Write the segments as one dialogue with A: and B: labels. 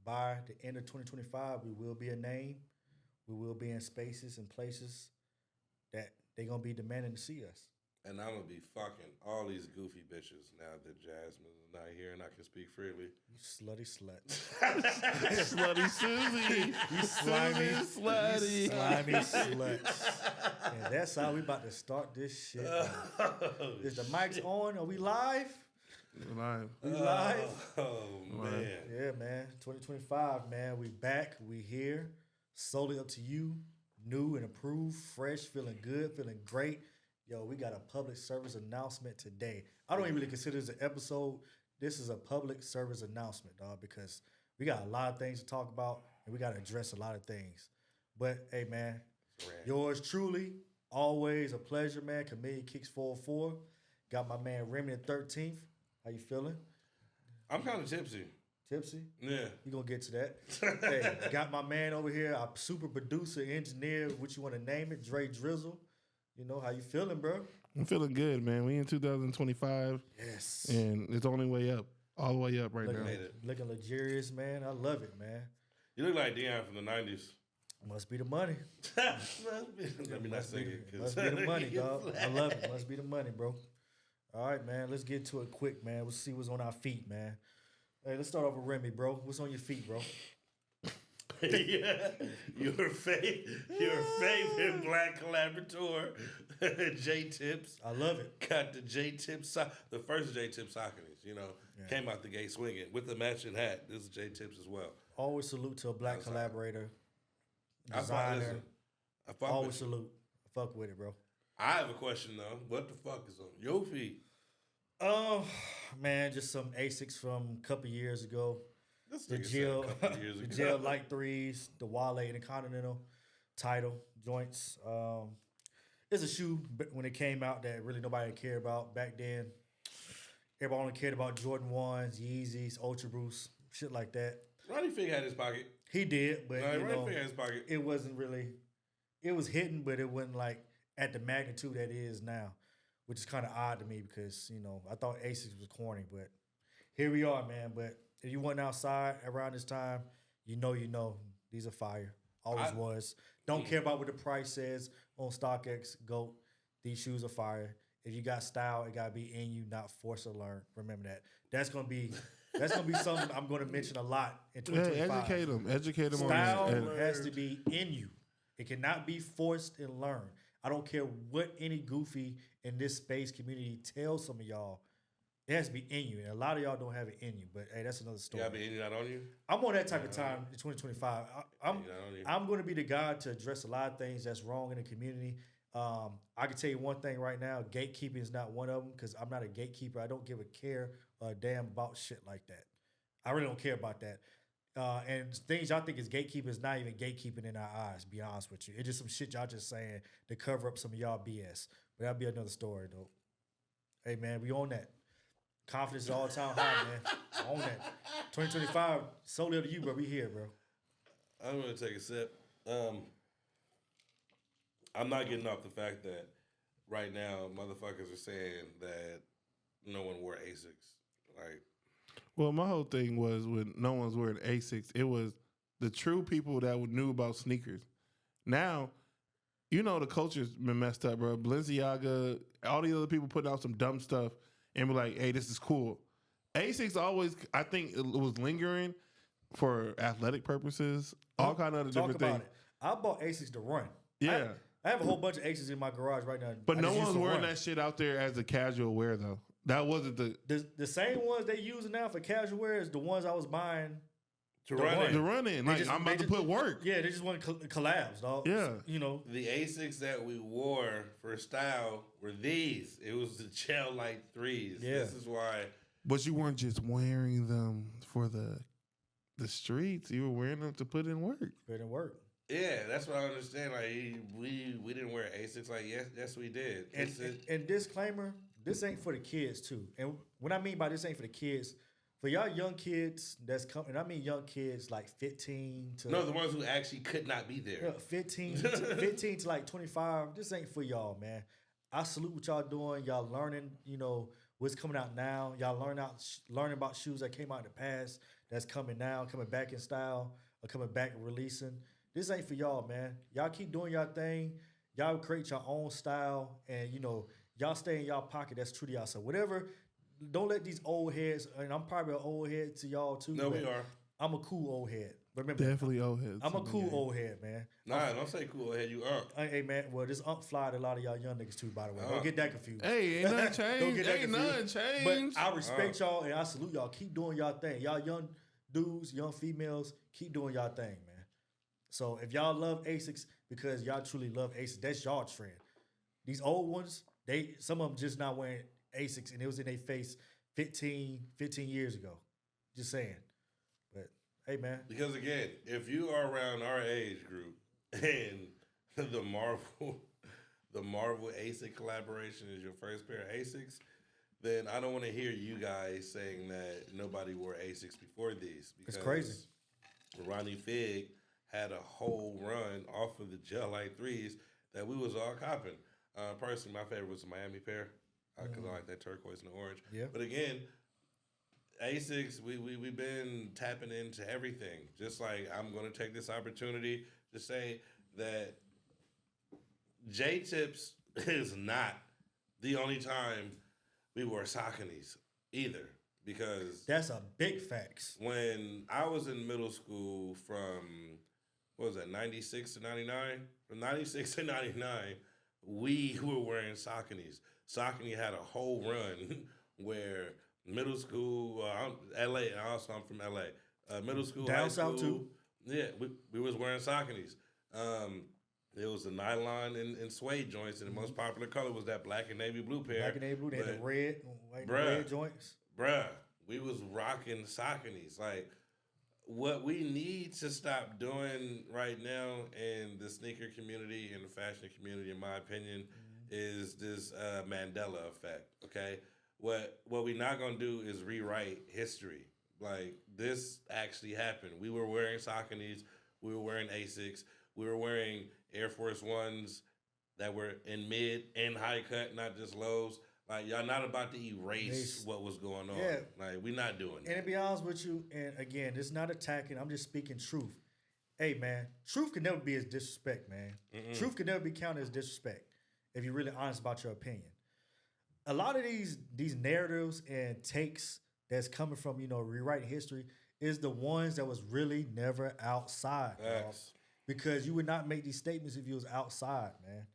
A: by the end of 2025, we will be a name. We will be in spaces and places that they're gonna be demanding to see us.
B: And I'm gonna be fucking all these goofy bitches now that Jasmine is not here and I can speak freely.
A: You slutty slut.
C: Slutty Susie.
A: You slimy,
C: slutty.
A: you slimy sluts. And that's how we about to start this shit. Is the mics on? Are we live?
C: Live.
A: We live?
B: Oh man.
A: Yeah, man. 2025, man. We back. We here. Solely up to you. New and approved. Fresh. Feeling good. Feeling great. Yo, we got a public service announcement today. I don't even really consider this an episode. This is a public service announcement, dog, because we got a lot of things to talk about and we got to address a lot of things. But, hey, man, yours truly, always a pleasure, man. Chameleon Kicks 404. Got my man Remy the 13th. How you feeling?
B: I'm kind of tipsy.
A: Tipsy?
B: Yeah.
A: You gonna get to that. Hey, got my man over here, our super producer, engineer, what you want to name it, Dre Drizzle. You know, how you feeling, bro?
C: I'm feeling good, man. We in 2025.
A: Yes.
C: And it's only way up. All the way up right now.
A: Looking luxurious, man. I love it, man.
B: You look like Deion from the 90s.
A: Must be the money.
B: Let me not sing it.
A: Must be the money, dog. I love it. Must be the money, bro. All right, man. Let's get to it quick, man. We'll see what's on our feet, man. Hey, let's start off with Remy, bro. What's on your feet, bro?
B: Yeah, your favorite black collaborator, J Tips.
A: I love it.
B: Got the J Tips, the first J Tips Sauconies, came out the gate swinging with the matching hat. This is J Tips as well.
A: Always salute to a black collaborator,
B: designer. I
A: always salute. I fuck with it, bro.
B: I have a question though. What the fuck is on your feet?
A: Oh, man, just some Asics from a couple years ago. The gel light threes, the Wale Intercontinental title joints. It's a shoe when it came out that really nobody cared about back then. Everybody only cared about Jordan 1s, Yeezys, Ultra Boost, shit like that.
B: Roddy Fig had his pocket.
A: He did, but
B: Roddy Fig had his pocket.
A: It wasn't really. It was hidden, but it wasn't like at the magnitude that it is now, which is kind of odd to me because I thought Asics was corny, but here we are, man. But if you went outside around this time, you know, these are fire. Always was. Don't care about what the price says on StockX. GOAT. These shoes are fire. If you got style, it gotta be in you, not forced to learn. Remember that. That's gonna be something I'm gonna mention a lot in 2025.
C: Yeah, educate them.
A: Style has to be in you. It cannot be forced and learned. I don't care what any goofy in this space community tells some of y'all. It has to be in you, and a lot of y'all don't have it in you. But hey, that's another story.
B: You got to be in you, not on you.
A: I'm on that type of time in 2025. I'm going to be the guy to address a lot of things that's wrong in the community. I can tell you one thing right now: gatekeeping is not one of them because I'm not a gatekeeper. I don't give a damn about shit like that. I really don't care about that. And things y'all think is gatekeeping is not even gatekeeping in our eyes. Be honest with you, it's just some shit y'all just saying to cover up some of y'all BS. But that'll be another story, though. Hey man, we on that. Confidence is all time high, man. On that. 2025, solely up to you, bro. We here, bro.
B: I'm going to take a sip. I'm not getting off the fact that right now motherfuckers are saying that no one wore Asics.
C: Well, my whole thing was when no one's wearing Asics, it was the true people that knew about sneakers. Now, the culture's been messed up, bro. Balenciaga, all these other people putting out some dumb stuff. And be like, hey, this is cool. Asics always, I think it was lingering for athletic purposes, all kind of other different things.
A: It. I bought Asics to run.
C: Yeah.
A: I have a whole bunch of Asics in my garage right now.
C: But no one's wearing that shit out there as a casual wear, though. That wasn't
A: the same ones they using now for casual wear is the ones I was buying
C: to run in. Like, I'm about to put work.
A: Yeah, they just want collabs, dog.
C: Yeah.
B: The Asics that we wore for style were these. It was the gel light threes. Yeah. This is why.
C: But you weren't just wearing them for the streets. You were wearing them to put in work.
A: Put in work.
B: Yeah, that's what I understand. Like, we didn't wear Asics. Like, yes, we did.
A: And disclaimer, this ain't for the kids, too. And what I mean by this ain't for the kids, for y'all young kids that's coming, and I mean young kids like 15 to...
B: No, the ones who actually could not be there.
A: 15 to like 25, this ain't for y'all, man. I salute what y'all doing. Y'all learning, what's coming out now. Y'all learning about shoes that came out in the past that's coming now, coming back in style, or coming back and releasing. This ain't for y'all, man. Y'all keep doing y'all thing. Y'all create your own style, and y'all stay in y'all pocket. That's true to y'all. So whatever, don't let these old heads. And I'm probably an old head to y'all too.
B: No, we are.
A: I'm a cool old head. Remember,
C: Definitely old heads.
A: I'm a cool old head, man.
B: Nah, don't say cool old head. You are.
A: Hey, man. Well, this fly to a lot of y'all young niggas too, by the way. Don't get that confused.
C: Hey, ain't nothing changed.
A: Don't get that
C: Ain't
A: confused.
C: nothing changed.
A: But I respect y'all and I salute y'all. Keep doing y'all thing. Y'all young dudes, young females, keep doing y'all thing, man. So if y'all love Asics because y'all truly love Asics, that's y'all trend. These old ones, some of them just not wearing Asics, and it was in their face 15 years ago. Just saying. But hey, man.
B: Because again, if you are around our age group and the Marvel ASIC collaboration is your first pair of ASICs, then I don't want to hear you guys saying that nobody wore ASICs before these. Because
A: it's crazy.
B: Ronnie Fig had a whole run off of the Gel Light 3s that we was all copping. Personally, my favorite was the Miami pair because I like that turquoise and the orange.
A: Yeah.
B: But again, ASICs, we've been tapping into everything. Just like I'm going to take this opportunity to say that J-Tips is not the only time we wore Sauconys either. Because
A: that's a big facts.
B: When I was in middle school from, 96 to 99? From 96 to 99, we were wearing Sauconys. Saucony had a whole run where middle school, LA, and also I'm from LA. Middle school,
A: down
B: high
A: south
B: school,
A: too.
B: Yeah, we was wearing Sauconys. It was the nylon and suede joints, and the most popular color was that black and navy blue pair.
A: Black and navy blue, they had the red, white and red joints.
B: Bruh, we was rocking Sauconys. Like, what we need to stop doing right now in the sneaker community and the fashion community, in my opinion, is this Mandela effect, okay? What we're not going to do is rewrite history. Like, this actually happened. We were wearing Sauconys. We were wearing Asics. We were wearing Air Force Ones that were in mid and high cut, not just lows. Like, y'all not about to erase what was going on.
A: Yeah.
B: Like, we not doing that.
A: And to be honest with you, and again, it's not attacking. I'm just speaking truth. Hey, man, truth can never be as disrespect, man. Mm-mm. Truth can never be counted as disrespect if you're really honest about your opinion. A lot of these narratives and takes that's coming from, rewriting history is the ones that was really never outside. Because you would not make these statements if you was outside, man.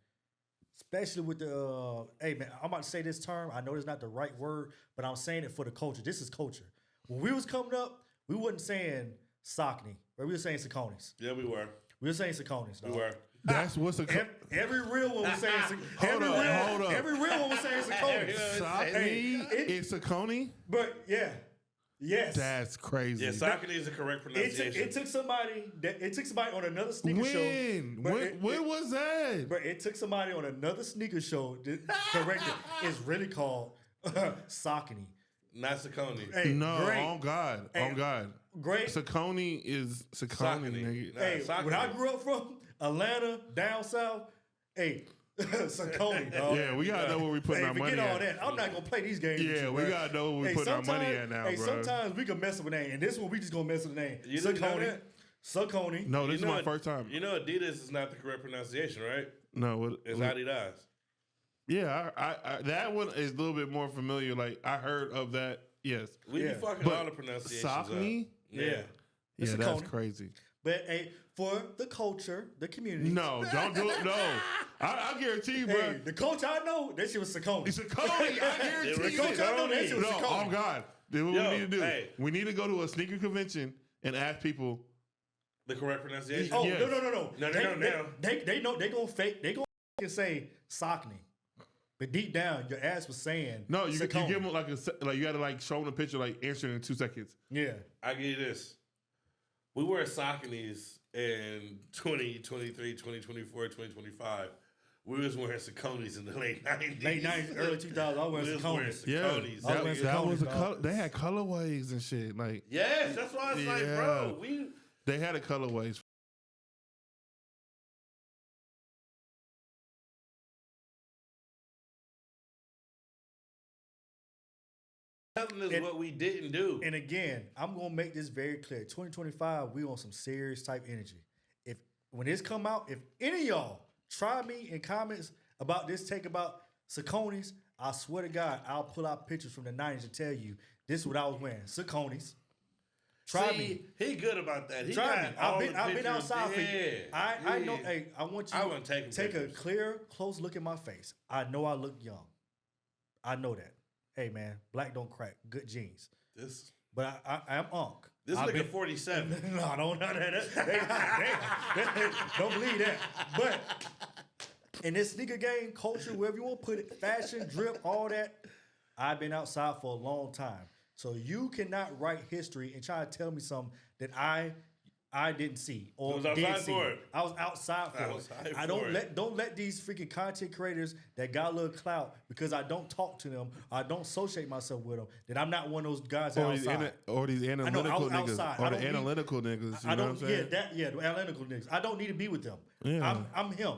A: Especially with the, hey, man, I'm about to say this term. I know it's not the right word, but I'm saying it for the culture. This is culture. When we was coming up, we wasn't saying Saucony, but we were saying Sauconys.
B: Yeah, we were.
A: We were saying Sauconys, dog.
B: We were.
C: That's what's a...
A: Every real one was saying
C: Hold up.
A: Every real one was saying Sauconys.
C: Saucony is Saucony?
A: But, yeah. Yes.
C: That's crazy.
B: Yeah, Saucony is the correct pronunciation.
A: It took somebody on another sneaker show.
C: When was that?
A: But it took somebody on another sneaker show to correct it. It's really called Saucony.
B: Not Saucony.
A: Hey,
C: no,
A: great.
C: on God.
A: Hey,
C: on God.
A: Great.
C: Saucony is Saucony, nigga.
A: Hey,
B: Saucony.
A: when I grew up from Atlanta, down south, hey, Saucony, dog.
C: Yeah, we gotta know where we putting our money
A: forget all
C: at.
A: that. I'm not gonna play these games.
C: Yeah, we gotta know where we putting our money at now, bro.
A: Sometimes we can mess with a name, and this one we just gonna mess with the name.
B: You didn't know that?
A: Saucony.
C: No, this is my first time.
B: You know Adidas is not the correct pronunciation, right?
C: No,
B: it's Adidas.
C: Yeah, I that one is a little bit more familiar. Like, I heard of that. Yes,
B: we be fucking all the pronunciations
C: Saucony?
B: up. Yeah,
C: that's crazy.
A: But hey, for the culture, the community.
C: No, don't do it. No, I guarantee you, bro.
A: Hey, the culture I know, that shit was Saucony.
C: It's Saucony. I guarantee you.
A: The culture I know, that shit was Saucony.
C: Oh God, then what we need to do? Hey. We need to go to a sneaker convention and ask people
B: the correct pronunciation.
A: Oh,
C: yes.
A: No. They know they gonna fake. They gonna say Saucony. But deep down, your ass was saying
C: no. You give them like you got to show them a picture, answer in 2 seconds.
A: Yeah,
B: I give you this. We wear Sauconys in 2023, 2024, 2025. We was wearing Sauconys in the late 90s.
A: Late 90s, early 2000s. I was wearing Sauconys.
C: Yeah, that was they had colorways and shit.
B: Yes, that's why it's like, bro,
C: they had a colorways
B: telling us what we didn't do.
A: And again, I'm gonna make this very clear. 2025, we on some serious type energy. When this come out, if any of y'all try me in comments about this take about Saucony's, I swear to God, I'll pull out pictures from the 90s and tell you this is what I was wearing. Saucony's. Try me.
B: He good about that. He
A: Try me. I've been outside for
B: you.
A: I know. Hey, I want you
B: to
A: take a clear, close look at my face. I know I look young. I know that. Hey man, black don't crack. Good genes. But I'm Unc.
B: This nigga 47.
A: No, don't know that. Don't believe that. But in this sneaker game, culture, wherever you want to put it, fashion, drip, all that, I've been outside for a long time. So you cannot write history and try to tell me something that I didn't see or did see. I was outside for it. I don't let these freaking content creators that got a little clout because I don't talk to them, I don't associate myself with them, that I'm not one of those guys outside.
C: Or these analytical niggas. Or the analytical niggas. You know what I'm saying?
A: The analytical niggas. I don't need to be with them.
C: Yeah.
A: I'm him.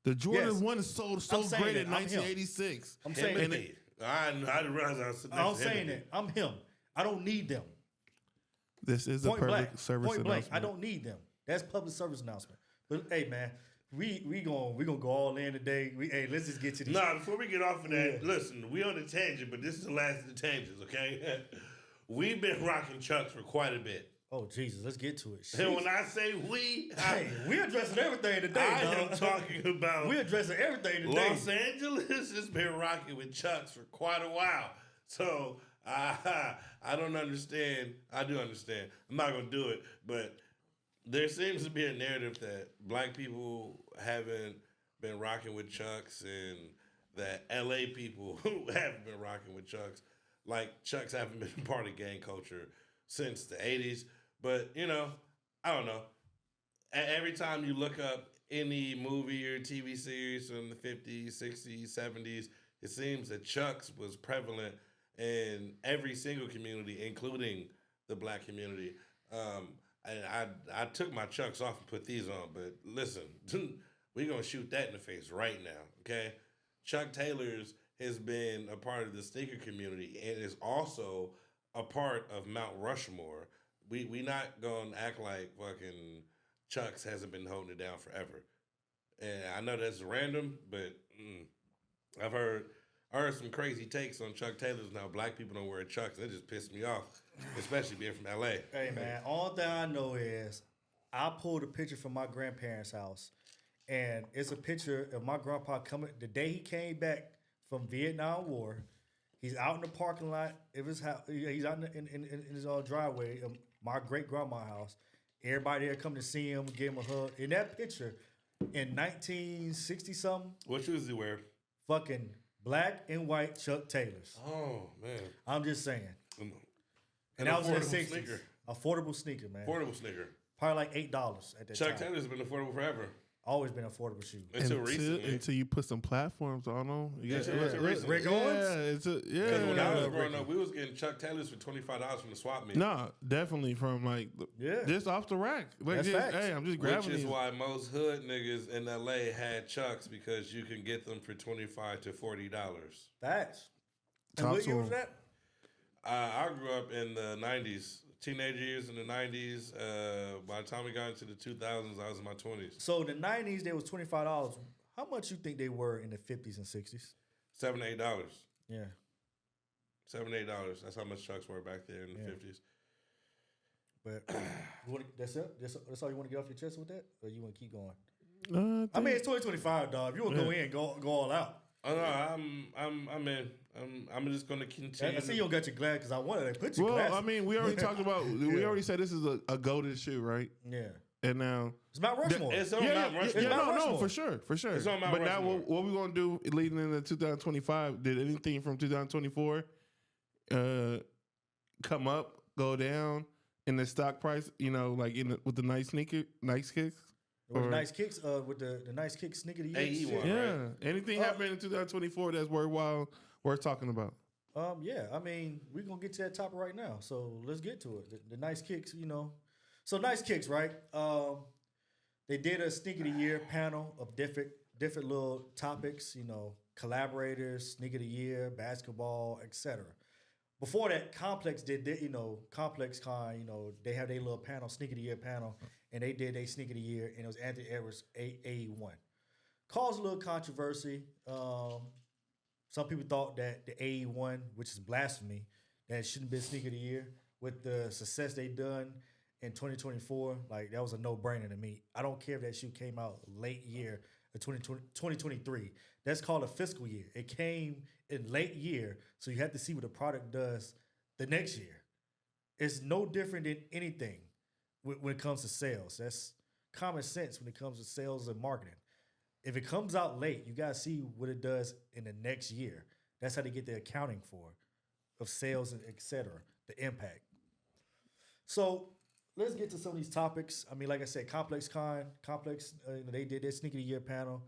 C: The Jordan 1 is so great in 1986.
A: I'm saying that.
B: I didn't realize I was sitting
A: I'm saying that. I'm him. I don't need them.
C: This is a public service announcement.
A: I don't need them. That's public service announcement. But hey, man, we gonna go all in today. Let's just get to this.
B: Before we get off of that, listen, we on the tangent, but this is the last of the tangents, okay? We've been rocking Chucks for quite a bit.
A: Oh Jesus, let's get to it.
B: And when I say we,
A: we addressing everything today.
B: I am talking about
A: we addressing everything today.
B: Los Angeles has been rocking with Chucks for quite a while, so. I don't understand. I do understand. I'm not going to do it, but there seems to be a narrative that black people haven't been rocking with Chucks and that LA people haven't been rocking with Chucks. Like Chucks haven't been part of gang culture since the 80s. But, I don't know. Every time you look up any movie or TV series from the 50s, 60s, 70s, it seems that Chucks was prevalent in every single community, including the black community. And I took my Chucks off and put these on, but listen, we're going to shoot that in the face right now, okay? Chuck Taylor's has been a part of the sneaker community and is also a part of Mount Rushmore. We not going to act like fucking Chucks hasn't been holding it down forever. And I know that's random, but I've heard some crazy takes on Chuck Taylor's. Now black people don't wear Chucks. That just pissed me off, especially being from LA.
A: Hey man, all that I know is I pulled a picture from my grandparents' house, and it's a picture of my grandpa coming the day he came back from Vietnam War. He's out in the parking lot of his house. He's out in his driveway of my great grandma's house. Everybody there come to see him, give him a hug. In that picture, in 1960 something.
B: What shoes did he wear?
A: Fucking black and white Chuck Taylors.
B: Oh, man.
A: I'm just saying.
B: And
A: that was in the 60s. Sneaker. Affordable sneaker, man.
B: Affordable sneaker.
A: Probably like $8 at that
B: time.
A: Chuck
B: Taylor's been affordable forever.
A: Always been an affordable shoe.
B: Until recently.
C: Until you put some platforms on them.
A: Rick Owens?
B: Because when I was growing up, we was getting Chuck Taylors for $25 from the swap meet.
C: No, definitely from just off the rack. Like,
A: that's facts.
C: Hey, I'm just grabbing
B: Which is
C: these.
B: why most hood niggas in LA had Chucks, because you can get them for $25 to $40.
A: Facts. And what year was that?
B: I grew up in the 90s. Teenage years in the 90s. By the time we got into the 2000s, I was in my 20s.
A: So in the 90s, they was $25. How much you think they were in the 50s and 60s?
B: $7 to $8.
A: Yeah.
B: $7 to $8. That's how much Chucks were back there in the 50s.
A: But that's it? That's all you want to get off your chest with that? Or you want to keep going? I mean, it's 2025, dog. If you want to go in, go all out.
B: Oh, no, I'm in. I'm just going to continue.
A: I see you don't got your glass because I wanted to put your glass.
C: Well, I mean, we already talked about, we already said this is a golden shoe, right?
A: Yeah.
C: And now
A: it's Mount Rushmore.
B: It's on Mount Rushmore.
C: No, for sure.
B: It's on Mount
C: But
B: Rushmore.
C: now what we going to do leading into 2025, did anything from 2024 come up, go down in the stock price, like with the nice kicks?
A: With the nice kicks, with the nice kick sneaker of the year.
B: AE one, right?
C: Anything happened in 2024 that's worth talking about?
A: Yeah. I mean, we're gonna get to that topic right now. So let's get to it. The nice kicks, So nice kicks, right? They did a sneaker of the year panel of different little topics. Collaborators, sneaker of the year, basketball, etc. before that, Complex did, Complex Con, they have their little panel, Sneaker of the Year panel, and they did a Sneaker of the Year, and it was Anthony Edwards, AE1. Caused a little controversy. Some people thought that the AE1, which is blasphemy, that it shouldn't be Sneaker of the Year. With the success they done in 2024, like that was a no-brainer to me. I don't care if that shoe came out late year of 2023. That's called a fiscal year. It came in late year, so you have to see what the product does the next year. It's no different than anything when it comes to sales. That's common sense when it comes to sales and marketing. If it comes out late, you got to see what it does in the next year. That's how they get the accounting for of sales and et cetera, the impact. So let's get to some of these topics. I mean, like I said, Complex, they did their Sneaker of the Year panel.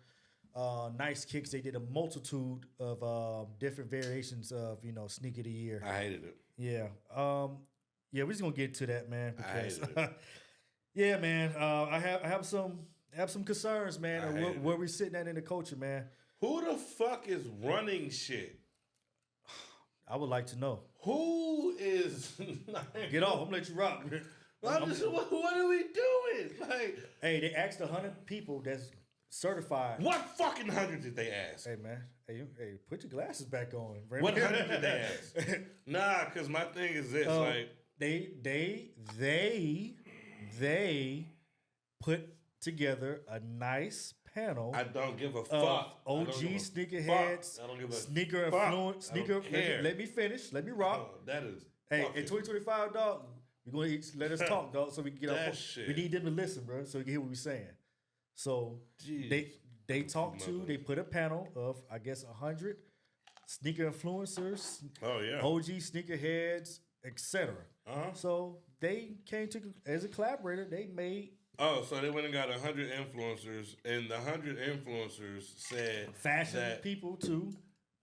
A: Nice Kicks, they did a multitude of different variations of, Sneaker of the Year.
B: I hated it.
A: Yeah. Yeah, we're just going to get to that, man. Because,
B: I hated it.
A: yeah, man. I have some concerns, man, of where we're sitting at in the culture, man.
B: Who the fuck is running shit?
A: I would like to know.
B: Who is...
A: Get off. I'm going to let you rock.
B: What are we doing? Like,
A: hey, they asked 100 people that's certified.
B: What fucking 100 did they ask?
A: Hey, man. Hey, put your glasses back on.
B: What 100 did they ask? Nah, because my thing is this.
A: They put together a nice panel.
B: I don't give a fuck.
A: OG sneakerheads,
B: I don't give a
A: sneaker influence, sneaker. Let me finish. Let me rock.
B: Oh, that is.
A: Hey, in 2025, dog, we're gonna let us talk, dog, so we can get our.
B: Shit.
A: We need them to listen, bro, so we can hear what we're saying. So
B: Jeez.
A: they talked to. They put a panel of, I guess, 100 sneaker influencers.
B: Oh yeah.
A: OG sneakerheads, etc. So they came to as a collaborator. They made.
B: Oh, so they went and got 100 influencers, and the 100 influencers said
A: fashion people too.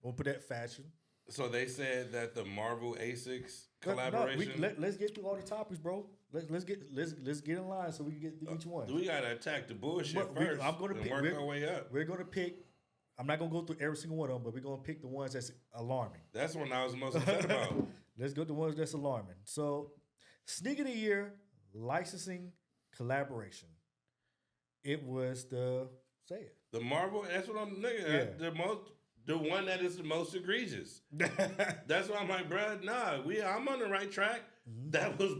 A: We'll put that fashion.
B: So they said that the Marvel Asics collaboration.
A: Let's get through all the topics, bro. Let's get in line so we can get through each one.
B: We gotta attack the bullshit first.
A: I'm gonna pick,
B: work our way up.
A: We're gonna pick. I'm not gonna go through every single one of them, but we're gonna pick the ones that's alarming.
B: That's one I was most upset about.
A: Let's go to the ones that's alarming. So, Sneaker of the Year licensing collaboration. It was the
B: Marvel. That's what I'm nigga. Yeah. The one that is the most egregious. That's why I'm like, bro, nah, I'm on the right track. Mm-hmm. That was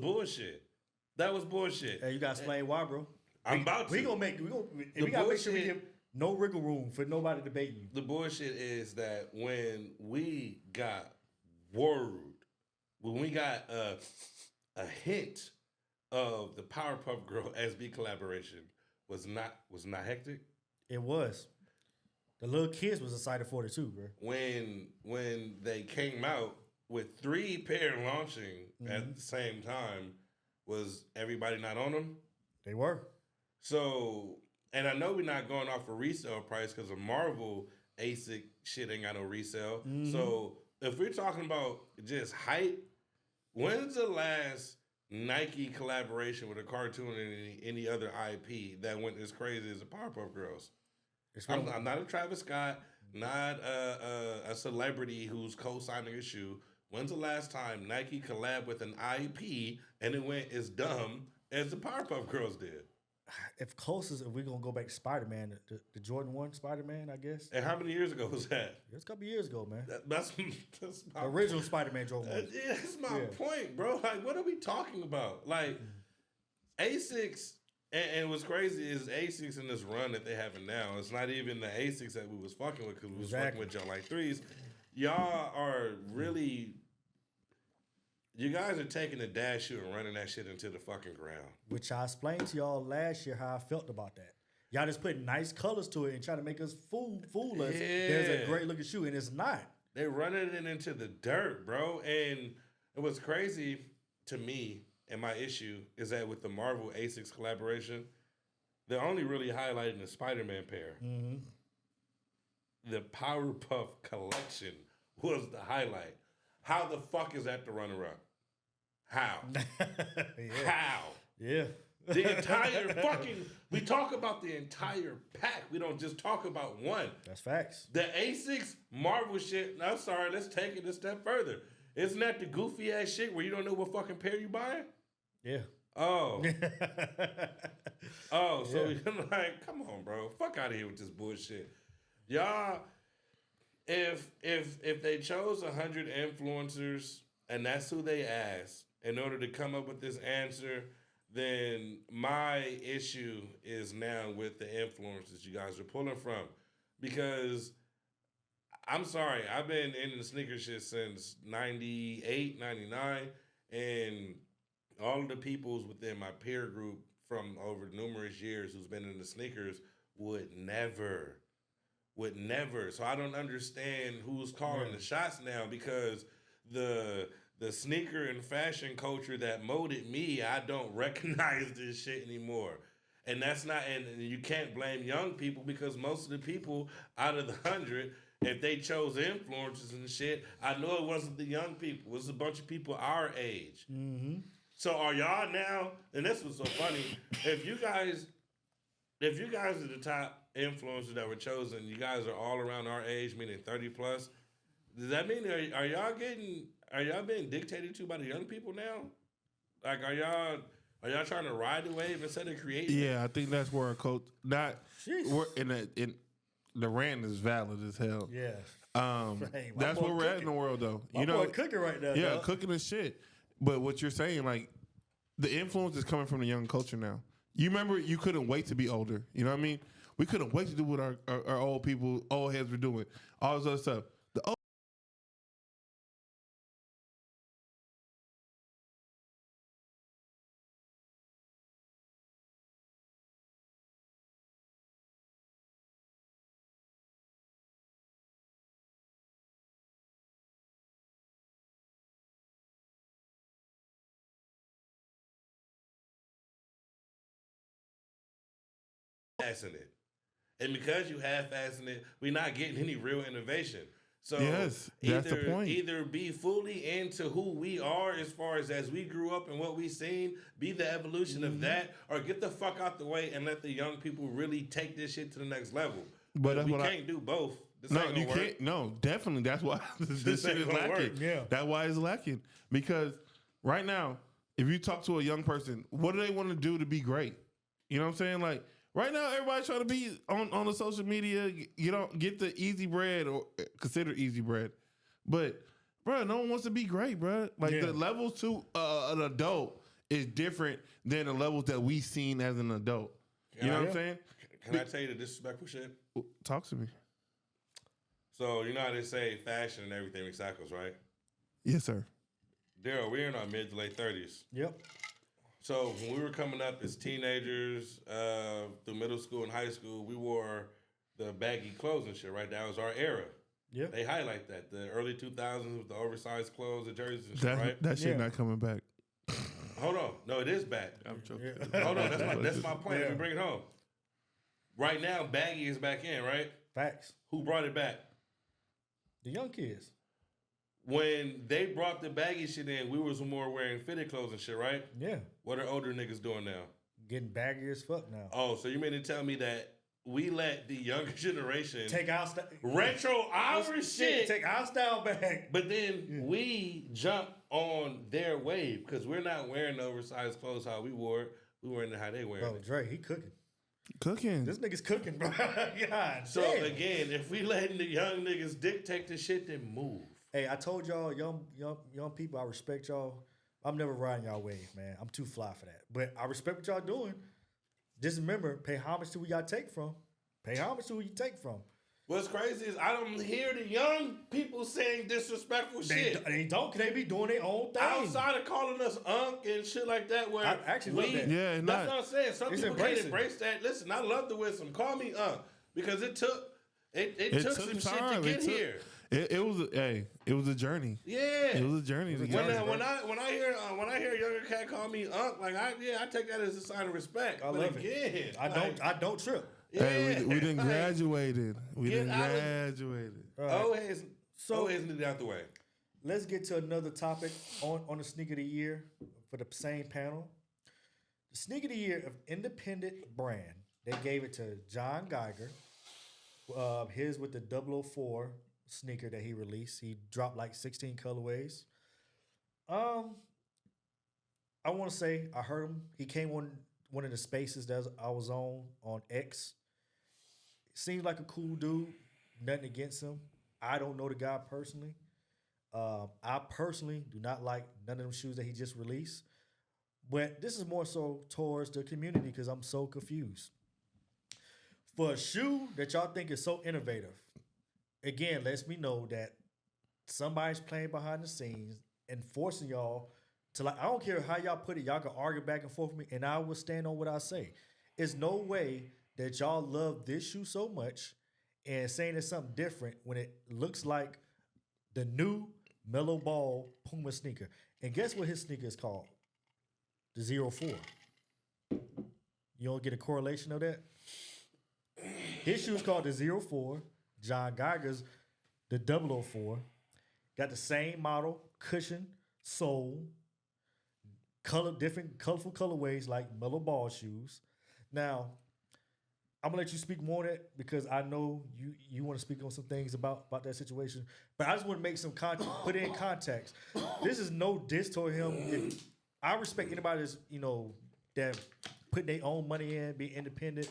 B: bullshit.
A: Hey, you gotta explain why, bro.
B: We gotta
A: make sure we give no wiggle room for nobody debating you.
B: The bullshit is that when we got word, when we got a hint of the Powerpuff Girl SB collaboration was not hectic.
A: It was. The little kids was excited for it too, bro.
B: When they came out with 3 pair launching at the same time, was everybody not on them?
A: They were.
B: So, and I know we're not going off a resale price because the Marvel ASIC shit ain't got no resale. Mm-hmm. So if we're talking about just hype, when's the last Nike collaboration with a cartoon and any other IP that went as crazy as the Powerpuff Girls? I'm not a Travis Scott, not a celebrity who's co-signing a shoe. When's the last time Nike collabed with an IP and it went as dumb as the Powerpuff Girls did?
A: If we're going to go back to Spider-Man, the Jordan 1 Spider-Man, I guess.
B: And how many years ago was that?
A: It was a couple years ago, man.
B: That's
A: my original Spider-Man Jordan 1.
B: Yeah, that's my point, bro. Like, what are we talking about? Like, Asics, and what's crazy is Asics in this run that they having now, it's not even the Asics that we was fucking with because we was fucking with y'all like 3s. Y'all are really... You guys are taking the dash shoe and running that shit into the fucking ground. Which I explained to y'all last year how I felt about that. Y'all just put nice colors to it and try to make us fool us. Yeah. There's a great looking shoe, and it's not. They're running it into the dirt, bro. And what's crazy to me and my issue is that with the Marvel Asics collaboration, they're only really highlighting the Spider-Man pair. Mm-hmm. The Powerpuff collection was the highlight. How the fuck is that the runner-up? How? Yeah. How? Yeah. The entire fucking... We talk about the entire pack. We don't just talk about one. That's facts. The Asics Marvel shit... I'm sorry, let's take it a step further. Isn't that the goofy ass shit where you don't know what fucking pair you buying?
A: Yeah.
B: Oh. So you're like, come on, bro. Fuck out of here with this bullshit. Y'all, if they chose 100 influencers and that's who they asked in order to come up with this answer, then my issue is now with the influencers you guys are pulling from. Because I'm sorry, I've been in the sneaker shit since 98, 99, and all of the peoples within my peer group from over numerous years who's been in the sneakers would never. So I don't understand who's calling the shots now, because the sneaker and fashion culture that molded me, I don't recognize this shit anymore. And that's not, and you can't blame young people, because most of the people out of the 100, if they chose influencers and shit, I know it wasn't the young people. It was a bunch of people our age.
A: Mm-hmm.
B: So are y'all now, and this was so funny, if you guys are the top influencers that were chosen, you guys are all around our age, meaning 30 plus, does that mean are y'all being dictated to by the young people now? Like, are y'all trying to ride the wave instead of creating?
C: Yeah, I think that's where our coach we're in the rant is valid as hell.
A: Yeah.
C: That's where we're at in the world, though.
A: My boy cooking right now.
C: Yeah,
A: dog.
C: cooking is shit. But what you're saying, like, the influence is coming from the young culture now. You remember you couldn't wait to be older. You know what I mean? We couldn't wait to do what our old people, old heads were doing. All this other stuff. The old
B: Passing it. And because you half-assing it, we're not getting any real innovation. So
C: yes, that's the point.
B: Either be fully into who we are as far as we grew up and what we seen, be the evolution of that, or get the fuck out the way and let the young people really take this shit to the next level. But we can't do both.
C: You can't. No, definitely. That's why this shit is lacking.
A: Work. Yeah.
C: That's why it's lacking. Because right now, if you talk to a young person, what do they want to do to be great? You know what I'm saying? Like, right now, everybody's trying to be on the social media, get the easy bread or consider easy bread. But, bro, no one wants to be great, bro. Like, the levels to an adult is different than the levels that we seen as an adult. You know what I'm saying?
B: Can I tell you the disrespectful shit?
C: Talk to me.
B: So, you know how they say fashion and everything recycles, right?
C: Yes, sir.
B: Daryl, we're in our mid to late 30s.
A: Yep.
B: So when we were coming up as teenagers, through middle school and high school, we wore the baggy clothes and shit, right? That was our era.
A: Yeah.
B: They highlight that. The early 2000s with the oversized clothes, the jerseys and shit, right?
C: That shit not coming back.
B: Hold on. No, it is back.
C: I'm joking.
B: Yeah. Hold on. That's my point. Let me bring it home. Right now, baggy is back in, right?
A: Facts.
B: Who brought it back?
A: The young kids.
B: When they brought the baggy shit in, we was more wearing fitted clothes and shit, right?
A: Yeah.
B: What are older niggas doing now?
A: Getting baggy as fuck now.
B: Oh, so you mean to tell me that we let the younger generation
A: take our style,
B: retro our shit,
A: take our style back,
B: but then we jump on their wave because we're not wearing the oversized clothes how we wore it. We wearing it how they wear it.
A: Bro, Dre, he cooking.
C: This
A: nigga's cooking, bro. God.
B: So
A: damn.
B: again, if we letting the young niggas dictate the shit, then move.
A: Hey, I told y'all, young people, I respect y'all. I'm never riding y'all wave, man. I'm too fly for that. But I respect what y'all doing. Just remember, pay homage to who y'all take from. Pay homage to who you take from.
B: What's crazy is I don't hear the young people saying disrespectful shit.
A: They don't, because they be doing their own thing.
B: Outside of calling us unk and shit like that, where
A: I actually love that.
C: Yeah,
B: that's what I'm saying. Some people can't
A: embracing.
B: embrace that. Listen, I love the wisdom. Call me unk because it took some
C: time.
B: Shit to get here.
C: It was a journey.
B: Yeah,
C: it was a journey.
B: When I hear a younger cat call me unk, like I take that as a sign of respect.
A: I love it. I don't trip.
B: Yeah,
C: hey, we didn't graduated. We didn't graduated.
B: Always need it out the way.
A: Let's get to another topic on the sneaker of the year for the same panel. The sneaker of the year of independent brand. They gave it to John Geiger. His with the 004 sneaker that he released. He dropped like 16 colorways. Um, I want to say I heard him. He came on one of the spaces that I was on X. Seems like a cool dude. Nothing against him. I don't know the guy personally. I personally do not like none of them shoes that he just released. But this is more so towards the community because I'm so confused. For a shoe that y'all think is so innovative, again, lets me know that somebody's playing behind the scenes and forcing y'all to like. I don't care how y'all put it. Y'all can argue back and forth with me, and I will stand on what I say. It's no way that y'all love this shoe so much and saying it's something different when it looks like the new Mellow Ball Puma sneaker. And guess what his sneaker is called? The 04. You don't get a correlation of that? His shoe is called the 04. John Geiger's the 004. Got the same model, cushion, sole, different colorful colorways like Mellow Ball shoes. Now, I'm gonna let you speak more on it because I know you want to speak on some things about that situation. But I just want to make some put it in context. This is no diss toward him. I respect anybody that's that putting their own money in, be independent.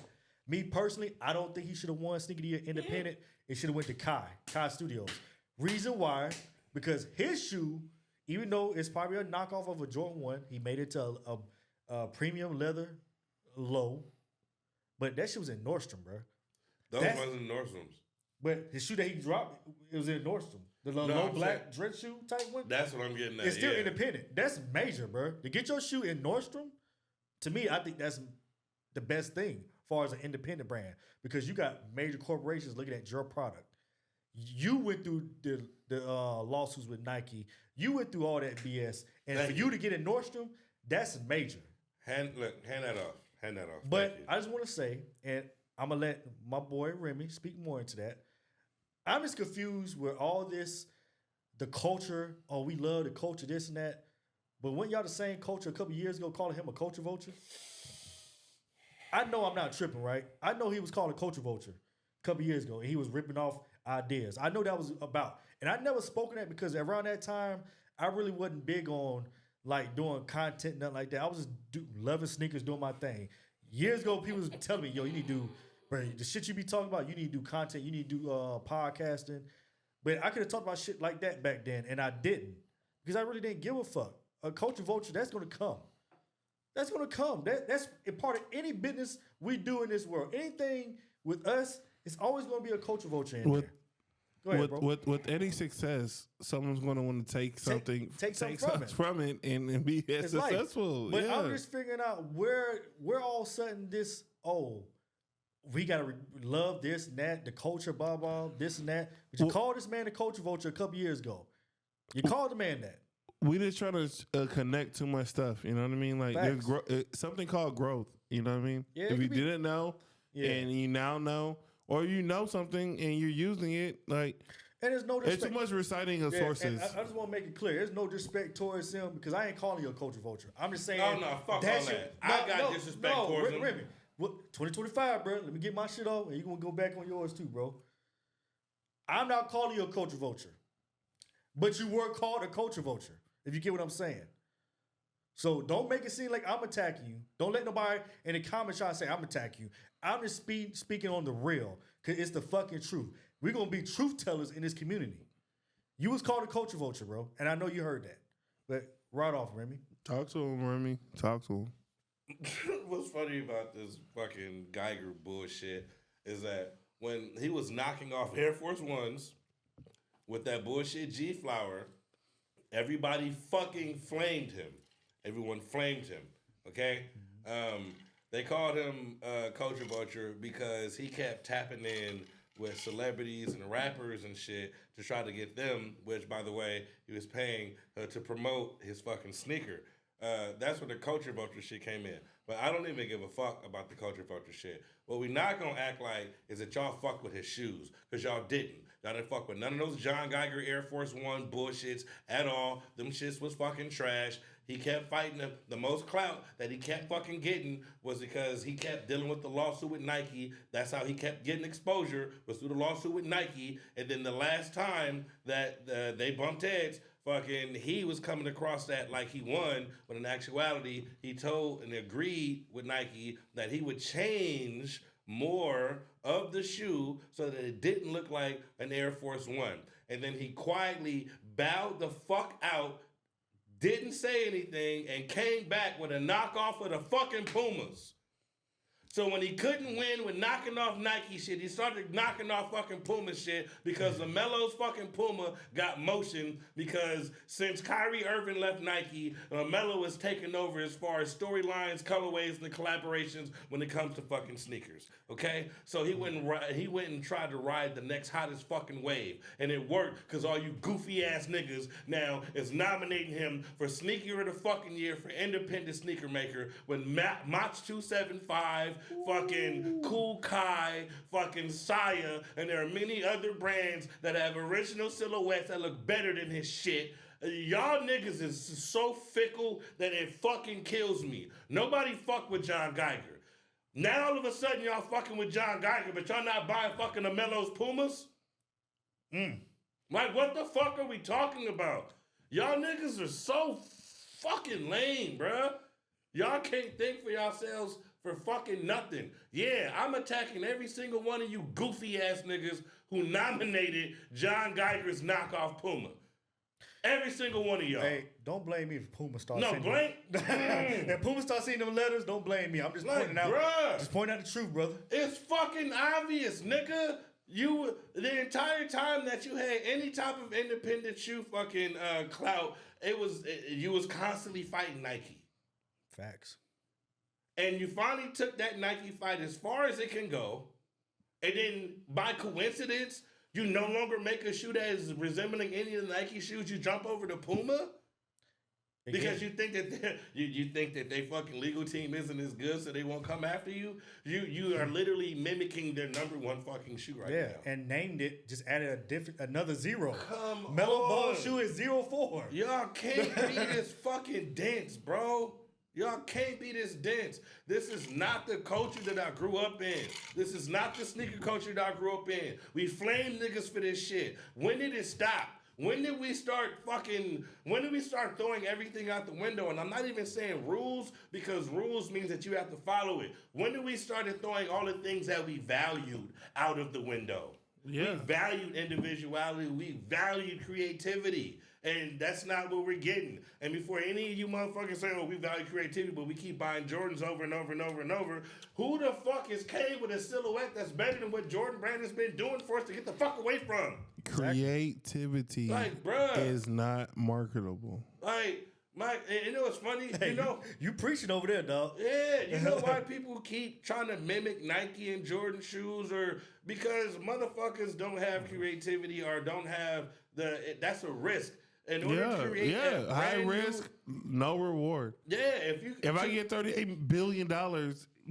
A: Me personally, I don't think he should have won Sneaker of the Year independent. It should have went to Kai Studios. Reason why? Because his shoe, even though it's probably a knockoff of a Jordan 1, he made it to a premium leather low. But that shit was in Nordstrom, bro.
B: Those ones in Nordstrom's.
A: But his shoe that he dropped, it was in Nordstrom. The low black dress shoe type one.
B: That's what I'm getting at.
A: It's still independent. That's major, bro. To get your shoe in Nordstrom, to me, I think that's the best thing as far as an independent brand because you got major corporations looking at your product. You went through the lawsuits with Nike. You went through all that BS, and for you to get in Nordstrom, that's major.
B: Hand that off.
A: But I just want to say, and I'm going to let my boy Remy speak more into that. I'm just confused with all this, the culture, we love the culture, this and that. But when y'all the same culture a couple years ago calling him a culture vulture? I know I'm not tripping, right? I know he was called a culture vulture a couple years ago, and he was ripping off ideas. I know that was about. And I never spoken that because around that time, I really wasn't big on like doing content, nothing like that. I was just loving sneakers, doing my thing. Years ago, people was telling me, yo, you need to do, bro, the shit you be talking about, you need to do content, you need to do podcasting. But I could have talked about shit like that back then, and I didn't. Because I really didn't give a fuck. A culture vulture, that's going to come. That's going to come. That's a part of any business we do in this world. Anything with us, it's always going to be a culture vulture in there. Go ahead, bro.
C: With any success, someone's going to want to take something from it and be successful.
A: But I'm just figuring out where all of a sudden this, we got to love this and that, the culture, blah, blah, this and that. But you called this man a culture vulture a couple years ago. You called the man that.
C: We just trying to connect too much stuff. You know what I mean? Like there's something called growth. You know what I mean? Yeah, if you didn't know and you now know, or you know something and you're using it, like
A: and there's no disrespect.
C: It's too much reciting of sources.
A: I just want to make it clear. There's no disrespect towards him because I ain't calling you a culture vulture. I'm just saying.
B: No, fuck all that. I got disrespect towards him.
A: Remy, 2025, bro. Let me get my shit off, and you're gonna go back on yours too, bro. I'm not calling you a culture vulture, but you were called a culture vulture. If you get what I'm saying. So don't make it seem like I'm attacking you. Don't let nobody in the comments try to say I'm attacking you. I'm just speaking on the real because it's the fucking truth. We're going to be truth tellers in this community. You was called a culture vulture, bro. And I know you heard that. But right off, Remy.
C: Talk to him, Remy. Talk to him.
B: What's funny about this fucking Geiger bullshit is that when he was knocking off Air Force Ones with that bullshit G-Flower, everybody fucking flamed him. Everyone flamed him, okay? They called him Culture Vulture because he kept tapping in with celebrities and rappers and shit to try to get them, which, by the way, he was paying to promote his fucking sneaker. That's where the Culture Vulture shit came in. But I don't even give a fuck about the Culture Vulture shit. What we not gonna act like is that y'all fuck with his shoes, because y'all didn't. Y'all didn't fuck with none of those John Geiger Air Force One bullshits at all. Them shits was fucking trash. He kept fighting them. The most clout that he kept fucking getting was because he kept dealing with the lawsuit with Nike. That's how he kept getting exposure, was through the lawsuit with Nike. And then the last time that they bumped heads, fucking he was coming across that like he won, but in actuality, he told and agreed with Nike that he would change more of the shoe so that it didn't look like an Air Force One. And then he quietly bowed the fuck out, didn't say anything, and came back with a knockoff of the fucking Pumas. So when he couldn't win with knocking off Nike shit, he started knocking off fucking Puma shit because LaMelo's fucking Puma got motion because since Kyrie Irving left Nike, LaMelo was taking over as far as storylines, colorways, and the collaborations when it comes to fucking sneakers. Okay? So he went and tried to ride the next hottest fucking wave. And it worked because all you goofy ass niggas now is nominating him for Sneaker of the fucking Year for Independent Sneaker Maker with Mach 275, fucking Cool Kai, fucking Saya, and there are many other brands that have original silhouettes that look better than his shit. Y'all niggas is so fickle that it fucking kills me. Nobody fuck with John Geiger. Now all of a sudden y'all fucking with John Geiger, but y'all not buying fucking LaMelo's Pumas? Like, what the fuck are we talking about? Y'all niggas are so fucking lame, bruh. Y'all can't think for yourselves for fucking nothing. Yeah, I'm attacking every single one of you goofy ass niggas who nominated John Geiger's knockoff Puma. Every single one of y'all.
A: Hey, don't blame me if Puma starts
B: No, blame.
A: If Puma starts seeing them letters, don't blame me. I'm just pointing out.
B: Bruh,
A: Just pointing out the truth, brother.
B: it's fucking obvious, nigga. You the entire time that you had any type of independent shoe fucking clout, you was constantly fighting Nike.
A: Facts.
B: And you finally took that Nike fight as far as it can go. And then by coincidence, you no longer make a shoe that is resembling any of the Nike shoes. You jump over to Puma because you think that you think that their fucking legal team isn't as good, so they won't come after you. You are literally mimicking their number one fucking shoe right now.
A: Yeah, and named it. Just added another zero.
B: Come
A: Melo
B: on.
A: Ball shoe is 04.
B: Y'all can't be this fucking dense, bro. Y'all can't be this dense. This is not the culture that I grew up in. This is not the sneaker culture that I grew up in. We flame niggas for this shit. When did it stop? When did we start throwing everything out the window? And I'm not even saying rules, because rules means that you have to follow it. When did we start throwing all the things that we valued out of the window?
C: Yeah.
B: We valued individuality. We valued creativity. And that's not what we're getting. And before any of you motherfuckers say, oh, we value creativity, but we keep buying Jordans over and over and over and over, who the fuck is came with a silhouette that's better than what Jordan Brand has been doing for us to get the fuck away from?
C: Creativity is not marketable.
B: Like, Mike, you know what's funny?
A: Hey, you preaching over there, dog.
B: Yeah, you know why people keep trying to mimic Nike and Jordan shoes? Or because motherfuckers don't have creativity or don't have that's a risk. In order to create
C: high risk, no reward.
B: Yeah, if
C: I get $38 billion,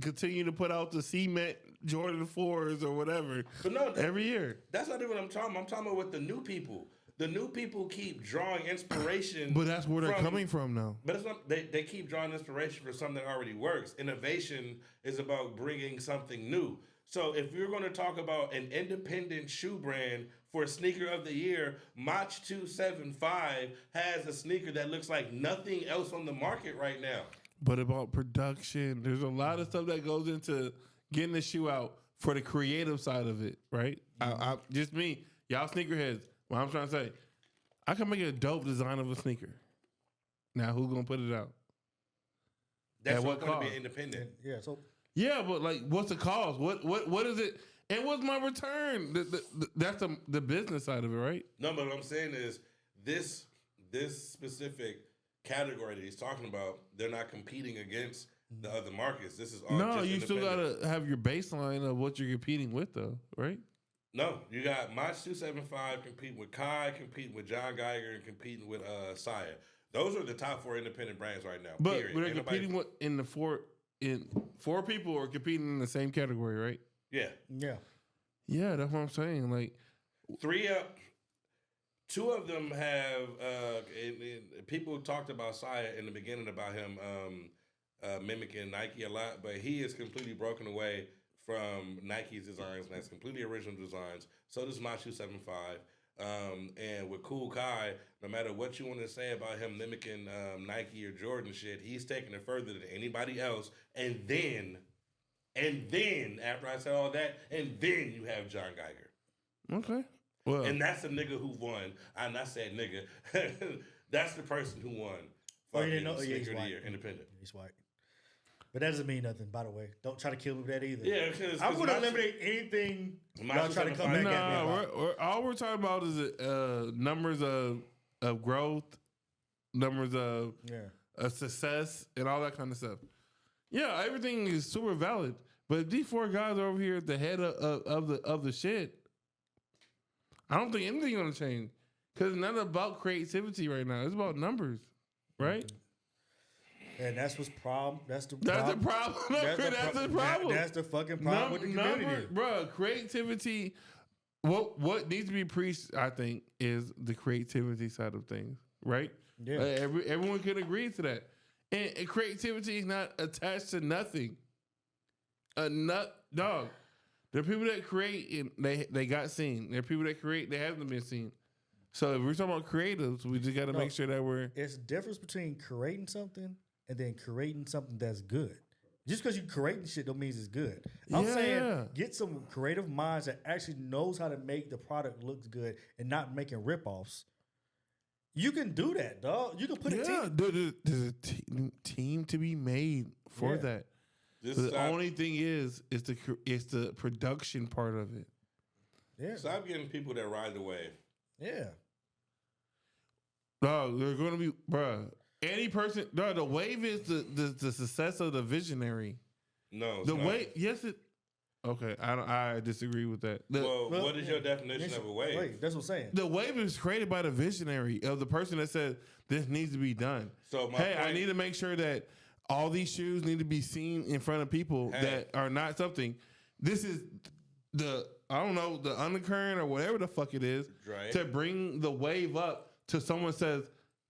C: continue to put out the cement Jordan 4s or whatever,
B: but no,
C: every year.
B: That's not even what I'm talking about. I'm talking about with the new people. The new people keep drawing inspiration.
C: But that's where they're coming from now.
B: But it's not. They keep drawing inspiration for something that already works. Innovation is about bringing something new. So if you're going to talk about an independent shoe brand for Sneaker of the Year, Mach 275 has a sneaker that looks like nothing else on the market right now.
C: But about production, there's a lot of stuff that goes into getting the shoe out for the creative side of it, right? I just me, y'all sneakerheads. What I'm trying to say, I can make a dope design of a sneaker. Now, who's gonna put it out?
B: That's what's going to be independent.
A: Yeah. So.
C: Yeah, but like, what's the cost? What is it? And what's my return? That's the business side of it, right?
B: No, but what I'm saying is this specific category that he's talking about, they're not competing against the other markets. This is all just
C: you still gotta have your baseline of what you're competing with, though, right?
B: No, you got Mach 275 competing with Kai, competing with John Geiger, and competing with Saya. Those are the top 4 independent brands right now.
C: But they're competing four people are competing in the same category, right?
B: Yeah.
C: Yeah, that's what I'm saying. Like
B: 2 of them have. People talked about Saya in the beginning about him mimicking Nike a lot, but he is completely broken away from Nike's designs, and that's completely original designs. So does Mach 275. And with Cool Kai, no matter what you want to say about him mimicking Nike or Jordan shit, he's taking it further than anybody else. And then after I said all that, and then you have John Geiger.
C: Okay. Well,
B: and that's the nigga who won. And I said nigga. That's the person who won.
A: You didn't know?
B: Sneaker
A: He's
B: of the
A: white.
B: Year, independent.
A: He's white. But that doesn't mean nothing, by the way. Don't try to kill me with that either.
B: Yeah, because
A: I'm going to eliminate anything y'all try to come back at me.
C: All we're talking about is numbers of growth, numbers of success, and all that kind of stuff. Yeah, everything is super valid. But if these four guys are over here at the head of the shit, I don't think anything's going to change. Because it's not about creativity right now. It's about numbers, right?
A: And that's what's problem. That's the
C: problem. That's the problem.
A: That's the fucking problem with the community.
C: Bro, creativity. What needs to be preached, I think, is the creativity side of things, right?
A: Yeah.
C: Everyone can agree to that. And creativity is not attached to nothing. Dog. There are people that create and they got seen. There are people that create, they haven't been seen. So if we're talking about creatives, we just got to make sure that we're...
A: It's the difference between creating something and then creating something that's good. Just because you creating shit don't mean it's good. I'm saying get some creative minds that actually knows how to make the product look good and not making ripoffs. You can do that, dog. You can put a team.
C: There's a team to be made for that. The only thing is the production part of it.
A: Yeah.
B: Stop getting people that ride the wave.
A: Yeah.
C: Dog, they're going to be, bruh. Any person, dog, the wave is the success of the visionary.
B: No,
C: the wave, yes, it. Okay, I disagree with that.
B: What is your definition of a wave?
A: Wait, that's what I'm saying.
C: The wave is created by the visionary of the person that said this needs to be done. So I need to make sure that all these shoes need to be seen in front of people that are not something. This is the undercurrent or whatever the fuck it is to bring the wave up to someone says,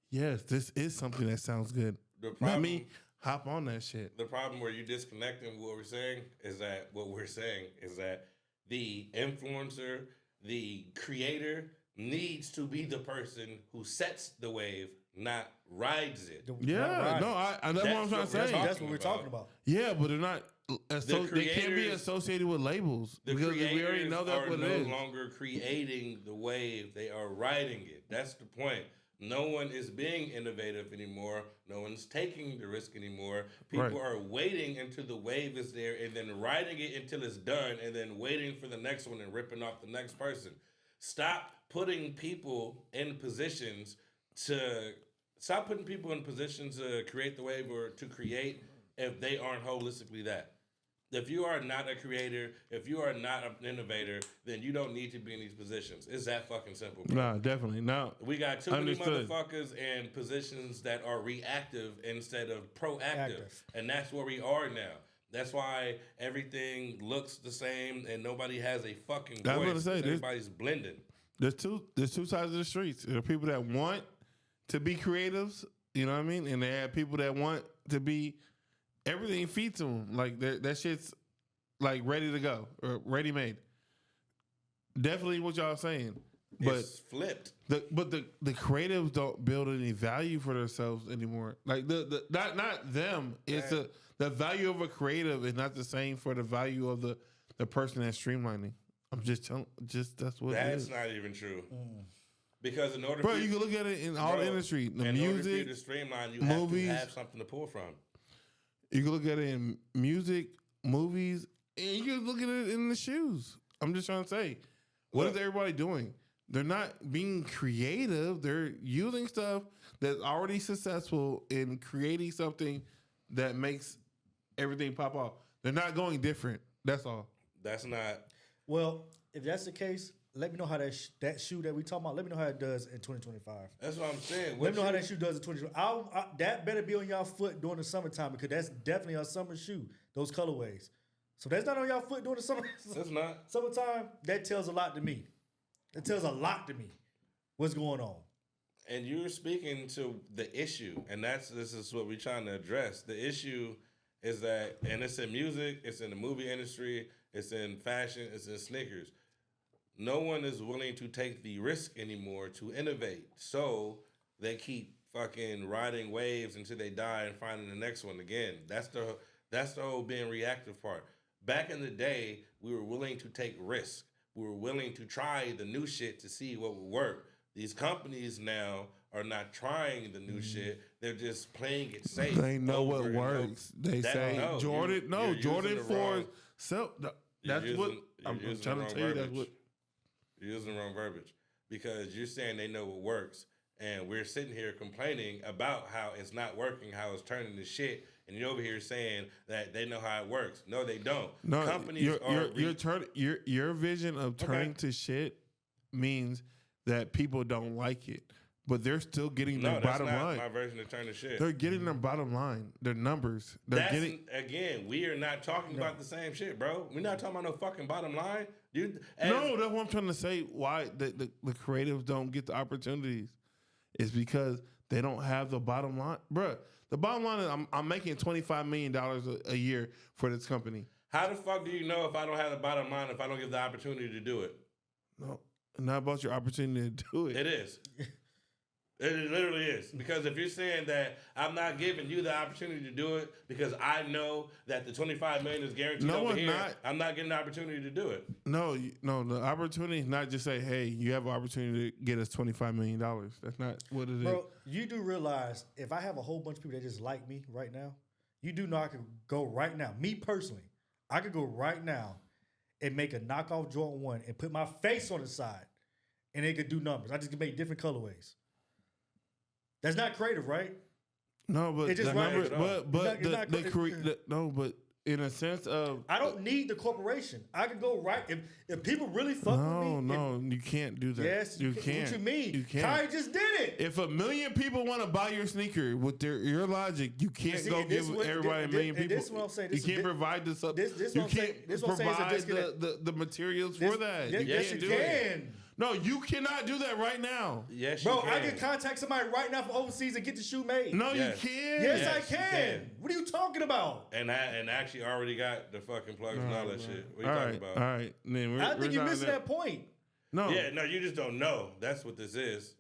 C: yes, this is something that sounds good. Not me. Hop on that shit.
B: The problem where you're disconnecting what we're saying is that the influencer, the creator needs to be the person who sets the wave, not rides it.
C: That's what I'm trying to say.
A: That's what we're talking about.
C: Yeah, but they're not. They can't be associated with labels because we already know that's what it is.
B: They are no longer creating the wave; they are riding it. That's the point. No one is being innovative anymore. No one's taking the risk anymore. People are waiting until the wave is there and then riding it until it's done and then waiting for the next one and ripping off the next person. Stop putting people in positions to create the wave or to create if they aren't holistically that. If you are not a creator, if you are not an innovator, then you don't need to be in these positions. It's that fucking simple. Bro.
C: Nah, definitely. No.
B: We got too many motherfuckers in positions that are reactive instead of proactive. And that's where we are now. That's why everything looks the same and nobody has a fucking voice. Everybody's blending.
C: There's two sides of the streets. There are people that want to be creatives, you know what I mean? And there are people that want to be... Everything feeds them. Like, that shit's, like, ready to go. Or ready-made. Definitely what y'all saying. But
B: it's flipped.
C: But the creatives don't build any value for themselves anymore. Like, not them. It's the value of a creative is not the same for the value of the person that's streamlining. I'm just telling, that's what it is.
B: That's not even true. Because in order
C: you can look at it in all the industry. The music,
B: order for you to streamline, you
C: movies,
B: have to have something to pull from.
C: You can look at it in music, movies, and you can look at it in the shoes. I'm just trying to say, what is everybody doing? They're not being creative. They're using stuff that's already successful in creating something that makes everything pop off. They're not going different. That's all.
B: That's not.
A: Well, if that's the case, let me know how that shoe that we talking about. Let me know how it does in 2025.
B: That's what I'm saying.
A: Let me know how that shoe does in 2025. That better be on y'all foot during the summertime because that's definitely a summer shoe. Those colorways. So that's not on y'all foot during the summer.
B: That's not
A: summertime. That tells a lot to me. It tells a lot to me. What's going on?
B: And you're speaking to the issue, and this is what we're trying to address. The issue is that, and it's in music, it's in the movie industry, it's in fashion, it's in sneakers. no one is willing to take the risk anymore to innovate. So they keep fucking riding waves until they die and finding the next one again. That's the whole being reactive part. Back in the day, we were willing to take risk. We were willing to try the new shit to see what would work. These companies now are not trying the new shit. They're just playing it safe.
C: They know what works. They say Jordan. Jordan for self. That's what I'm trying to tell you. That's what
B: you're using the wrong verbiage because you're saying they know what works, and we're sitting here complaining about how it's not working, how it's turning to shit, and you're over here saying that they know how it works. No, they don't.
C: No, companies your vision of turning to shit means that people don't like it. But they're still getting their bottom line.
B: My version of turn to shit.
C: They're getting their bottom line, their numbers.
B: Again, we are not talking about the same shit, bro. We're not talking about no fucking bottom line.
C: No, that's what I'm trying to say. Why the creatives don't get the opportunities is because they don't have the bottom line. Bruh, the bottom line is I'm making $25 million a year for this company.
B: How the fuck do you know if I don't have the bottom line if I don't get the opportunity to do it?
C: No, not about your opportunity to do it.
B: It is. It literally is. Because if you're saying that I'm not giving you the opportunity to do it because I know that the $25 million is guaranteed over here, I'm not getting the opportunity to do it.
C: No, the opportunity is not just say, hey, you have an opportunity to get us $25 million. That's not what it is.
A: Bro, you do realize if I have a whole bunch of people that just like me right now, you do know I could go right now. Me personally, I could go right now and make a knockoff Jordan 1 and put my face on the side and it could do numbers. I just could make different colorways. That's not creative, right?
C: No, but
A: it's just
C: but in a sense of
A: I don't need the corporation. I can go right if people really fuck with me.
C: No, you can't do that.
A: Yes,
C: you can't.
A: What you mean?
C: You can't.
A: Kai just did it.
C: If 1 million people want to buy your sneaker with your logic, you can't go give everybody 1 million people.
A: This is what I'm saying.
C: You can't provide this up. You can't provide the materials for that.
A: Yes, you can.
C: No, you cannot do that right now.
B: Yes,
A: bro,
B: you can.
A: I can contact somebody right now from overseas and get the shoe made.
C: No, you can't.
A: Yes, I can. What are you talking about?
B: And actually already got the fucking plugs and all that shit. What are you talking about?
C: All right. Then
A: I think you're missing that point.
C: No.
B: Yeah, no, you just don't know. That's what this is.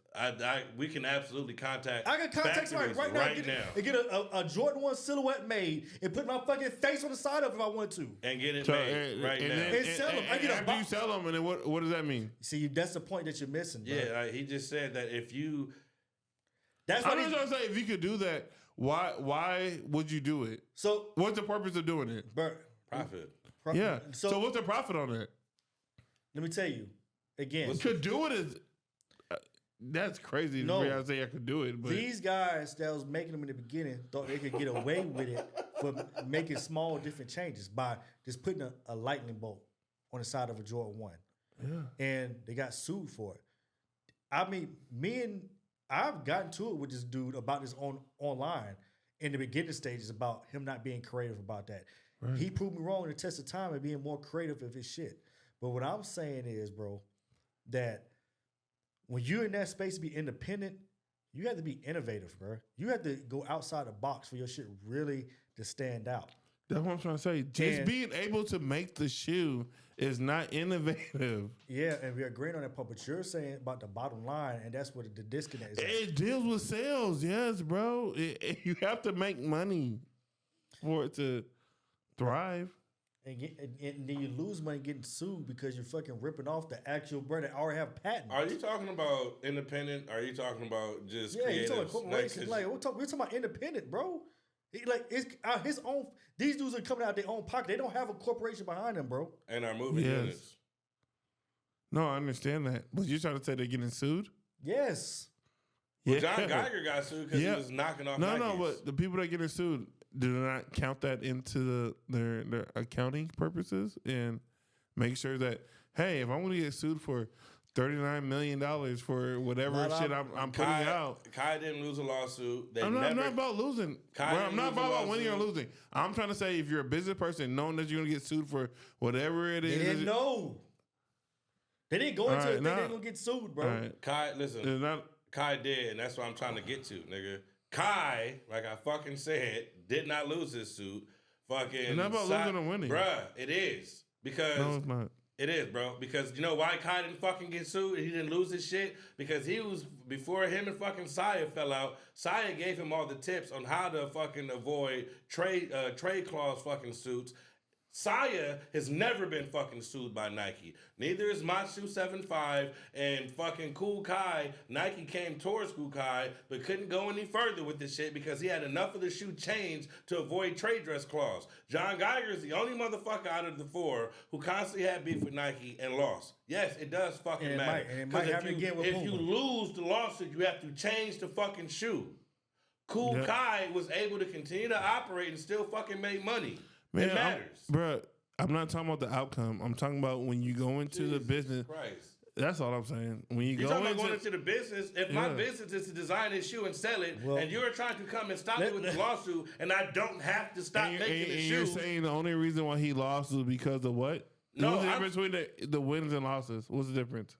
B: We can absolutely contact.
A: I can contact somebody right now and get a Jordan 1 silhouette made and put my fucking face on the side of it if I want to.
B: And get it made right now.
A: And sell them.
C: After you sell them, and then what does that mean?
A: See, that's the point that you're missing, bro.
B: Yeah, he just said that if you...
C: That's what I'm trying to say. If you could do that, why would you do it?
A: So
C: what's the purpose of doing it?
B: Profit.
C: Yeah. So what's the profit on that?
A: Let me tell you. Again.
C: Could do it as... That's crazy. No, I say I could do it. But
A: these guys that was making them in the beginning thought they could get away with it for making small different changes by just putting a lightning bolt on the side of a Jordan 1.
C: Yeah.
A: And they got sued for it. I mean, I've gotten to it with this dude about this online in the beginning stages about him not being creative about that. Right. He proved me wrong in the test of time and being more creative of his shit. But what I'm saying is, bro, that when you're in that space to be independent, you have to be innovative, bro. You have to go outside the box for your shit really to stand out.
C: That's what I'm trying to say. Just being able to make the shoe is not innovative.
A: Yeah, and we're agreeing on that part, but you're saying about the bottom line, and that's what the disconnect is.
C: It deals with sales, yes, bro. You have to make money for it to thrive.
A: And then you lose money getting sued because you're fucking ripping off the actual brand that already have patents.
B: Are you talking about independent? Are you talking about just creatives?
A: You're talking corporations. We're talking about independent, bro. It's his own. These dudes are coming out of their own pocket. They don't have a corporation behind them, bro.
B: And are moving units.
C: No, I understand that. But you're trying to say they're getting sued?
A: Yes.
B: Well, John Geiger got sued because he was knocking off Nikes.
C: No, but the people that getting sued, do not count that into their accounting purposes and make sure that, hey, if I'm going to get sued for $39 million for whatever shit I'm putting out.
B: Kai didn't lose a lawsuit.
C: I'm not about losing. I'm not about winning or losing. I'm trying to say if you're a business person, knowing that you're going to get sued for whatever it is.
A: They didn't know. They didn't go into it thinking they're going to get sued, bro.
C: Right.
B: Kai, listen. Kai did, and that's what I'm trying to get to, nigga. Kai, like I fucking said, did not lose his suit. Fucking.
C: It's not about losing or winning.
B: Bruh, it is. Because
C: no, it's not.
B: It is, bro. Because you know why Kai didn't fucking get sued? He didn't lose his shit because he was before him and fucking Saya fell out. Saya gave him all the tips on how to fucking avoid trade clause fucking suits. Saya has never been fucking sued by Nike. Neither is Matsu 75 and fucking Cool Kai. Nike came towards Cool Kai, but couldn't go any further with this shit because he had enough of the shoe changed to avoid trade dress clause. John Geiger is the only motherfucker out of the four who constantly had beef with Nike and lost. Yes, it does fucking matter. Because if you lose the lawsuit, you have to change the fucking shoe. Cool Kai was able to continue to operate and still fucking make money. Man, it matters.
C: Bro, I'm not talking about the outcome. I'm talking about when you go into the business.
B: Christ.
C: That's all I'm saying. When
B: you're talking about going into the business, if my business is to design this shoe and sell it, and you're trying to come and stop me with the lawsuit, and I don't have to stop making the shoe.
C: You're saying the only reason why he lost was because of what?
B: No,
C: what's the difference between the wins and losses? What's the difference?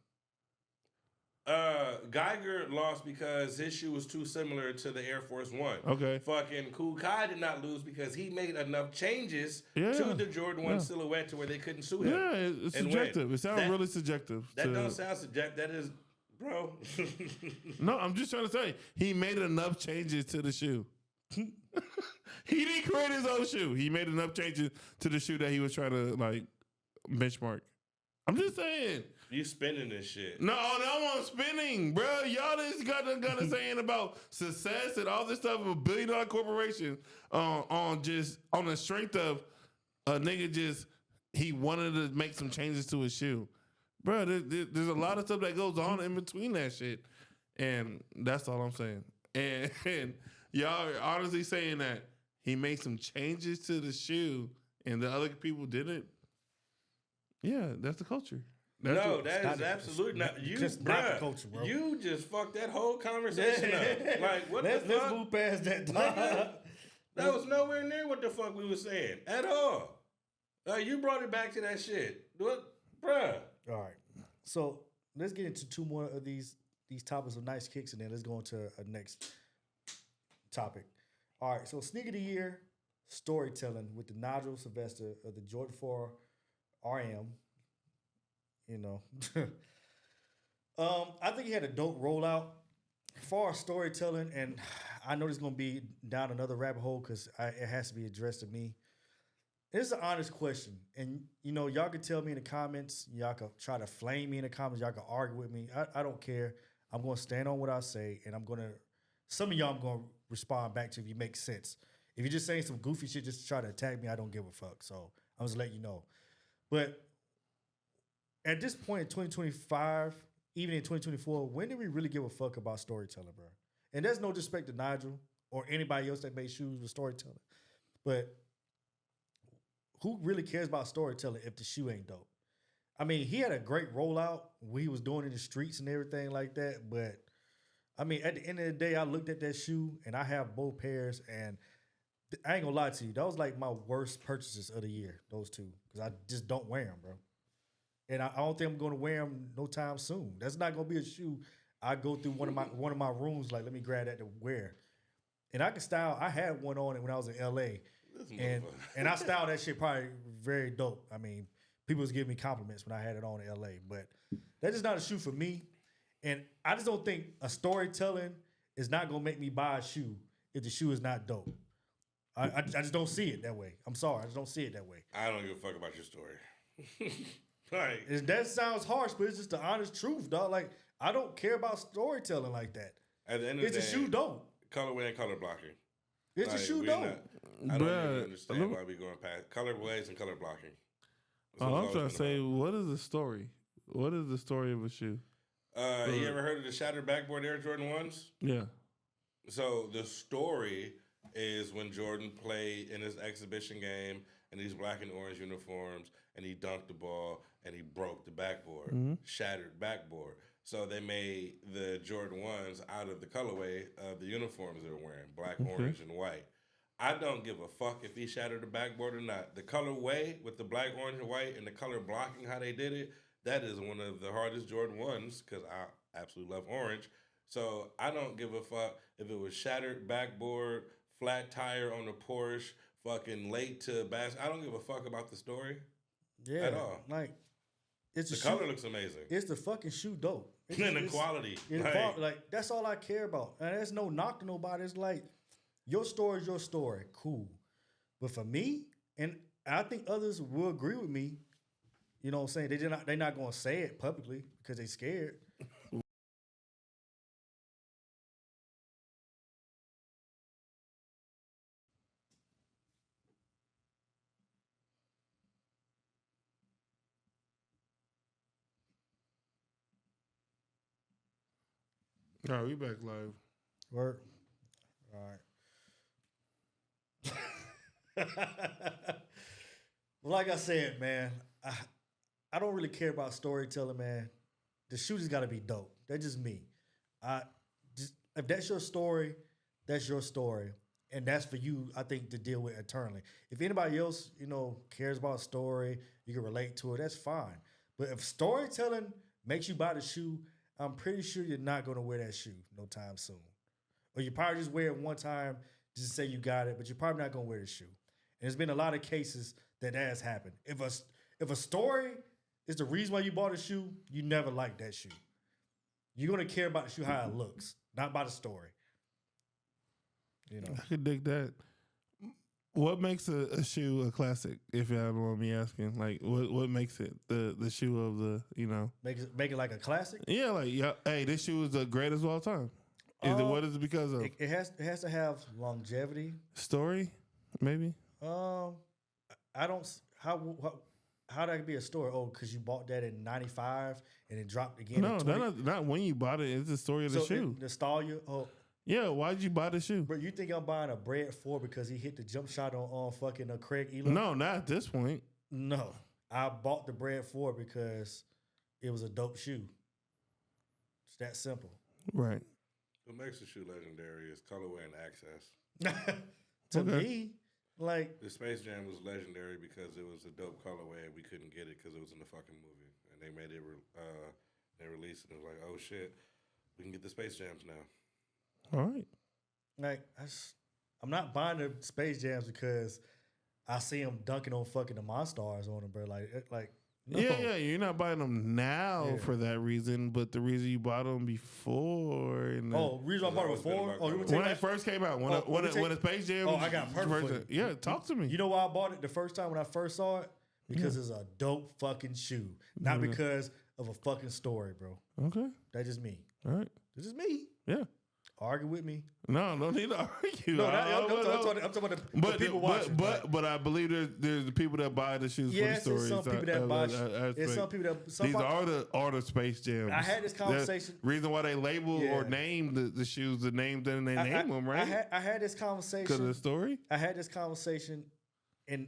B: Geiger lost because his shoe was too similar to the Air Force One.
C: Okay.
B: Fucking Cool Kai did not lose because he made enough changes to the Jordan 1 silhouette to where they couldn't sue him.
C: Yeah, it's subjective. It sounds really subjective.
B: That don't sound subjective. That is, bro.
C: No, I'm just trying to say he made enough changes to the shoe. He didn't create his own shoe. He made enough changes to the shoe that he was trying to like benchmark. I'm just saying.
B: You spinning this shit.
C: No, I'm spinning, bro. Y'all just got to saying about success and all this stuff of $1 billion corporation on the strength of a nigga he wanted to make some changes to his shoe. Bro, there's a lot of stuff that goes on in between that shit. And that's all I'm saying. And y'all are honestly saying that he made some changes to the shoe and the other people didn't. Yeah, that's the culture.
B: That is absolutely not. You,
A: just not the culture, bro.
B: You just fucked that whole conversation up. Like, what the fuck?
A: Let's move past that.
B: That was nowhere near what the fuck we were saying at all. You brought it back to that shit. What, bruh?
A: All right. So let's get into two more of these topics of nice kicks, and then let's go into a next topic. All right. So sneaker of the year, storytelling with the Nigel Sylvester of the Jordan 4 RM. You know, I think he had a dope rollout. As far as storytelling, and I know this is going to be down another rabbit hole because it has to be addressed to me. It's an honest question. And, you know, y'all can tell me in the comments. Y'all can try to flame me in the comments. Y'all can argue with me. I don't care. I'm going to stand on what I say, and some of y'all I'm going to respond back to if you make sense. If you're just saying some goofy shit just to try to attack me, I don't give a fuck. So I'm just letting you know. But at this point in 2025, even in 2024, when did we really give a fuck about storytelling, bro? And there's no disrespect to Nigel or anybody else that made shoes with storytelling. But who really cares about storytelling if the shoe ain't dope? I mean, he had a great rollout when he was doing it in the streets and everything like that. But, I mean, at the end of the day, I looked at that shoe, and I have both pairs, and I ain't gonna lie to you. That was like my worst purchases of the year, those two, because I just don't wear them, bro. And I don't think I'm going to wear them no time soon. That's not going to be a shoe I go through one of my rooms, like, let me grab that to wear. And I can style. I had one on it when I was in L.A. And I styled that shit probably very dope. I mean, people was giving me compliments when I had it on in L.A. But that's just not a shoe for me. And I just don't think a storytelling is not going to make me buy a shoe if the shoe is not dope. I just don't see it that way. I'm sorry. I just don't see it that way.
B: I don't give a fuck about your story. Right.
A: That sounds harsh, but it's just the honest truth, dog. Like, I don't care about storytelling like that.
B: At the end of the day,
A: it's a shoe dope.
B: Colorway and color blocking.
A: It's a shoe dope.
B: I don't even understand why we going past colorways and color blocking.
C: I'm trying to say, what is the story? What is the story of a shoe?
B: You ever heard of the shattered backboard Air Jordan 1s?
C: Yeah.
B: So the story is when Jordan played in his exhibition game in these black and orange uniforms, and he dunked the ball, and he broke the backboard, shattered backboard. So they made the Jordan 1s out of the colorway of the uniforms they were wearing, black, orange, and white. I don't give a fuck if he shattered the backboard or not. The colorway with the black, orange, and white, and the color blocking, how they did it, that is one of the hardest Jordan 1s, because I absolutely love orange. So I don't give a fuck if it was shattered backboard, flat tire on the Porsche, fucking late to bass. I don't give a fuck about the story.
A: Yeah,
B: at all.
A: Like,
B: the color looks amazing.
A: It's the fucking shoe dope.
B: And the quality.
A: Like that's all I care about. And there's no knock to nobody. It's like your story is your story. Cool. But for me, and I think others will agree with me, you know what I'm saying? They're not gonna say it publicly because they scared.
C: All right, we back live.
A: Work. All right. Well, like I said, man, I don't really care about storytelling, man. The shoe just got to be dope. That's just me. If that's your story, that's your story, and that's for you, I think, to deal with eternally. If anybody else, cares about a story, you can relate to it. That's fine. But if storytelling makes you buy the shoe, I'm pretty sure you're not going to wear that shoe no time soon. Or you probably just wear it one time just to say you got it, but you're probably not going to wear the shoe. And there's been a lot of cases that has happened. If a story is the reason why you bought a shoe, you never like that shoe. You're going to care about the shoe, how it looks, not by the story.
C: I could dig that. What makes a shoe a classic, if y'all don't mind me asking? Like, what makes it the shoe of the,
A: Make it like a classic?
C: Yeah, hey, this shoe is the greatest of all time. What is it because of?
A: It has to have longevity.
C: Story, maybe?
A: I don't, how that could be a story? Oh, because you bought that in 95 and it dropped again
C: No,
A: in 20?
C: not when you bought it. It's the story of the shoe.
A: Nostalgia? Oh.
C: Yeah, why'd you buy the shoe?
A: Bro, you think I'm buying a Bread 4 because he hit the jump shot on fucking Craig Elam?
C: No, not at this point.
A: No. I bought the Bread 4 because it was a dope shoe. It's that simple.
C: Right.
B: What makes the shoe legendary is colorway and access.
A: To me, like...
B: The Space Jam was legendary because it was a dope colorway and we couldn't get it because it was in the fucking movie. And they made it, they released it and it was like, oh shit, we can get the Space Jams now.
C: All right.
A: Like, I'm not buying the Space Jams because I see them dunking on fucking the Monstars on them, bro. Like no.
C: Yeah, you're not buying them now for that reason, but the reason you bought them before.
A: Reason I bought them before?
C: When they first came out, when the Space Jam.
A: I got perfect.
C: Yeah, talk to me.
A: You know why I bought it the first time when I first saw it? Because it's a dope fucking shoe, not because of a fucking story, bro.
C: Okay,
A: that's just me.
C: All right,
A: this is me.
C: Yeah.
A: Argue with me?
C: No need to argue.
A: No, I'm talking about the people watching.
C: But I believe there's the people that buy the shoes for the stories.
A: Some people that buy. There's some people that.
C: These are the Space Jams.
A: I had this conversation.
C: The reason why they label or name the shoes, the name, then they name them, right?
A: I had this conversation
C: because of the story.
A: I had this conversation on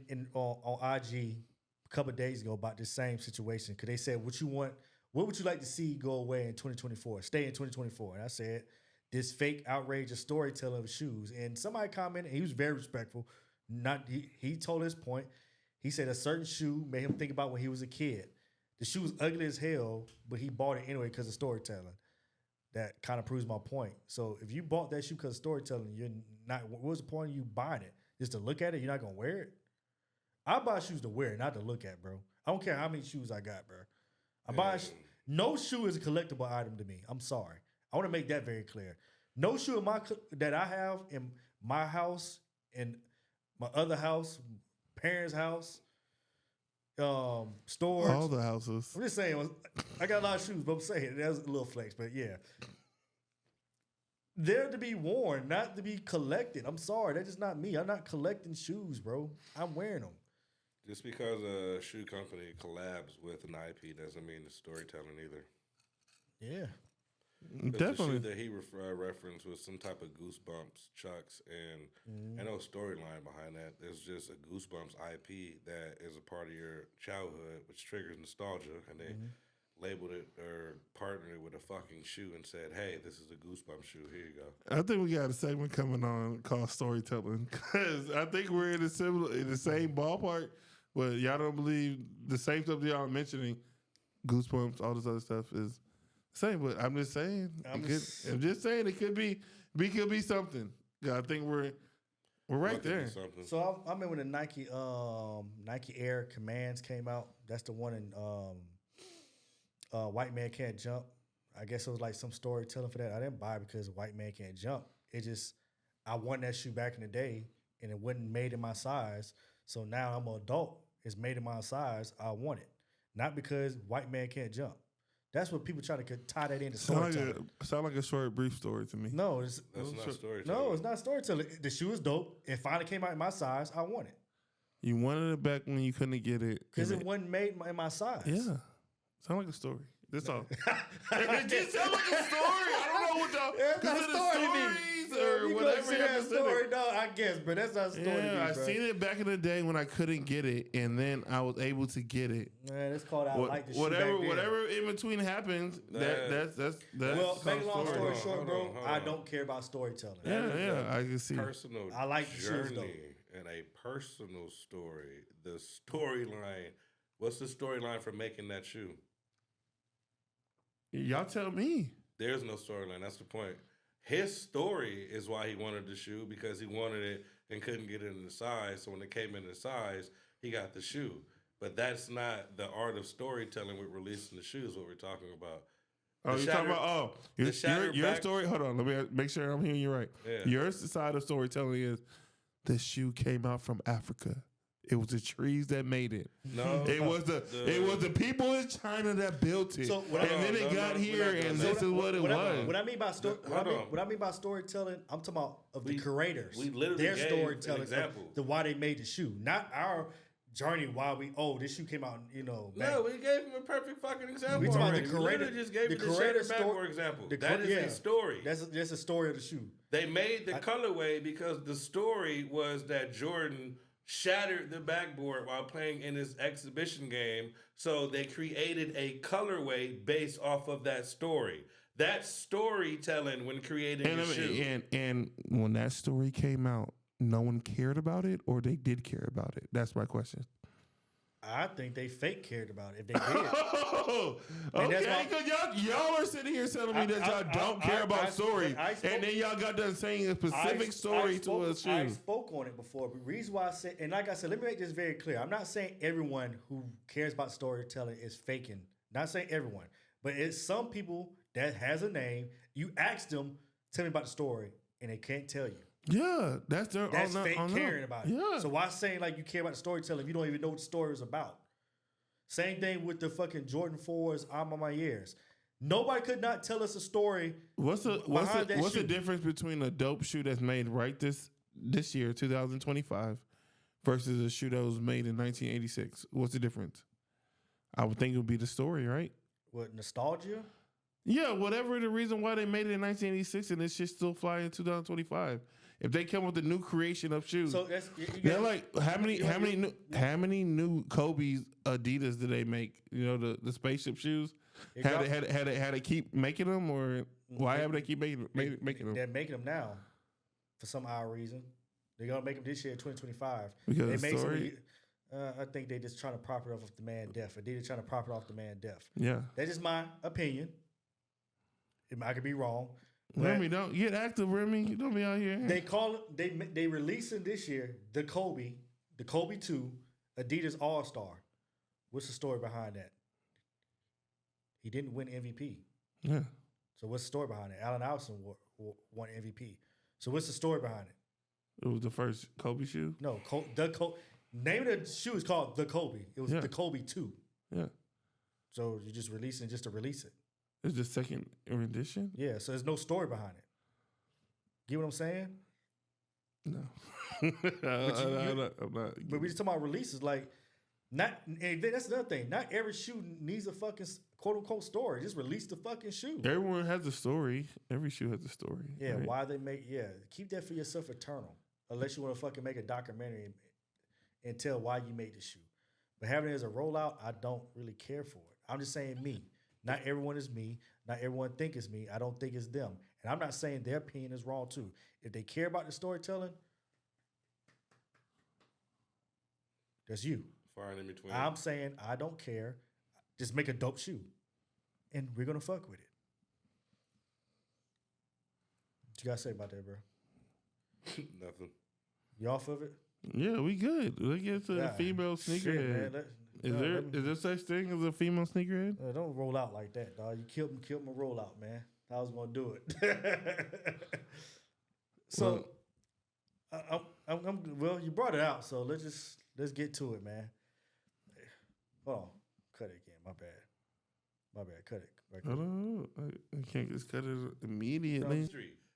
A: IG a couple of days ago about this same situation because they said, what would you like to see go away in 2024? Stay in 2024, and I said, this fake outrageous storytelling of shoes. And somebody commented, and he was very respectful. He told his point. He said a certain shoe made him think about when he was a kid. The shoe was ugly as hell, but he bought it anyway because of storytelling. That kind of proves my point. So if you bought that shoe because of storytelling, you're not. What was the point of you buying it? Just to look at it? You're not gonna wear it. I buy shoes to wear, not to look at, bro. I don't care how many shoes I got, bro. No shoe is a collectible item to me. I'm sorry. I want to make that very clear. No shoe that I have in my house, in my other house, parents' house, storage.
C: All the houses.
A: I'm just saying, I got a lot of shoes, but I'm saying that was a little flex, but yeah. They're to be worn, not to be collected. I'm sorry, that's just not me. I'm not collecting shoes, bro. I'm wearing them.
B: Just because a shoe company collabs with an IP doesn't mean it's storytelling either.
A: Yeah.
C: Definitely.
B: The shoe that he referenced was some type of Goosebumps Chucks, and no storyline behind that. There's just a Goosebumps IP that is a part of your childhood, which triggers nostalgia, and they labeled it or partnered it with a fucking shoe and said, "Hey, this is a Goosebumps shoe. Here you go."
C: I think we got a segment coming on called storytelling because I think we're in the same ballpark. But y'all don't believe the same stuff that y'all are mentioning, Goosebumps, all this other stuff is. Same, but I'm just saying. I'm just saying it could be something. I think we're right there.
A: So I remember when the Nike Air Commands came out. That's the one in White Man Can't Jump. I guess it was like some storytelling for that. I didn't buy it because White Man Can't Jump. It just, I won that shoe back in the day and it wasn't made in my size. So now I'm an adult. It's made in my size. I want it. Not because White Man Can't Jump. That's what people try to tie that into storytelling.
C: Sound like a short, brief story to me.
A: No,
B: that's not storytelling.
A: No, it's not storytelling. The shoe is dope. It finally came out in my size. I want it.
C: You wanted it back when you couldn't get it.
A: Because it wasn't made in my size.
C: Yeah. Sound like a story. That's all. It just sound like a story. I don't know what y'all.
A: That's not
C: stories or whatever you have to
A: story, no, I guess, but that's not a story.
C: Yeah, I seen it back in the day when I couldn't get it, and then I was able to get it.
A: Man, it's called I like the shoe
C: whatever in between happens. That's
A: well, make a long story short, bro. I don't care about storytelling.
C: Yeah, I can see.
B: Personal.
A: I like the shoes though.
B: And a personal story. The storyline. What's the storyline for making that shoe?
C: Y'all tell me.
B: There's no storyline. That's the point. His story is why he wanted the shoe, because he wanted it and couldn't get it in the size. So when it came in the size, he got the shoe. But that's not the art of storytelling with releasing the shoes, what we're talking about.
C: Oh, you're talking about, your story? Hold on. Let me make sure I'm hearing you right. Yeah. Your side of storytelling is the shoe came out from Africa. It was the trees that made it.
B: No,
C: it was the people in China that built it. So it got here, and this is what it was.
A: What I mean by storytelling, I'm talking about the creators.
B: We literally
A: their
B: gave
A: storytelling,
B: an example.
A: The why they made the shoe, not our journey. Why this shoe came out,
B: No, we gave him a perfect fucking example.
A: We talking about the creator.
B: We just gave the creator backboard example. That is a story.
A: That's a story of the shoe.
B: They made the colorway because the story was that Jordan shattered the backboard while playing in his exhibition game. So they created a colorway based off of that story. That's storytelling when creating a shoe.
C: And when that story came out, no one cared about it, or they did care about it? That's my question.
A: I think they fake cared about it if they did.
C: Okay, because y'all are sitting here telling me that y'all don't care about stories, and then y'all got done saying a specific story to a shoe.
A: I spoke on it before, but the reason why I said, and like I said, let me make this very clear. I'm not saying everyone who cares about storytelling is faking. Not saying everyone, but it's some people that has a name. You ask them, tell me about the story, and they can't tell you.
C: Yeah, that's
A: fake caring about it. Yeah. So why saying like you care about the storytelling if you don't even know what the story is about? Same thing with the fucking Jordan 4s, I'm on my ears. Nobody could not tell us a story.
C: What's the difference between a dope shoe that's made right this year, 2025, versus a shoe that was made in 1986? What's the difference? I would think it would be the story, right?
A: What, nostalgia?
C: Yeah, whatever the reason why they made it in 1986 and this shit still fly in 2025. If they come with a new creation of shoes, so they're like, how many new Kobe's Adidas did they make? The spaceship shoes. Had to keep making them, or why have they keep making them?
A: They're making them now, for some odd reason. They're gonna make them this year, 2025.
C: Because
A: they made story. I think they just trying to prop it off the man deaf. Adidas trying to prop it off the man deaf.
C: Yeah,
A: that's just my opinion. I could be wrong.
C: Remy, don't get active, Remy. You don't be out here.
A: They releasing this year the Kobe 2 Adidas All Star. What's the story behind that? He didn't win MVP.
C: Yeah.
A: So what's the story behind it? Allen Iverson won MVP. So what's the story behind it?
C: It was the first Kobe shoe?
A: No, name of the shoe is called the Kobe. It was the Kobe 2.
C: Yeah.
A: So you're just releasing just to release it.
C: It's the second rendition?
A: Yeah, so there's no story behind it. Get what I'm saying?
C: No. I'm not.
A: But we just talking about releases. Like, and that's another thing. Not every shoe needs a fucking quote unquote story. Just release the fucking shoe.
C: Everyone has a story. Every shoe has a story.
A: Yeah,
C: right?
A: why they make, keep that for yourself eternal. Unless you want to fucking make a documentary and tell why you made the shoe. But having it as a rollout, I don't really care for it. I'm just saying me. Not everyone is me. Not everyone think it's me. I don't think it's them. And I'm not saying their opinion is wrong too. If they care about the storytelling, that's you.
B: Far in between.
A: I'm saying I don't care. Just make a dope shoe. And we're going to fuck with it. What you got to say about that, bro?
B: Nothing.
A: You off of it?
C: Yeah, we good. Let's get to the female sneakerhead. Is there such thing as a female sneakerhead?
A: Don't roll out like that, dog. You killed my roll out, man. I was gonna do it. So, well, you brought it out, so let's get to it, man. Hold on, cut it again. My bad. Cut it. Right,
C: No. You can't just cut it immediately.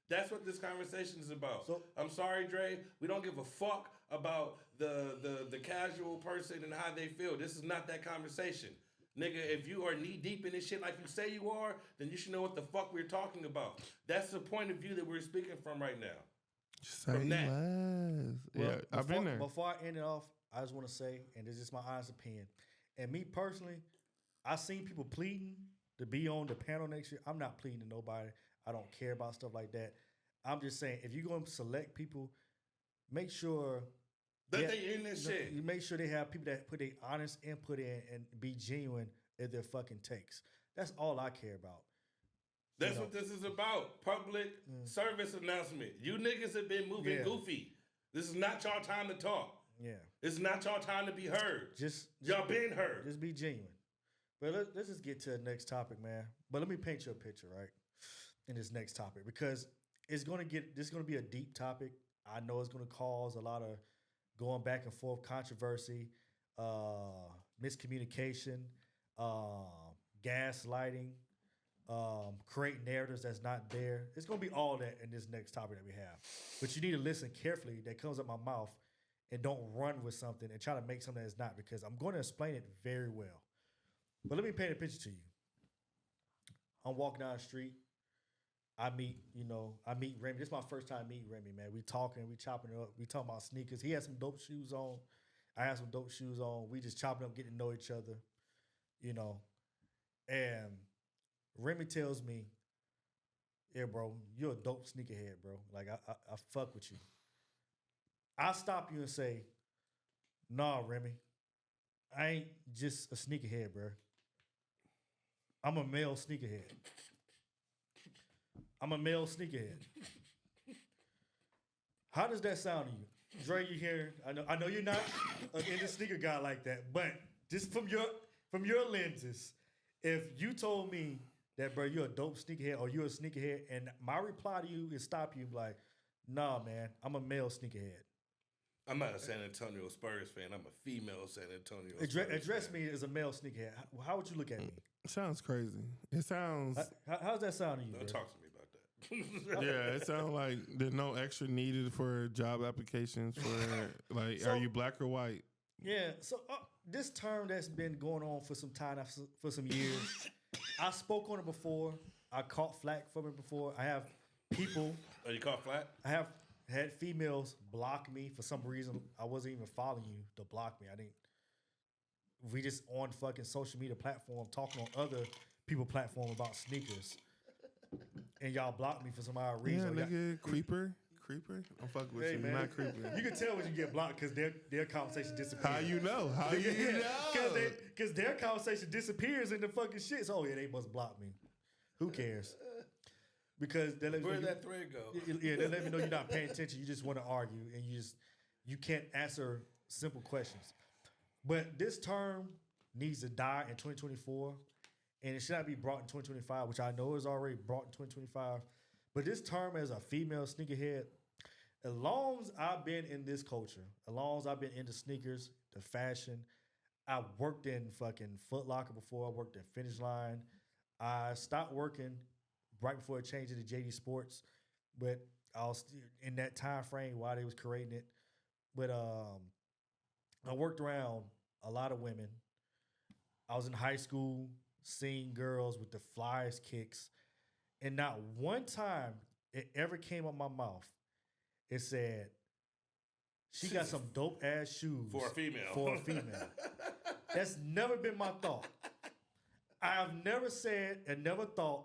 B: That's what this conversation is about. So, I'm sorry, Dre. We don't give a fuck about the casual person and how they feel. This is not that conversation. Nigga, if you are knee deep in this shit like you say you are, then you should know what the fuck we're talking about. That's the point of view that we're speaking from right now.
C: Say less. Yeah, I've been there.
A: Before I end it off, I just want to say, and this is my honest opinion, and me personally, I seen people pleading to be on the panel next year. I'm not pleading to nobody. I don't care about stuff like that. I'm just saying, if you're going to select people, make sure
B: that they in this shit.
A: You make sure they have people that put their honest input in and be genuine in their fucking takes. That's all I care about.
B: That's what this is about. Public service announcement. You niggas have been moving goofy. This is not y'all time to talk.
A: Yeah.
B: It's not y'all time to be heard. Y'all been heard.
A: Just be genuine. But let's just get to the next topic, man. But let me paint you a picture, right? In this next topic. Because this is gonna be a deep topic. I know it's gonna cause a lot of going back and forth controversy, miscommunication, gaslighting, create narratives that's not there. It's going to be all that in this next topic that we have. But you need to listen carefully that comes out my mouth and don't run with something and try to make something that's not, because I'm going to explain it very well. But let me paint a picture to you. I'm walking down the street. I meet Remy. This is my first time meeting Remy, man. We talking, we chopping it up. We talking about sneakers. He had some dope shoes on. I had some dope shoes on. We just chopping up, getting to know each other, And Remy tells me, yeah, bro, you're a dope sneakerhead, bro. Like, I fuck with you. I stop you and say, nah, Remy, I ain't just a sneakerhead, bro. I'm a male sneakerhead. I'm a male sneakerhead. How does that sound to you? Dre, you hear? I know you're not an indie sneaker guy like that, but just from your lenses, if you told me that, bro, you're a dope sneakerhead or you're a sneakerhead, and my reply to you is stop you, like, nah, man, I'm a male sneakerhead.
B: I'm not a San Antonio Spurs fan. I'm a female San Antonio Spurs
A: Address
B: fan.
A: me as a male sneakerhead. How would you look at me?
C: It sounds crazy. It sounds...
A: How's that sound to you,
B: Don't
A: bro?
B: talk to me about that.
C: Yeah, it sounds like there's no extra needed for job applications for, like, are you black or white?
A: Yeah, so this term that's been going on for some time, for some years, I spoke on it before. I caught flack from it before. I have people...
B: Oh, you caught flack?
A: I have had females block me for some reason. I wasn't even following you to block me. I didn't... We just on fucking social media platform talking on other people platform about sneakers. And y'all blocked me for some odd reason.
C: Yeah, nigga, creeper. I'm fucking with you.
A: Man.
C: You're not creeping.
A: You can tell when you get blocked because their conversation disappears.
C: How you know?
A: Because their conversation disappears in the fucking shit. So, they must block me. Who cares? Because they let me
B: Where'd that thread go?
A: Yeah, they let me know you're not paying attention. You just want to argue, and you can't answer simple questions. But this term needs to die in 2024, and it should not be brought in 2025, which I know is already brought in 2025. But this term as a female sneakerhead, as long as I've been in this culture, as long as I've been into sneakers, the fashion, I worked in fucking Foot Locker before. I worked at Finish Line. I stopped working right before it changed to JD Sports, but I was still in that time frame while they was creating it. But I worked around a lot of women. I was in high school seeing girls with the flyest kicks, and not one time it ever came out my mouth. It said, she got some dope ass shoes
B: for a female.
A: That's never been my thought. I've never said and never thought,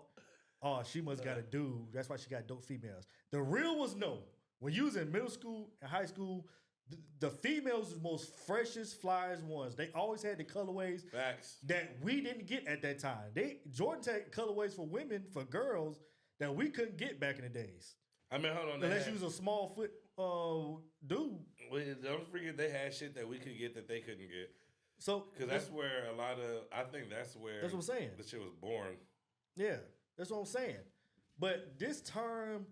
A: oh, she must got a dude. That's why she got dope females. The real was no. When you was in middle school and high school, the females was the most freshest, flyest ones. They always had the colorways that we didn't get at that time. Jordan had colorways for women, for girls, that we couldn't get back in the days.
B: I mean, hold on.
A: Unless you was a small foot dude.
B: Well, don't forget they had shit that we could get that they couldn't get.
A: So
B: because that's where a lot of I think that's where
A: that's what I'm saying.
B: The shit was born.
A: Yeah, that's what I'm saying. But this term,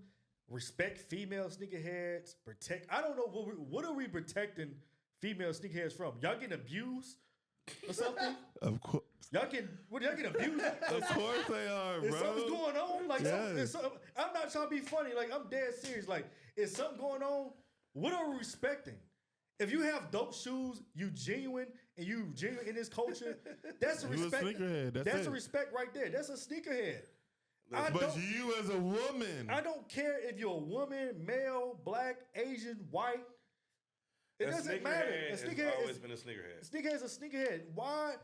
A: respect female sneakerheads, protect. I don't know what are we protecting female sneakerheads from? Y'all getting abused or something?
C: Of course.
A: Y'all getting abused?
C: Of course they are, bro.
A: Is something's going on? Like,
C: Yes.
A: I'm not trying to be funny. Like, I'm dead serious. Like, is something going on? What are we respecting? If you have dope shoes, you genuine in this culture, that's a respect.
C: You a sneakerhead. That's
A: a respect right there. That's a sneakerhead.
C: But you as a woman.
A: I don't care if you're a woman, male, black, Asian, white. It doesn't matter. A sneakerhead has
B: always been a sneakerhead.
A: Sneakerhead's a sneakerhead. Why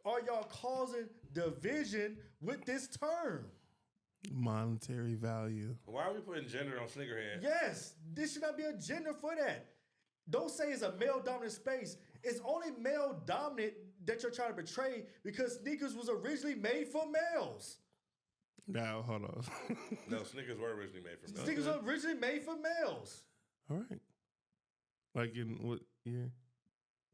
A: are y'all causing division with this term?
C: Monetary value.
B: Why are we putting gender on sneakerhead?
A: Yes, this should not be a gender for that. Don't say it's a male dominant space. It's only male dominant that you're trying to portray because sneakers was originally made for males.
C: Now, hold on.
B: No, sneakers were originally made for males.
A: Sneakers were originally made for males.
C: All right. Like in what year?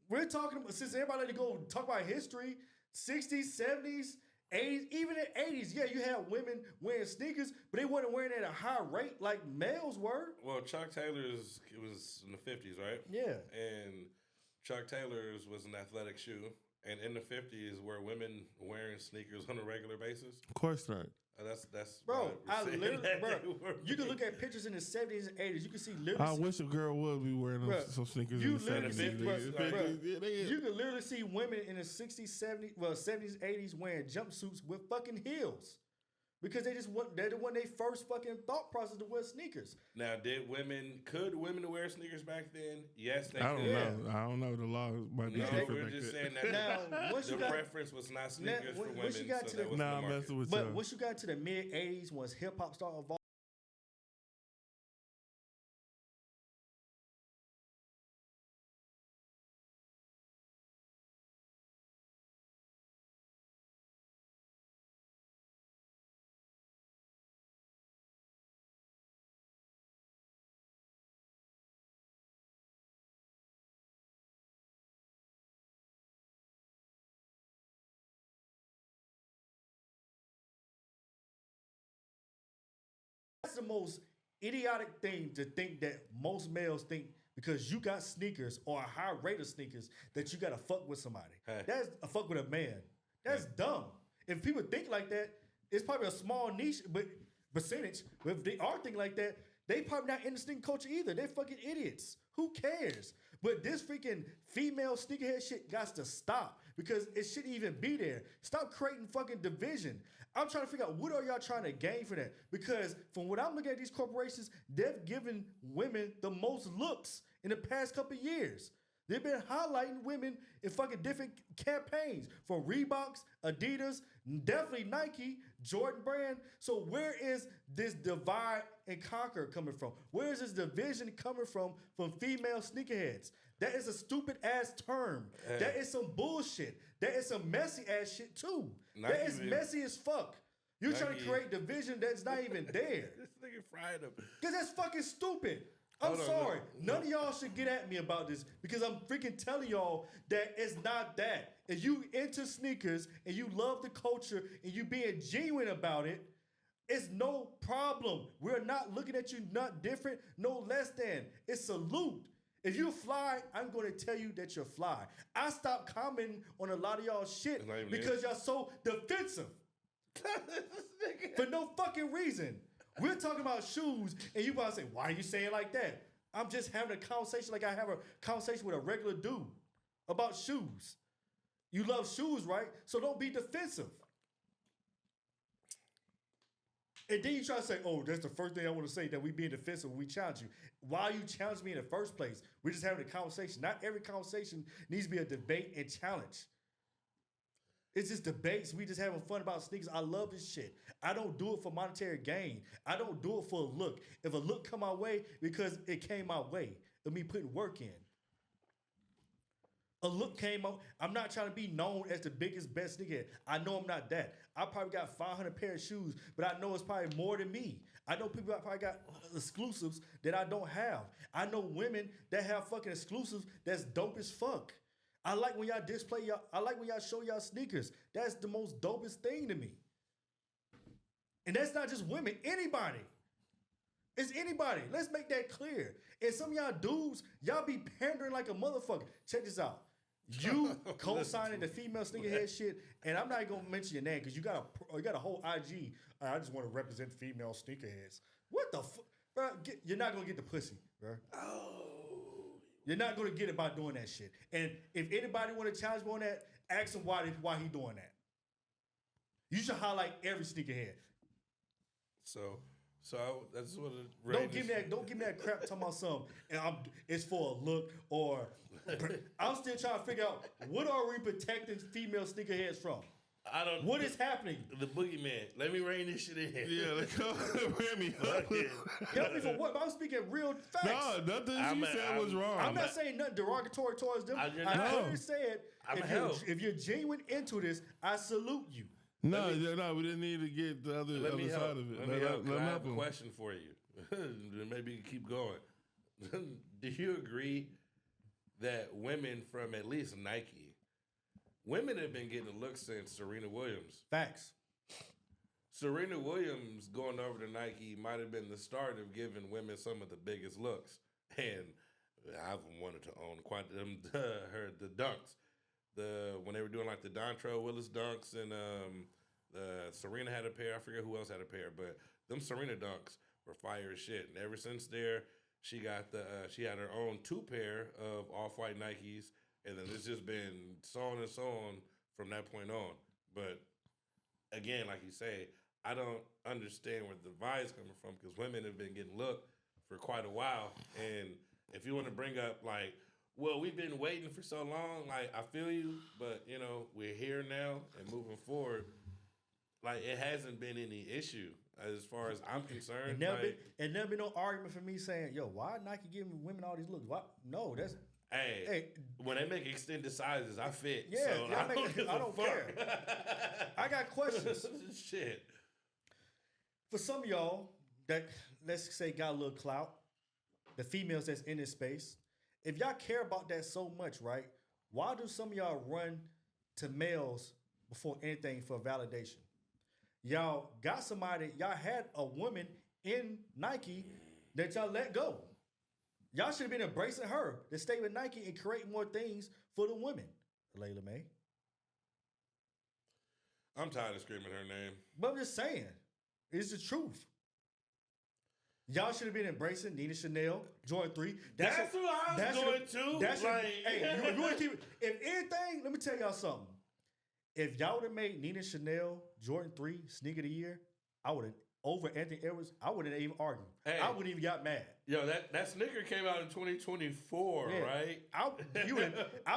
A: We're talking about, since everybody like to go talk about history, 60s, 70s, 80s, even in 80s, yeah, you had women wearing sneakers, but they weren't wearing it at a high rate like males were.
B: Well, Chuck Taylor's, it was in the 50s, right?
A: Yeah.
B: And Chuck Taylor's was an athletic shoe. And in the 50s, were women wearing sneakers on a regular basis?
C: Of course not.
B: That's
A: bro. You can look at pictures in the 70s and 80s. You can see literally.
C: I wish a girl would be wearing some sneakers in the 70s.
A: You can literally see women in the 60s, 70s, 80s wearing jumpsuits with fucking heels. Because they're the one they first fucking thought process to wear sneakers.
B: Now, could women wear sneakers back then? Yes, they could.
C: I don't know. The law might be different.
B: We're just saying that the preference was not sneakers for women.
C: I'm messing with
A: But once you got to the mid 80s, once hip hop started evolving, that's the most idiotic thing to think that most males think because you got sneakers or a high rate of sneakers that you gotta fuck with somebody. That's a fuck with a man. That's dumb. If people think like that, it's probably a small niche percentage. But if they are thinking like that, they probably not in the sneaker culture either. They're fucking idiots. Who cares? But this freaking female sneakerhead shit got to stop because it shouldn't even be there. Stop creating fucking division. I'm trying to figure out what are y'all trying to gain for that? Because from what I'm looking at these corporations, they've given women the most looks in the past couple of years. They've been highlighting women in fucking different campaigns from Reeboks, Adidas, definitely Nike, Jordan Brand. So where is this divide and conquer coming from? Where is this division coming from female sneakerheads? That is a stupid ass term. That is some bullshit. That is some messy ass shit too. Nike, that is messy as fuck. You're Nike, trying to create division that's not even there.
B: This nigga fried him.
A: Because that's fucking stupid. I'm sorry. None of y'all should get at me about this because I'm freaking telling y'all that it's not that. If you into sneakers and you love the culture and you being genuine about it, it's no problem. We're not looking at you not different, no less than. It's salute. If you fly, I'm going to tell you that you're fly. I stopped commenting on a lot of y'all shit because y'all so defensive. For no fucking reason. We're talking about shoes, and you about to say, why are you saying like that? I'm just having a conversation like I have a conversation with a regular dude about shoes. You love shoes, right? So don't be defensive. And then you try to say, oh, that's the first thing I want to say, that we being defensive when we challenge you. Why are you challenging me in the first place? We're just having a conversation. Not every conversation needs to be a debate and challenge. It's just debates. We just having fun about sneakers. I love this shit. I don't do it for monetary gain. I don't do it for a look. If a look come my way, because it came my way of me putting work in. A look came out. I'm not trying to be known as the biggest, best sneakerhead. I know I'm not that. I probably got 500 pair of shoes, but I know it's probably more than me. I know people that probably got exclusives that I don't have. I know women that have fucking exclusives that's dope as fuck. I like when y'all display y'all. I like when y'all show y'all sneakers. That's the most dopest thing to me. And that's not just women. Anybody. It's anybody. Let's make that clear. And some of y'all dudes, y'all be pandering like a motherfucker. Check this out. You co-signing the female sneakerhead shit, and I'm not even gonna mention your name because you got a whole IG. I just want to represent female sneakerheads. What the fuck, bro? You're not gonna get the pussy, bro.
B: Oh,
A: you're not gonna get it by doing that shit. And if anybody want to challenge me on that, ask him why he doing that. You should highlight every sneakerhead.
B: So that's what it.
A: Don't give me that crap talking about something. And it's for a look or. I'm still trying to figure out what are we protecting female sneakerheads from.
B: I don't.
A: What is happening?
B: The boogeyman. Let me rein this shit in.
C: Yeah, let's go. Ram me up.
A: Help me for what? I'm speaking real facts.
C: No, nothing you said was wrong.
A: I'm not saying nothing derogatory towards them. I clearly said if you're genuine into this, I salute you.
C: No, we didn't need to get the other side of it.
B: Let me help. I have a question for you. Maybe you can keep going. Do you agree that women from at least Nike, women have been getting a look since Serena Williams?
A: Facts.
B: Serena Williams going over to Nike might have been the start of giving women some of the biggest looks. And I've wanted to own quite the dunks. When they were doing like the Dontrell Willis dunks and Serena had a pair. I forget who else had a pair, but them Serena dunks were fire as shit. And ever since there, she got she had her own 2 pair of off-white Nikes, and then it's just been so on and so on from that point on. But again, like you say, I don't understand where the vibe's coming from because women have been getting looked for quite a while. And if you want to bring up like, well, we've been waiting for so long, like I feel you, but you know, we're here now and moving forward. Like it hasn't been any issue as far as I'm concerned.
A: And never been no argument for me saying, yo, why Nike giving women all these looks? Why? No, that's
B: hey, when they make extended sizes, I fit.
A: Yeah,
B: so
A: I don't care. I got questions.
B: Shit.
A: For some of y'all that let's say got a little clout, the females that's in this space, if y'all care about that so much, right? Why do some of y'all run to males before anything for validation? Y'all got somebody, y'all had a woman in Nike that y'all let go. Y'all should have been embracing her to stay with Nike and create more things for the women. Layla May.
B: I'm tired of screaming her name.
A: But I'm just saying, it's the truth. Y'all should have been embracing Nina Chanel, Jordan 3.
B: That's what I was doing too.
A: Hey, you want to keep it. If anything, let me tell y'all something. If y'all would have made Nina Chanel, Jordan 3 sneaker of the year, I would have, over Anthony Edwards, I wouldn't even argue.
B: Hey,
A: I wouldn't even got mad.
B: Yo, that sneaker came out in 2024,
A: yeah.
B: right?
A: I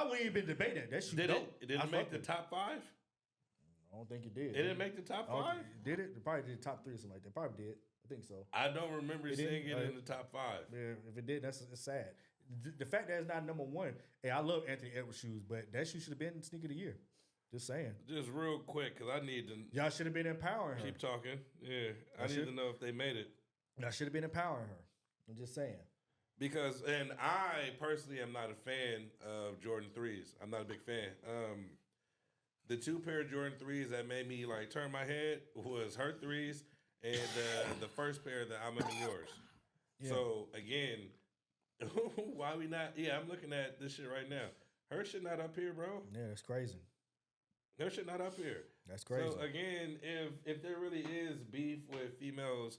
A: wouldn't even been debating that. That
B: did it make the top 5?
A: I don't think it did.
B: It didn't make the top 5?
A: Did it? It probably did top 3 or something like that. Probably did. I think so.
B: I don't remember seeing it in the top 5.
A: Yeah, if it did, it's sad. The fact that it's not number 1, hey, I love Anthony Edwards shoes, but that shoe should have been sneaker of the year. Just saying.
B: Just real quick, because I need to.
A: Y'all should have been empowering her.
B: Keep talking. Yeah, I need to know if they made it.
A: Y'all should have been empowering her. I'm just saying.
B: Because, and I personally am not a fan of Jordan 3s. I'm not a big fan. The 2 pair of Jordan 3s that made me like turn my head was her 3s and the first pair that I'm in yours. Yeah. So again, why we not? Yeah, I'm looking at this shit right now. Her shit not up here, bro.
A: Yeah, it's crazy.
B: Her shit not up here.
A: That's crazy.
B: So again, if there really is beef with females,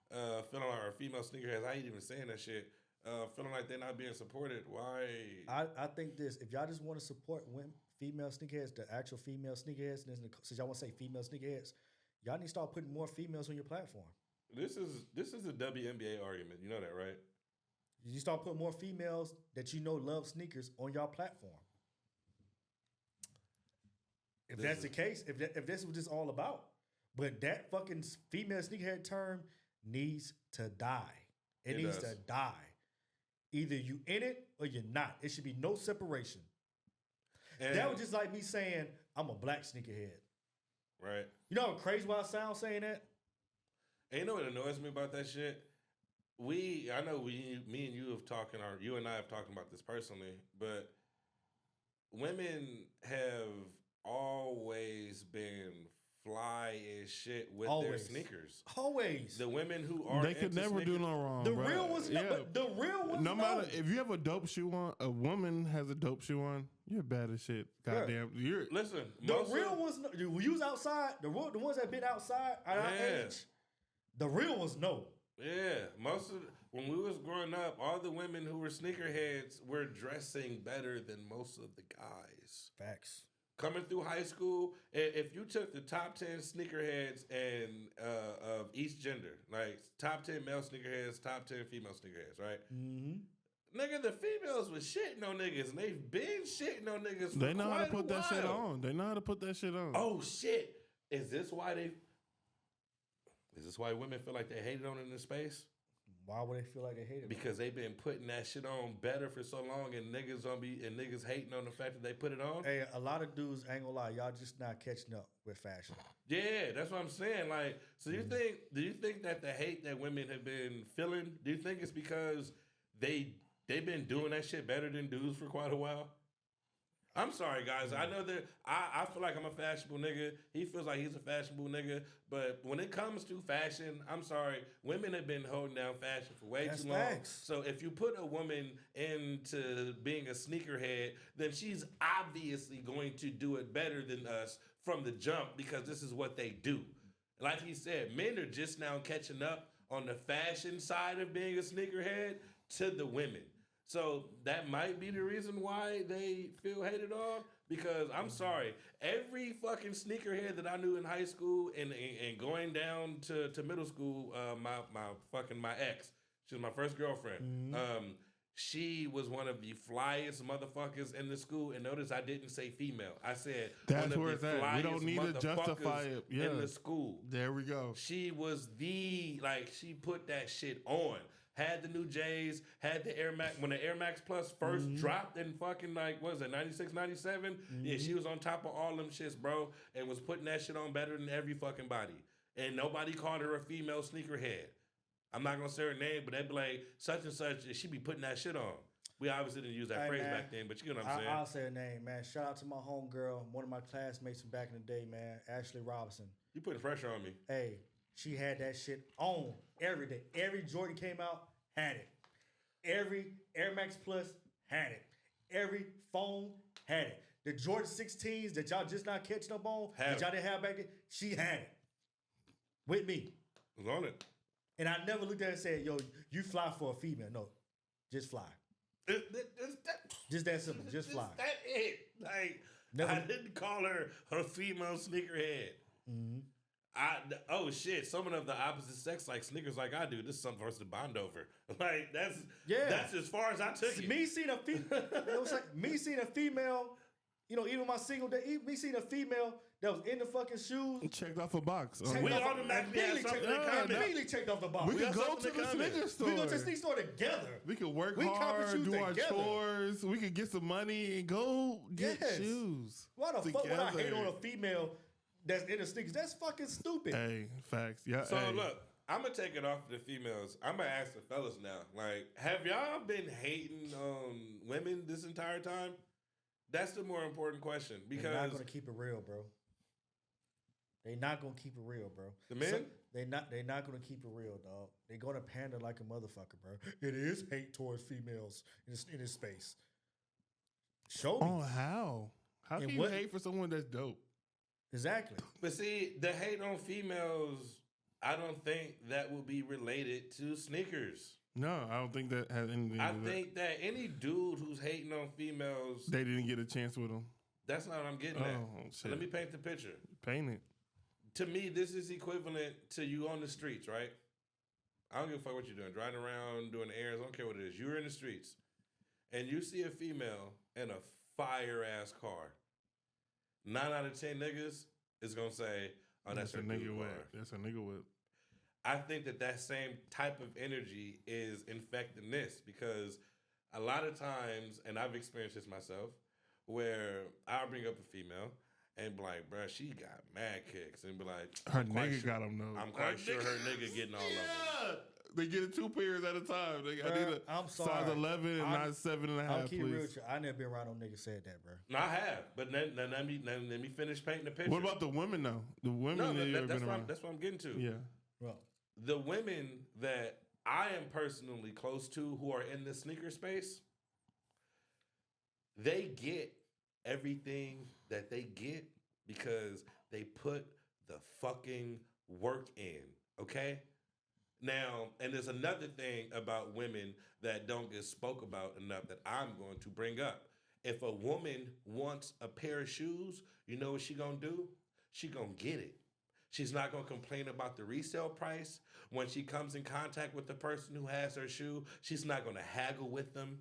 B: feeling like, or female sneakerheads, I ain't even saying that shit. Feeling like they're not being supported. Why?
A: I think this. If y'all just want to support women, female sneakerheads, the actual female sneakerheads, since y'all want to say female sneakerheads, y'all need to start putting more females on your platform.
B: This is a WNBA argument. You know that, right?
A: You start putting more females that you know love sneakers on your platform. If that's the case, if this was just all about, but that fucking female sneakerhead term needs to die. It needs to die. Either you in it or you're not. It should be no separation. And that was just like me saying I'm a black sneakerhead.
B: Right.
A: You know how crazy I sound saying that?
B: And you know what annoys me about that shit? Me and you have talking, or you and I have talked about this personally, but women have always been fly as shit with their sneakers.
A: Always.
B: The women who are
C: they could never do no wrong.
A: The
C: bro.
A: real ones, but the real ones.
C: No matter if you have a dope shoe on, a woman has a dope shoe on, you're bad as shit. Goddamn, you're
B: listen.
A: The real ones, when you was outside, the ones that been outside at our age, the real ones know.
B: Yeah, when we was growing up, all the women who were sneakerheads were dressing better than most of the guys.
A: Facts.
B: Coming through high school, if you took the top 10 sneakerheads and of each gender, like top 10 male sneakerheads, top 10 female sneakerheads, right? Mm-hmm. Nigga, the females was shitting on niggas, and they've been shitting on niggas for
C: They know how to put
B: a
C: that shit
B: while.
C: on. They know how to put that shit on.
B: Oh, shit. Is this why women feel like they hated on in this space?
A: Why would they feel like they hate it?
B: Because they've been putting that shit on better for so long, and niggas hating on the fact that they put it on.
A: Hey, a lot of dudes, ain't gonna lie, y'all just not catching up with fashion.
B: Yeah, that's what I'm saying. Like, so do you think that the hate that women have been feeling, do you think it's because they've been doing that shit better than dudes for quite a while? I'm sorry, guys. I know that I feel like I'm a fashionable nigga. He feels like he's a fashionable nigga. But when it comes to fashion, I'm sorry. Women have been holding down fashion for way too long.
A: Facts.
B: So if you put a woman into being a sneakerhead, then she's obviously going to do it better than us from the jump because this is what they do. Like he said, men are just now catching up on the fashion side of being a sneakerhead to the women. So that might be the reason why they feel hated on. Because I'm sorry, every fucking sneakerhead that I knew in high school and going down to middle school, my ex, she was my first girlfriend. She was one of the flyest motherfuckers in the school. And notice I didn't say female. I said
C: that's
B: one
C: where
B: of the
C: it's at. We don't need to justify it. Yeah.
B: In the school.
C: There we go.
B: She was she put that shit on. Had the new J's, had the Air Max. When the Air Max Plus first dropped in fucking, 96, 97? Yeah, she was on top of all them shits, bro, and was putting that shit on better than every fucking body. And nobody called her a female sneakerhead. I'm not going to say her name, but they'd be like, such and such, and she be putting that shit on. We obviously didn't use that phrase back then, but you know what I'm saying.
A: I'll say her name, man. Shout out to my homegirl, one of my classmates from back in the day, man, Ashley Robinson.
B: You putting pressure on me.
A: Hey, she had that shit on every day. Every Jordan came out, had it. Every Air Max Plus had it. Every phone had it. The Jordan 16s that y'all just not catching up on, that y'all didn't have back then, she had it. With me.
B: Was on it.
A: And I never looked at her and said, yo, you fly for a female. No, just fly. Just that simple. Just fly.
B: That it. I didn't call her a female sneakerhead. Mm-hmm. Oh shit! Someone of the opposite sex like sneakers like I do. This is something for us to bond over. That's as far as I took it.
A: Me seeing a female, me seeing a female, even my single day, me seeing a female that was in the fucking shoes.
C: Checked off a box.
B: We automatically
A: immediately checked off the box.
C: We could go to the sneaker store.
A: We go to the sneaker store together.
C: We could work hard, do our chores. We could get some money and go get shoes.
A: Why the fuck would I hate on a female that's in the sneakers? That's fucking stupid.
C: Hey, facts. Yeah.
B: So look, I'm gonna take it off to the females. I'm gonna ask the fellas now. Like, have y'all been hating on women this entire time? That's the more important question because
A: they're not gonna keep it real, bro. They not gonna keep it real, bro.
B: The men?
A: They not gonna keep it real, dog. They gonna pander like a motherfucker, bro. It is hate towards females in this space. Show me.
C: Oh, how? How can you hate for someone that's dope?
A: Exactly.
B: But see, the hate on females, I don't think that will be related to sneakers.
C: No, I don't think that has anything to do with
B: I think that any dude who's hating on females...
C: They didn't get a chance with them.
B: That's not what I'm getting at.
C: Shit.
B: Let me paint the picture.
C: Paint it.
B: To me, this is equivalent to you on the streets, right? I don't give a fuck what you're doing. Driving around, doing errands, I don't care what it is. You're in the streets, and you see a female in a fire-ass car. 9 out of 10 niggas is going to say, oh, that's a nigga whip.
C: That's a nigga whip.
B: I think that same type of energy is infecting this because a lot of times, and I've experienced this myself, where I'll bring up a female and be like, bro, she got mad kicks, and be like,
C: her nigga got them though.
B: I'm quite sure her nigga getting all of them.
C: They get it 2 pairs at a time. I need a size 11 and not 7.5.
A: I'll keep real with you. I never been around no nigga said that, bro.
B: No, I have, but then let me finish painting the picture.
C: What about the women though? The women
B: that's what I'm getting to.
C: Yeah,
B: well, the women that I am personally close to who are in the sneaker space, they get everything that they get because they put the fucking work in. Okay. Now, and there's another thing about women that don't get spoke about enough that I'm going to bring up. If a woman wants a pair of shoes, you know what she gonna do? She gonna get it. She's not gonna complain about the resale price. When she comes in contact with the person who has her shoe, she's not gonna haggle with them.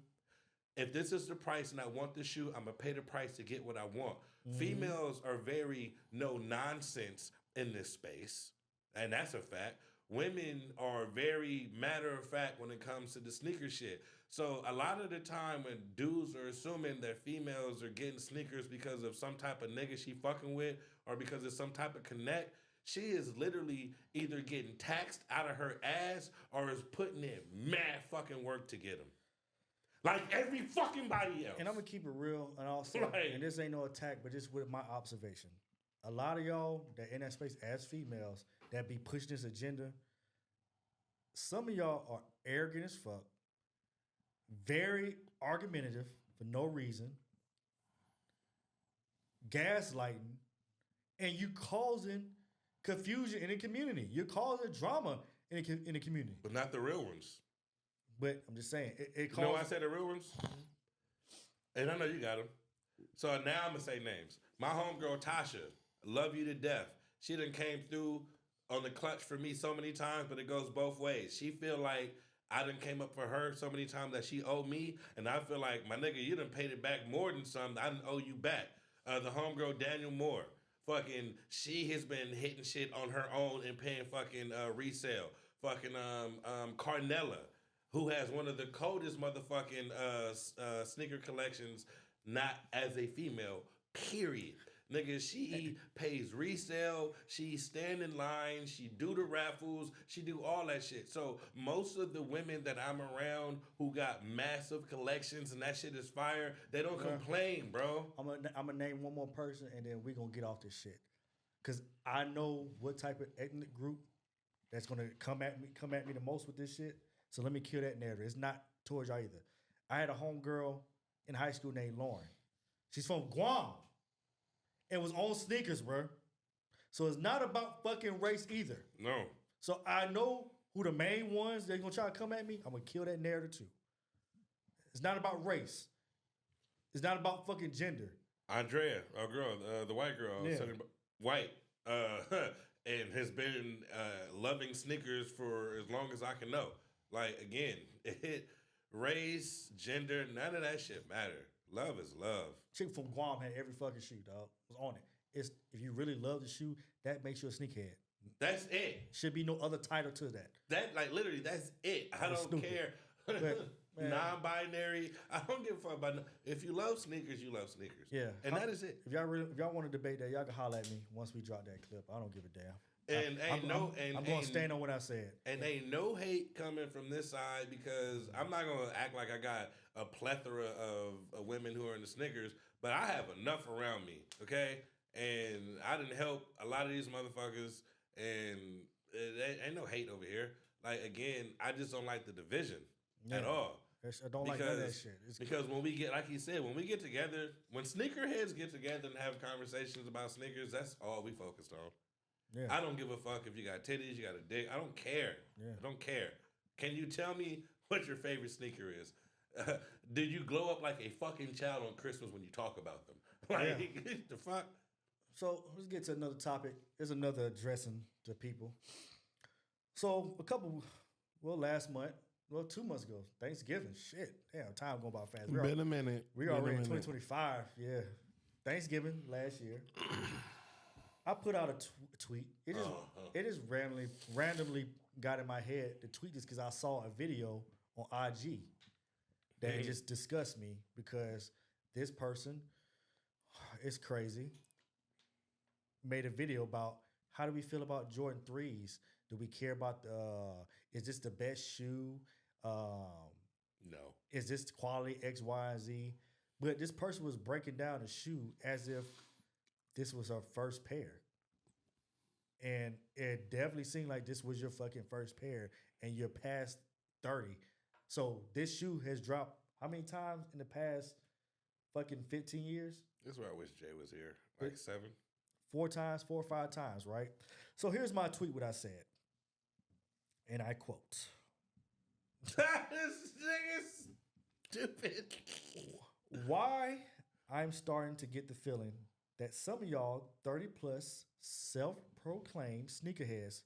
B: If this is the price and I want the shoe, I'm gonna pay the price to get what I want. Mm-hmm. Females are very no nonsense in this space, and that's a fact. Women are very matter of fact when it comes to the sneaker shit. So a lot of the time when dudes are assuming that females are getting sneakers because of some type of nigga she fucking with or because of some type of connect, she is literally either getting taxed out of her ass or is putting in mad fucking work to get them. Like every fucking body else.
A: And I'm going to keep it real and also, and this ain't no attack, but just with my observation. A lot of y'all that in that space as females that be pushing this agenda, some of y'all are arrogant as fuck, very argumentative for no reason, gaslighting, and you causing confusion in the community. You're causing drama in the community.
B: But not the real ones.
A: But I'm just saying, it
B: causes... You know why I said the real ones? And I know you got them. So now I'm going to say names. My homegirl, Tasha, love you to death. She done came through on the clutch for me so many times, but it goes both ways. She feel like I done came up for her so many times that she owe me, and I feel like, my nigga, you done paid it back more than something. I done owe you back. The homegirl, Daniel Moore, fucking, she has been hitting shit on her own and paying fucking resale. Fucking Carnella, who has one of the coldest motherfucking sneaker collections, not as a female, period. Nigga, she pays resale, she stand in line, she do the raffles, she do all that shit. So most of the women that I'm around who got massive collections and that shit is fire, they don't complain, bro.
A: I'm gonna name one more person and then we gonna get off this shit. Cause I know what type of ethnic group that's gonna come at me the most with this shit. So let me kill that narrative. It's not towards y'all either. I had a homegirl in high school named Lauren. She's from Guam. It was on sneakers, bro. So it's not about fucking race either.
B: No.
A: So I know who the main ones they're gonna try to come at me. I'm gonna kill that narrative too. It's not about race. It's not about fucking gender.
B: Andrea, our girl, the white girl, white, and has been loving sneakers for as long as I can know. Like again, race, gender, none of that shit matter. Love is love.
A: Chick from Guam had every fucking shoe, dog. Was on it. It's if you really love the shoe, that makes you a sneakerhead.
B: That's it.
A: Should be no other title to that.
B: That like literally, that's it. I don't care. Non-binary. I don't give a fuck about. If you love sneakers, you love sneakers.
A: Yeah,
B: and that is it.
A: If y'all want to debate that, y'all can holler at me once we drop that clip. I don't give a damn.
B: And
A: I'm gonna stand on what I said.
B: And ain't no hate coming from this side because I'm not gonna act like I got a plethora of women who are into sneakers, but I have enough around me, okay? And I didn't help a lot of these motherfuckers, and ain't no hate over here. Like again, I just don't like the division at all.
A: I don't like none of that shit.
B: Because when we get, like you said, when we get together, when sneakerheads get together and have conversations about sneakers, that's all we focused on. Yeah. I don't give a fuck if you got titties, you got a dick. I don't care. Yeah. I don't care. Can you tell me what your favorite sneaker is? Did you glow up like a fucking child on Christmas when you talk about them? Like, the fuck?
A: So let's get to another topic. There's another addressing to people. So last month, 2 months ago, Thanksgiving. Shit, damn, time going by fast.
C: Been a minute.
A: We're already in 2025. Yeah, Thanksgiving last year. I put out a tweet. It just randomly got in my head to tweet this because I saw a video on IG that just disgusted me because this person is crazy. made a video about how do we feel about Jordan 3s? Do we care about is this the best shoe?
B: No.
A: Is this quality X, Y, and Z? But this person was breaking down the shoe as if this was her first pair. And it definitely seemed like this was your fucking first pair and you're past 30. So this shoe has dropped how many times in the past fucking 15 years?
B: This is where I wish Jay was here. Like 7?
A: 4 times, 4 or 5 times, right? So here's my tweet, what I said. And I quote.
B: This nigga's stupid.
A: Why I'm starting to get the feeling that some of y'all 30 plus self-proclaimed sneakerheads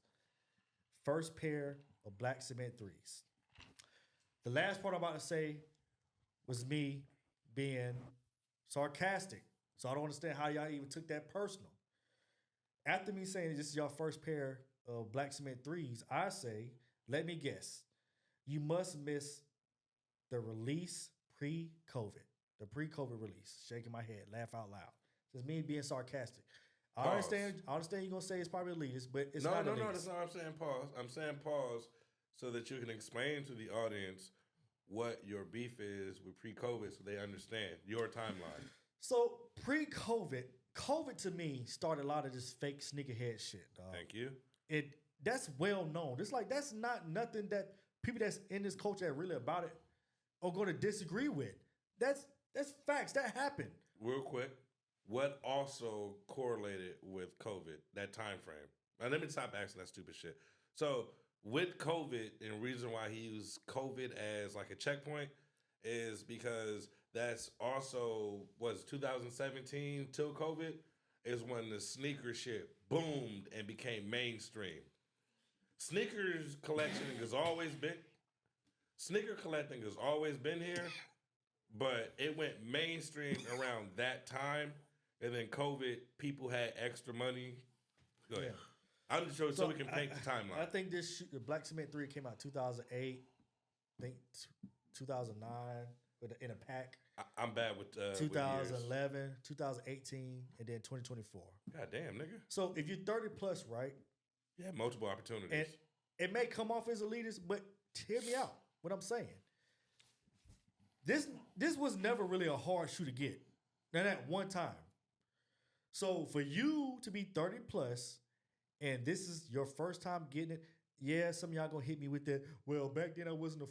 A: first pair of black cement 3s. The last part I'm about to say was me being sarcastic. So I don't understand how y'all even took that personal. After me saying this is your first pair of black cement 3s, I say, let me guess. You must miss the release pre-COVID. The pre-COVID release. Shaking my head, laugh out loud. Just me being sarcastic. I understand you're gonna say it's probably elitist, but it's not elitist.
B: No, that's not what I'm saying. Pause. I'm saying pause so that you can explain to the audience what your beef is with pre-COVID so they understand your timeline.
A: So pre-COVID, COVID to me started a lot of this fake sneakerhead shit, dog.
B: Thank you.
A: That's well known. It's like that's not nothing that people that's in this culture that really about it are gonna disagree with. That's facts. That happened.
B: Real quick, what also correlated with COVID, that time frame? Now, let me stop asking that stupid shit. So with COVID, and reason why he used COVID as like a checkpoint is because that's also, was 2017 till COVID, is when the sneaker shit boomed and became mainstream. Sneakers collecting has always been here, but it went mainstream around that time, and then COVID, people had extra money. Go ahead. Yeah. I'm just showing so we can paint the timeline.
A: I think the Black Cement 3 came out 2008, I think 2009 in a pack.
B: I'm bad with
A: 2011, 2018, and then 2024. God
B: damn, nigga.
A: So if you're 30 plus, right?
B: Yeah, multiple opportunities.
A: And it may come off as elitist, but hear me out. What I'm saying. This was never really a hard shoe to get. Not at one time. So for you to be 30 plus, and this is your first time getting it, yeah, some of y'all gonna hit me with that. Well, back then I wasn't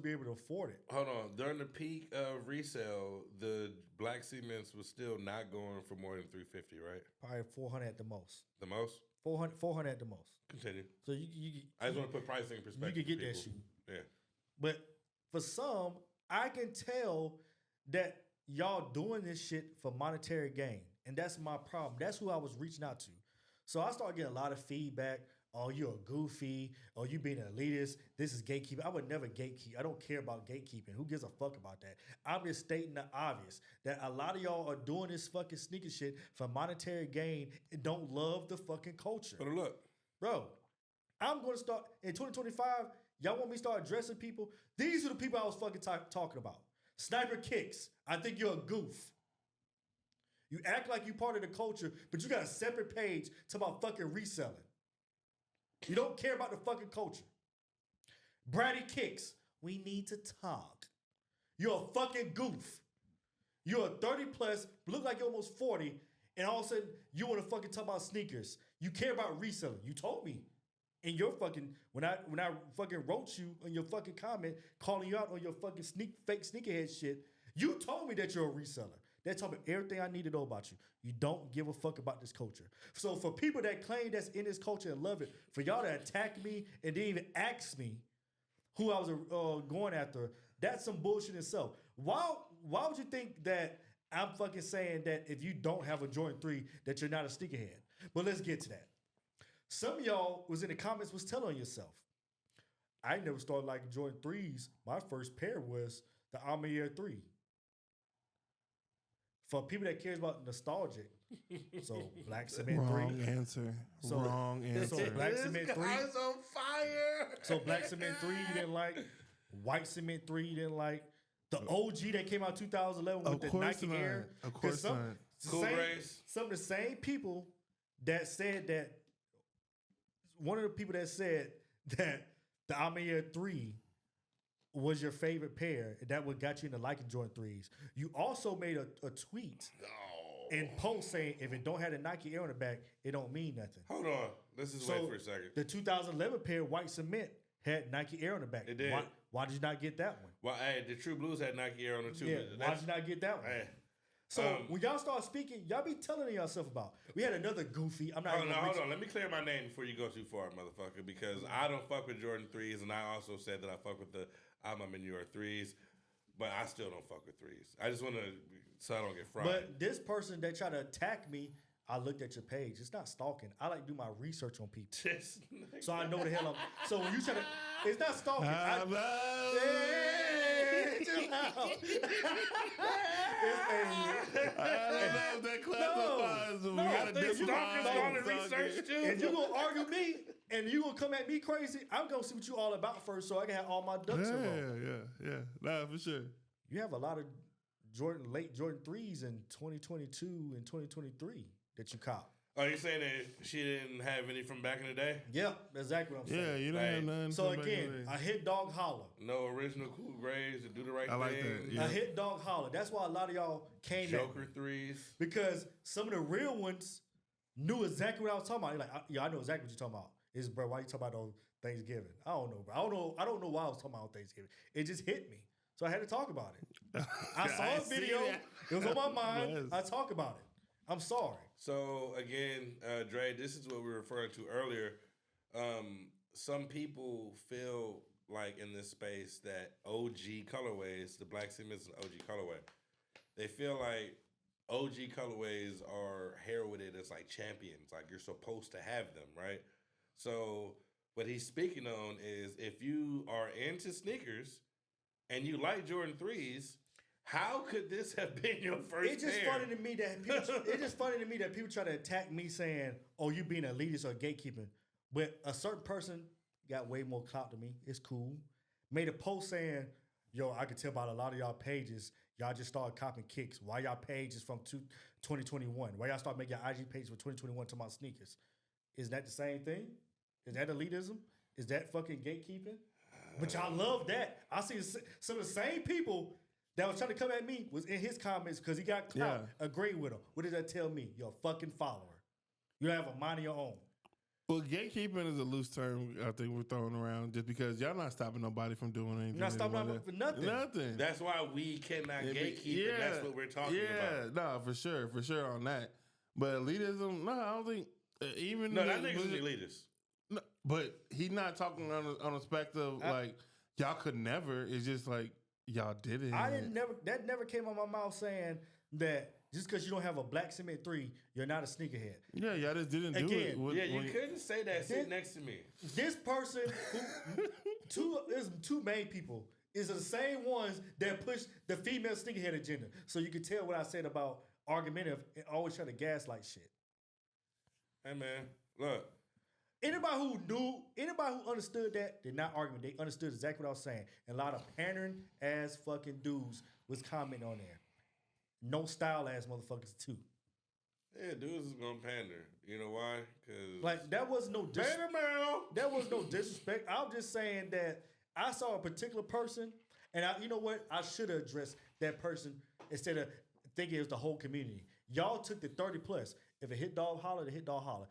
A: be able to afford it.
B: Hold on. During the peak of resale, the black cements was still not going for more than $350, right?
A: Probably 400 at the most.
B: The most?
A: 400 at the most.
B: Continue.
A: So
B: I just want to put pricing in perspective.
A: You can get that shoe.
B: Yeah.
A: But for some, I can tell that y'all doing this shit for monetary gain. And that's my problem. That's who I was reaching out to. So I started getting a lot of feedback. Oh, you're a goofy. Oh, you being an elitist. This is gatekeeping. I would never gatekeep. I don't care about gatekeeping. Who gives a fuck about that? I'm just stating the obvious. That a lot of y'all are doing this fucking sneaker shit for monetary gain and don't love the fucking culture.
B: But look.
A: Bro, I'm going to start, in 2025, y'all want me to start addressing people? These are the people I was fucking talking about. Sniper Kicks. I think you're a goof. You act like you part of the culture, but you got a separate page to about fucking reselling. You don't care about the fucking culture. Bratty Kicks. We need to talk. You're a fucking goof. You're a 30 plus, look like you're almost 40, and all of a sudden you want to fucking talk about sneakers. You care about reselling. You told me. In your fucking, when I fucking wrote you on your fucking comment, calling you out on your fucking fake sneakerhead shit, you told me that you're a reseller. That told me everything I need to know about you. You don't give a fuck about this culture. So for people that claim that's in this culture and love it, for y'all to attack me and didn't even ask me who I was going after, that's some bullshit itself. Why would you think that I'm fucking saying that if you don't have a Jordan 3, that you're not a sneakerhead? But let's get to that. Some of y'all was in the comments was telling yourself, I never started liking Jordan 3s. My first pair was the Air 3. For people that cares about nostalgic, so Black Cement 3.
C: Wrong answer. So, wrong answer.
A: So Black Cement 3.
B: This guy's on fire.
A: So Black Cement 3 you didn't like. White Cement 3 you didn't like. The OG that came out 2011 with the Nike Air.
C: Of course not.
B: Cool Race.
A: Some of the same people that said that one of the people that said that the Amir 3 was your favorite pair, and that what got you into liking Jordan 3s. You also made a tweet and post saying if it don't have the Nike Air on the back, it don't mean nothing.
B: Hold on. Let's just wait for a second.
A: The 2011 pair, White Cement, had Nike Air on the back.
B: It did.
A: Why did you not get that one?
B: Well, hey, the True Blues had Nike Air on it too.
A: Yeah, why did you not get that one?
B: Hey.
A: So when y'all start speaking, y'all be telling yourself about. We had another goofy. I'm not.
B: Hold on. Let me clear my name before you go too far, motherfucker. Because I don't fuck with Jordan 3s, and I also said that I fuck with the I'm in your 3s, but I still don't fuck with 3s. I just want to, so I don't get fried.
A: But this person that tried to attack me, I looked at your page. It's not stalking. I like to do my research on people, so I know the hell I'm. So when you try to, it's not stalking.
C: I love that classifies. We gotta define
B: research too.
A: And you gonna argue me, and you gonna come at me crazy. I'm gonna see what you all about first, so I can have all my ducks in a row.
C: Yeah. Nah, for sure.
A: You have a lot of late Jordan 3s in 2022 and 2023 that you cop.
B: Oh, you saying that she didn't have any from back in the day?
A: Yep, exactly what I'm saying.
C: Yeah, you don't have none.
A: So again, a hit dog holler.
B: No original cool grades to do the right thing.
C: I like that. Yeah.
A: A hit dog holler. That's why a lot of y'all came
B: Joker 3s.
A: Because some of the real ones knew exactly what I was talking about. You're like, yeah, I know exactly what you're talking about. It's, bro, why you talking about on Thanksgiving? I don't know, bro. I don't know why I was talking about Thanksgiving. It just hit me. So I had to talk about it. I saw a video. It was on my mind. Yes. I talk about it. I'm sorry.
B: So again, Dre, this is what we were referring to earlier. Some people feel like in this space that OG colorways, the Black Cement is an OG colorway. They feel like OG colorways are heralded as like champions, like you're supposed to have them, right? So what he's speaking on is if you are into sneakers and you like Jordan 3s, how could this have been your first
A: It's just
B: pair?
A: funny to me that people try to attack me saying, "Oh, you being elitist or gatekeeping." But a certain person got way more clout than me. It's cool. Made a post saying, "Yo, I can tell by a lot of y'all pages, y'all just started copping kicks. Why y'all page is from 2021? Why y'all start making your IG page for 2021 talking about sneakers? Is that the same thing? Is that elitism? Is that fucking gatekeeping? But y'all love that. I see some of the same people that was trying to come at me was in his comments because he got clout, agreeing with him. What did that tell me? You're a fucking follower. You don't have a mind of your own.
C: Well, gatekeeping is a loose term I think we're throwing around just because y'all not stopping nobody from doing anything.
A: You're not stopping nobody for nothing.
C: Nothing.
B: That's why we cannot gatekeep, and that's what we're talking about.
C: Yeah, no, for sure on that. But elitism, no, I don't think even.
B: No, that nigga's elitist.
C: No, but he's not talking on a spectrum like y'all could never. It's just like y'all did it.
A: That never came out of my mouth saying that just because you don't have a Black Cement 3, you're not a sneakerhead.
C: Yeah, y'all just didn't do it.
B: You couldn't say that sitting next to me.
A: This person, there's two main people, is the same ones that push the female sneakerhead agenda. So you can tell what I said about argumentative and always trying to gaslight shit.
B: Hey man, look.
A: Anybody who understood that did not argue. They understood exactly what I was saying. And a lot of pandering ass fucking dudes was commenting on there. No style ass motherfuckers too.
B: Yeah, dudes is gonna pander. You know why? Because
A: like that was no That was no disrespect. I'm just saying that I saw a particular person, and you know what? I should have addressed that person instead of thinking it was the whole community. Y'all took the 30 plus. If a hit dog holler, the hit dog holler.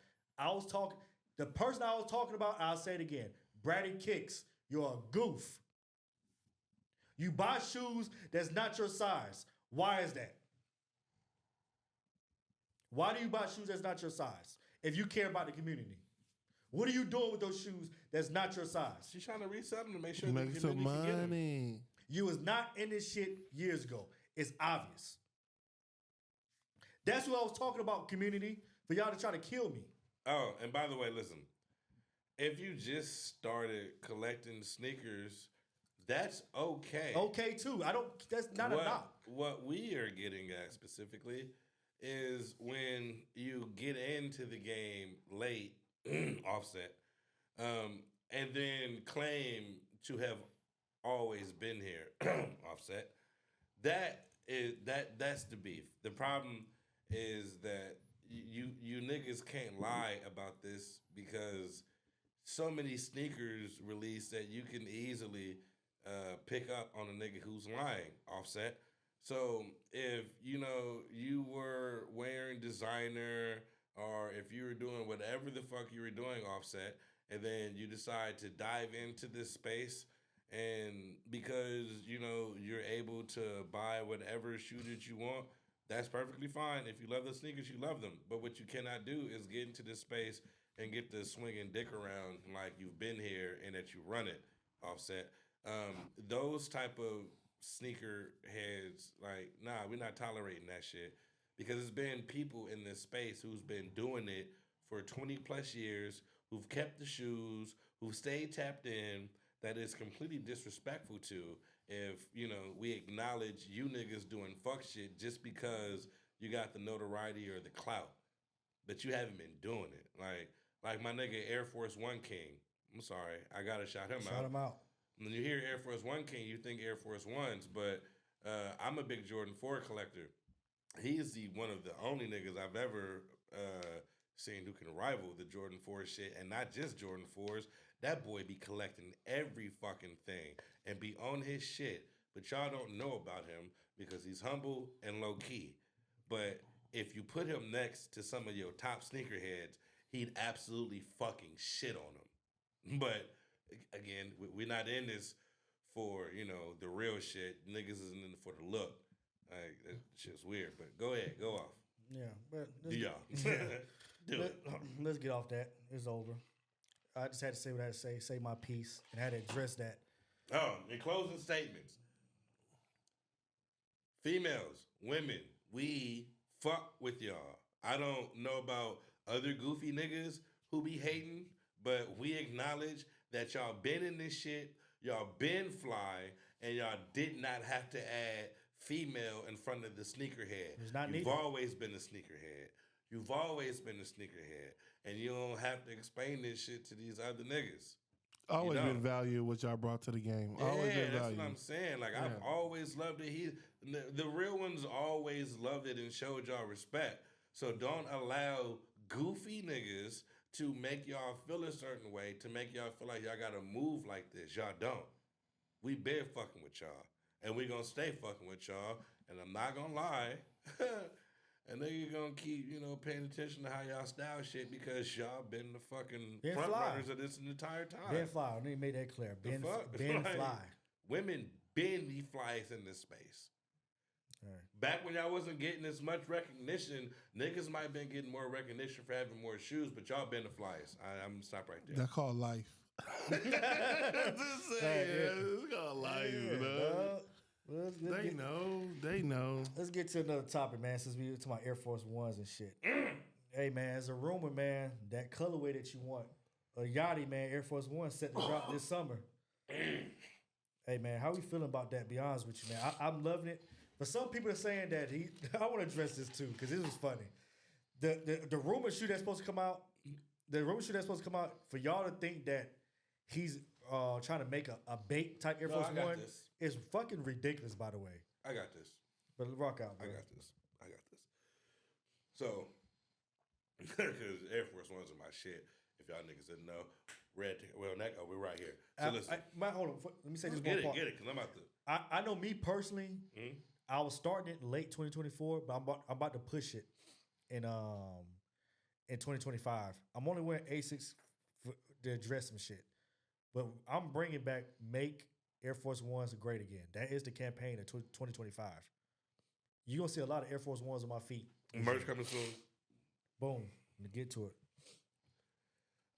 A: The person I was talking about, I'll say it again. Brady Kicks, you're a goof. You buy shoes that's not your size. Why is that? Why do you buy shoes that's not your size? If you care about the community. What are you doing with those shoes that's not your size?
B: She's trying to resell them to make sure the
C: make some money.
A: You was not in this shit years ago. It's obvious. That's what I was talking about, community, for y'all to try to kill me.
B: Oh, and by the way, listen. If you just started collecting sneakers, that's okay.
A: Okay, too. That's not a knock.
B: What we are getting at specifically is when you get into the game late, Offset, and then claim to have always been here, Offset. That's the beef. The problem is that you niggas can't lie about this because so many sneakers release that you can easily pick up on a nigga who's lying. Offset. So if you were wearing designer or if you were doing whatever the fuck you were doing, Offset, and then you decide to dive into this space and because you're able to buy whatever shoe that you want, that's perfectly fine. If you love the sneakers, you love them. But what you cannot do is get into this space and get the swinging dick around like you've been here and that you run it. Offset. Those type of sneaker heads, like, nah, we're not tolerating that shit because it's been people in this space who's been doing it for 20 plus years, who've kept the shoes, who've stayed tapped in, that is completely disrespectful to if, we acknowledge you niggas doing fuck shit just because you got the notoriety or the clout, but you haven't been doing it. Like my nigga Air Force One King. I'm sorry, I gotta shout him out.
A: Shout him out.
B: When you hear Air Force One King, you think Air Force Ones, but I'm a big Jordan 4 collector. He is one of the only niggas I've ever seen who can rival the Jordan 4 shit, and not just Jordan 4s. That boy be collecting every fucking thing and be on his shit, but y'all don't know about him because he's humble and low key. But if you put him next to some of your top sneakerheads, he'd absolutely fucking shit on them. But again, we're not in this for, the real shit. Niggas isn't in it for the look. Like, that shit's weird. But go ahead, go off.
A: Yeah, but let's get off that. It's over. I just had to say what I had to say my piece, and I had to address that.
B: Oh, in closing statements, females, women, we fuck with y'all. I don't know about other goofy niggas who be hating, but we acknowledge that y'all been in this shit, y'all been fly, and y'all did not have to add female in front of the sneakerhead.
A: It's not
B: You've
A: needed.
B: always been a sneakerhead. You've always been a sneakerhead. And you don't have to explain this shit to these other niggas.
C: Always been value what y'all brought to the game. Always been
B: that's
C: value.
B: what I'm saying. Like, I've always loved it. The real ones always loved it and showed y'all respect. So don't allow goofy niggas to make y'all feel a certain way, to make y'all feel like y'all got to move like this. Y'all don't. We been fucking with y'all. And we going to stay fucking with y'all. And I'm not going to lie. And then you're going to keep, paying attention to how y'all style shit because y'all been the fucking front runners of this the entire time.
A: Ben Fly. I need to make that clear. Ben Fly.
B: Women been the flyest in this space.
A: Right.
B: Back when y'all wasn't getting as much recognition, niggas might have been getting more recognition for having more shoes, but y'all been the flyest. I'm going to stop right there.
C: That's called life. Just saying. It's called life, They know.
A: Let's get to another topic, man, since we were talking about Air Force Ones and shit. Hey, man, there's a rumor, man, that colorway that you want, a Yachty, man, Air Force One set to drop this summer. Hey, man, how we feeling about that? Be honest with you, man. I'm loving it. But some people are saying that I want to address this too, because this was funny. The rumor shoe that's supposed to come out, for y'all to think that he's trying to make a bait type Air Force One is fucking ridiculous, by the way.
B: I got this.
A: But rock out, bro.
B: I got this. So, because Air Force Ones are my shit. If y'all niggas didn't know, we're right here. So listen.
A: Hold on. Let me say this one part.
B: Get it, because I'm about to.
A: I know me personally, I was starting it in late 2024, but I'm about to push it in 2025. I'm only wearing Asics to address some shit. But I'm bringing back Make Air Force Ones great again. That is the campaign of 2025. You're going to see a lot of Air Force Ones on my feet.
B: Merch coming soon.
A: Boom. To get to it.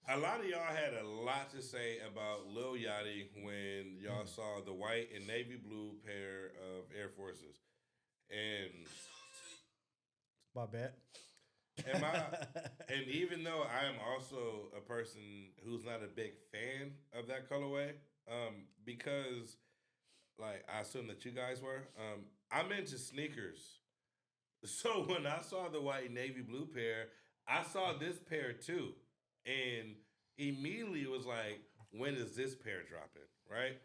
B: A lot of y'all had a lot to say about Lil Yachty when y'all saw the white and navy blue pair of Air Forces. And
A: my bad.
B: And even though I am also a person who's not a big fan of that colorway, because like I assume that you guys were, I'm into sneakers. So when I saw the white navy blue pair, I saw this pair too. And immediately it was like, when is this pair dropping, right?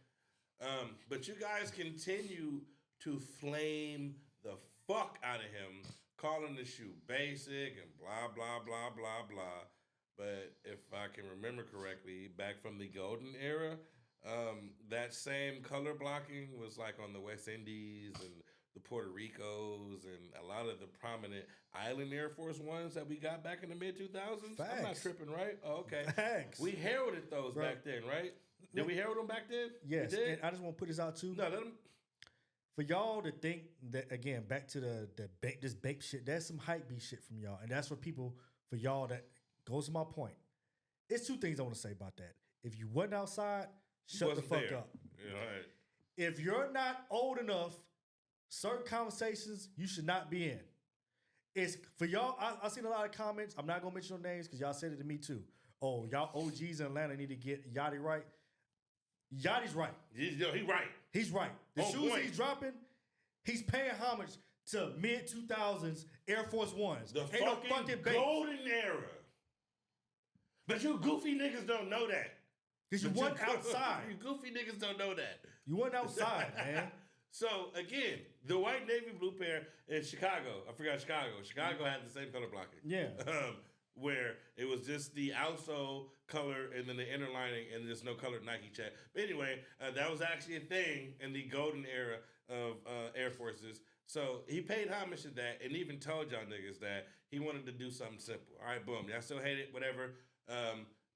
B: But you guys continue to flame the fuck out of him calling the shoe basic and blah, blah, blah, blah, blah. But if I can remember correctly, back from the golden era, that same color blocking was like on the West Indies and the Puerto Ricos and a lot of the prominent island Air Force Ones that we got back in the mid 2000s. I'm not tripping, right? Oh, okay.
A: Facts.
B: We heralded those back then, right? Did we herald them back then?
A: Yes. And I just want to put this out too.
B: No, let them.
A: For y'all to think that, again, back to this bape shit, that's some hype beat shit from y'all. And that's for people, for y'all, that goes to my point. It's two things I want to say about that. If you wasn't outside, shut the fuck up.
B: Yeah, right.
A: If you're not old enough, certain conversations you should not be in. It's for y'all. I've seen a lot of comments. I'm not gonna mention no names because y'all said it to me too. Oh, y'all OGs in Atlanta need to get Yachty right. Yachty's right.
B: He right.
A: He's right. The shoes
B: point.
A: he's dropping, he's paying homage to mid 2000s Air Force Ones.
B: The fucking golden era. But you goofy niggas don't know that.
A: Because you weren't outside.
B: You goofy niggas don't know that.
A: You weren't outside, man.
B: So, again, the white navy blue pair in Chicago. I forgot Chicago. Chicago had the same color blocking.
A: Yeah.
B: Where it was just the outsole color and then the inner lining and there's no colored Nike check. But anyway, that was actually a thing in the golden era of Air Forces. So he paid homage to that and even told y'all niggas that he wanted to do something simple. All right, boom. Y'all still hate it, whatever.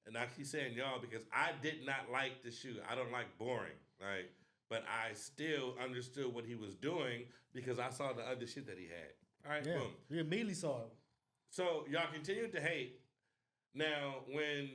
B: And I keep saying y'all because I did not like the shoe. I don't like boring, right? But I still understood what he was doing because I saw the other shit that he had. All right, boom.
A: We immediately saw it.
B: So y'all continued to hate. Now, when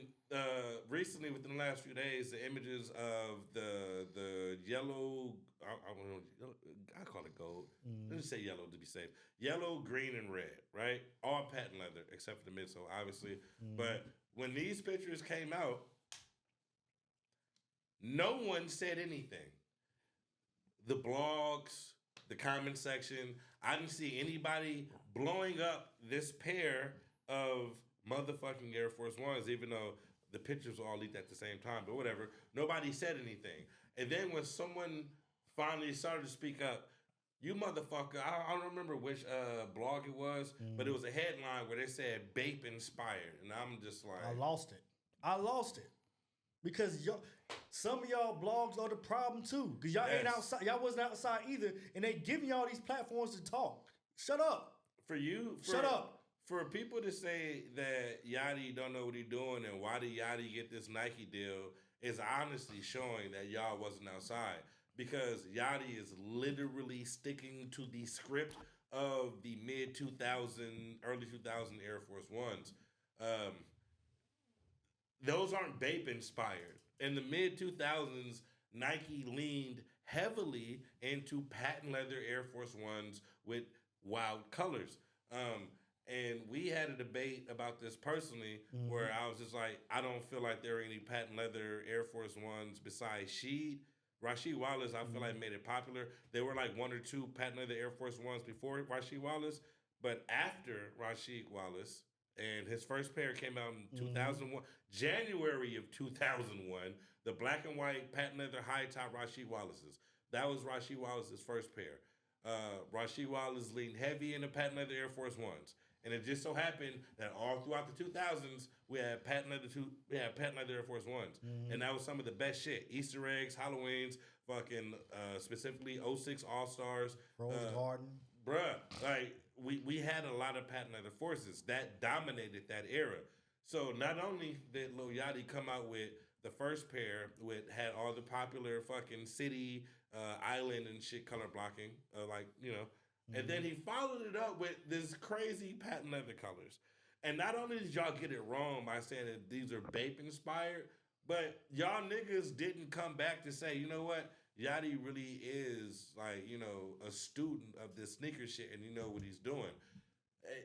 B: recently, within the last few days, the images of the yellow, I call it gold. Let's just say yellow to be safe. Yellow, green, and red, right? All patent leather, except for the midsole, obviously. But when these pictures came out, no one said anything. The blogs, the comment section, I didn't see anybody blowing up this pair of motherfucking Air Force Ones, even though the pictures were all leaked at the same time, but whatever. Nobody said anything. And then when someone finally started to speak up, you motherfucker, I don't remember which blog it was, but it was a headline where they said Bape inspired. And I'm just like...
A: I lost it. Because some of y'all blogs are the problem too. Because y'all ain't outside. Y'all wasn't outside either. And they giving y'all these platforms to talk. Shut up. Shut up.
B: For people to say that Yachty don't know what he doing and why did Yachty get this Nike deal is honestly showing that y'all wasn't outside. Because Yachty is literally sticking to the script of the mid 2000, early 2000 Air Force Ones. Those aren't Bape inspired. In the mid 2000s, Nike leaned heavily into patent leather Air Force Ones with wild colors. And we had a debate about this personally where I was just like, I don't feel like there are any patent leather Air Force Ones besides Sheed. Rasheed Wallace, I feel like, made it popular. There were like one or two patent leather Air Force Ones before Rasheed Wallace. But after Rasheed Wallace, and his first pair came out in 2001, January of 2001, the black and white patent leather high top Rasheed Wallace's. That was Rasheed Wallace's first pair. Rasheed Wallace leaned heavy into patent leather Air Force Ones. And it just so happened that all throughout the 2000s, we had patent leather Air Force Ones. And that was some of the best shit. Easter eggs, Halloweens, fucking specifically 06 All-Stars.
A: Rose Garden.
B: Bruh, like, we had a lot of patent leather forces that dominated that era. So not only did Lil Yachty come out with the first pair, had all the popular fucking city, island and shit color blocking, and then he followed it up with this crazy patent leather colors. And not only did y'all get it wrong by saying that these are Bape inspired, but y'all niggas didn't come back to say, you know what? Yachty really is a student of this sneaker shit and you know what he's doing.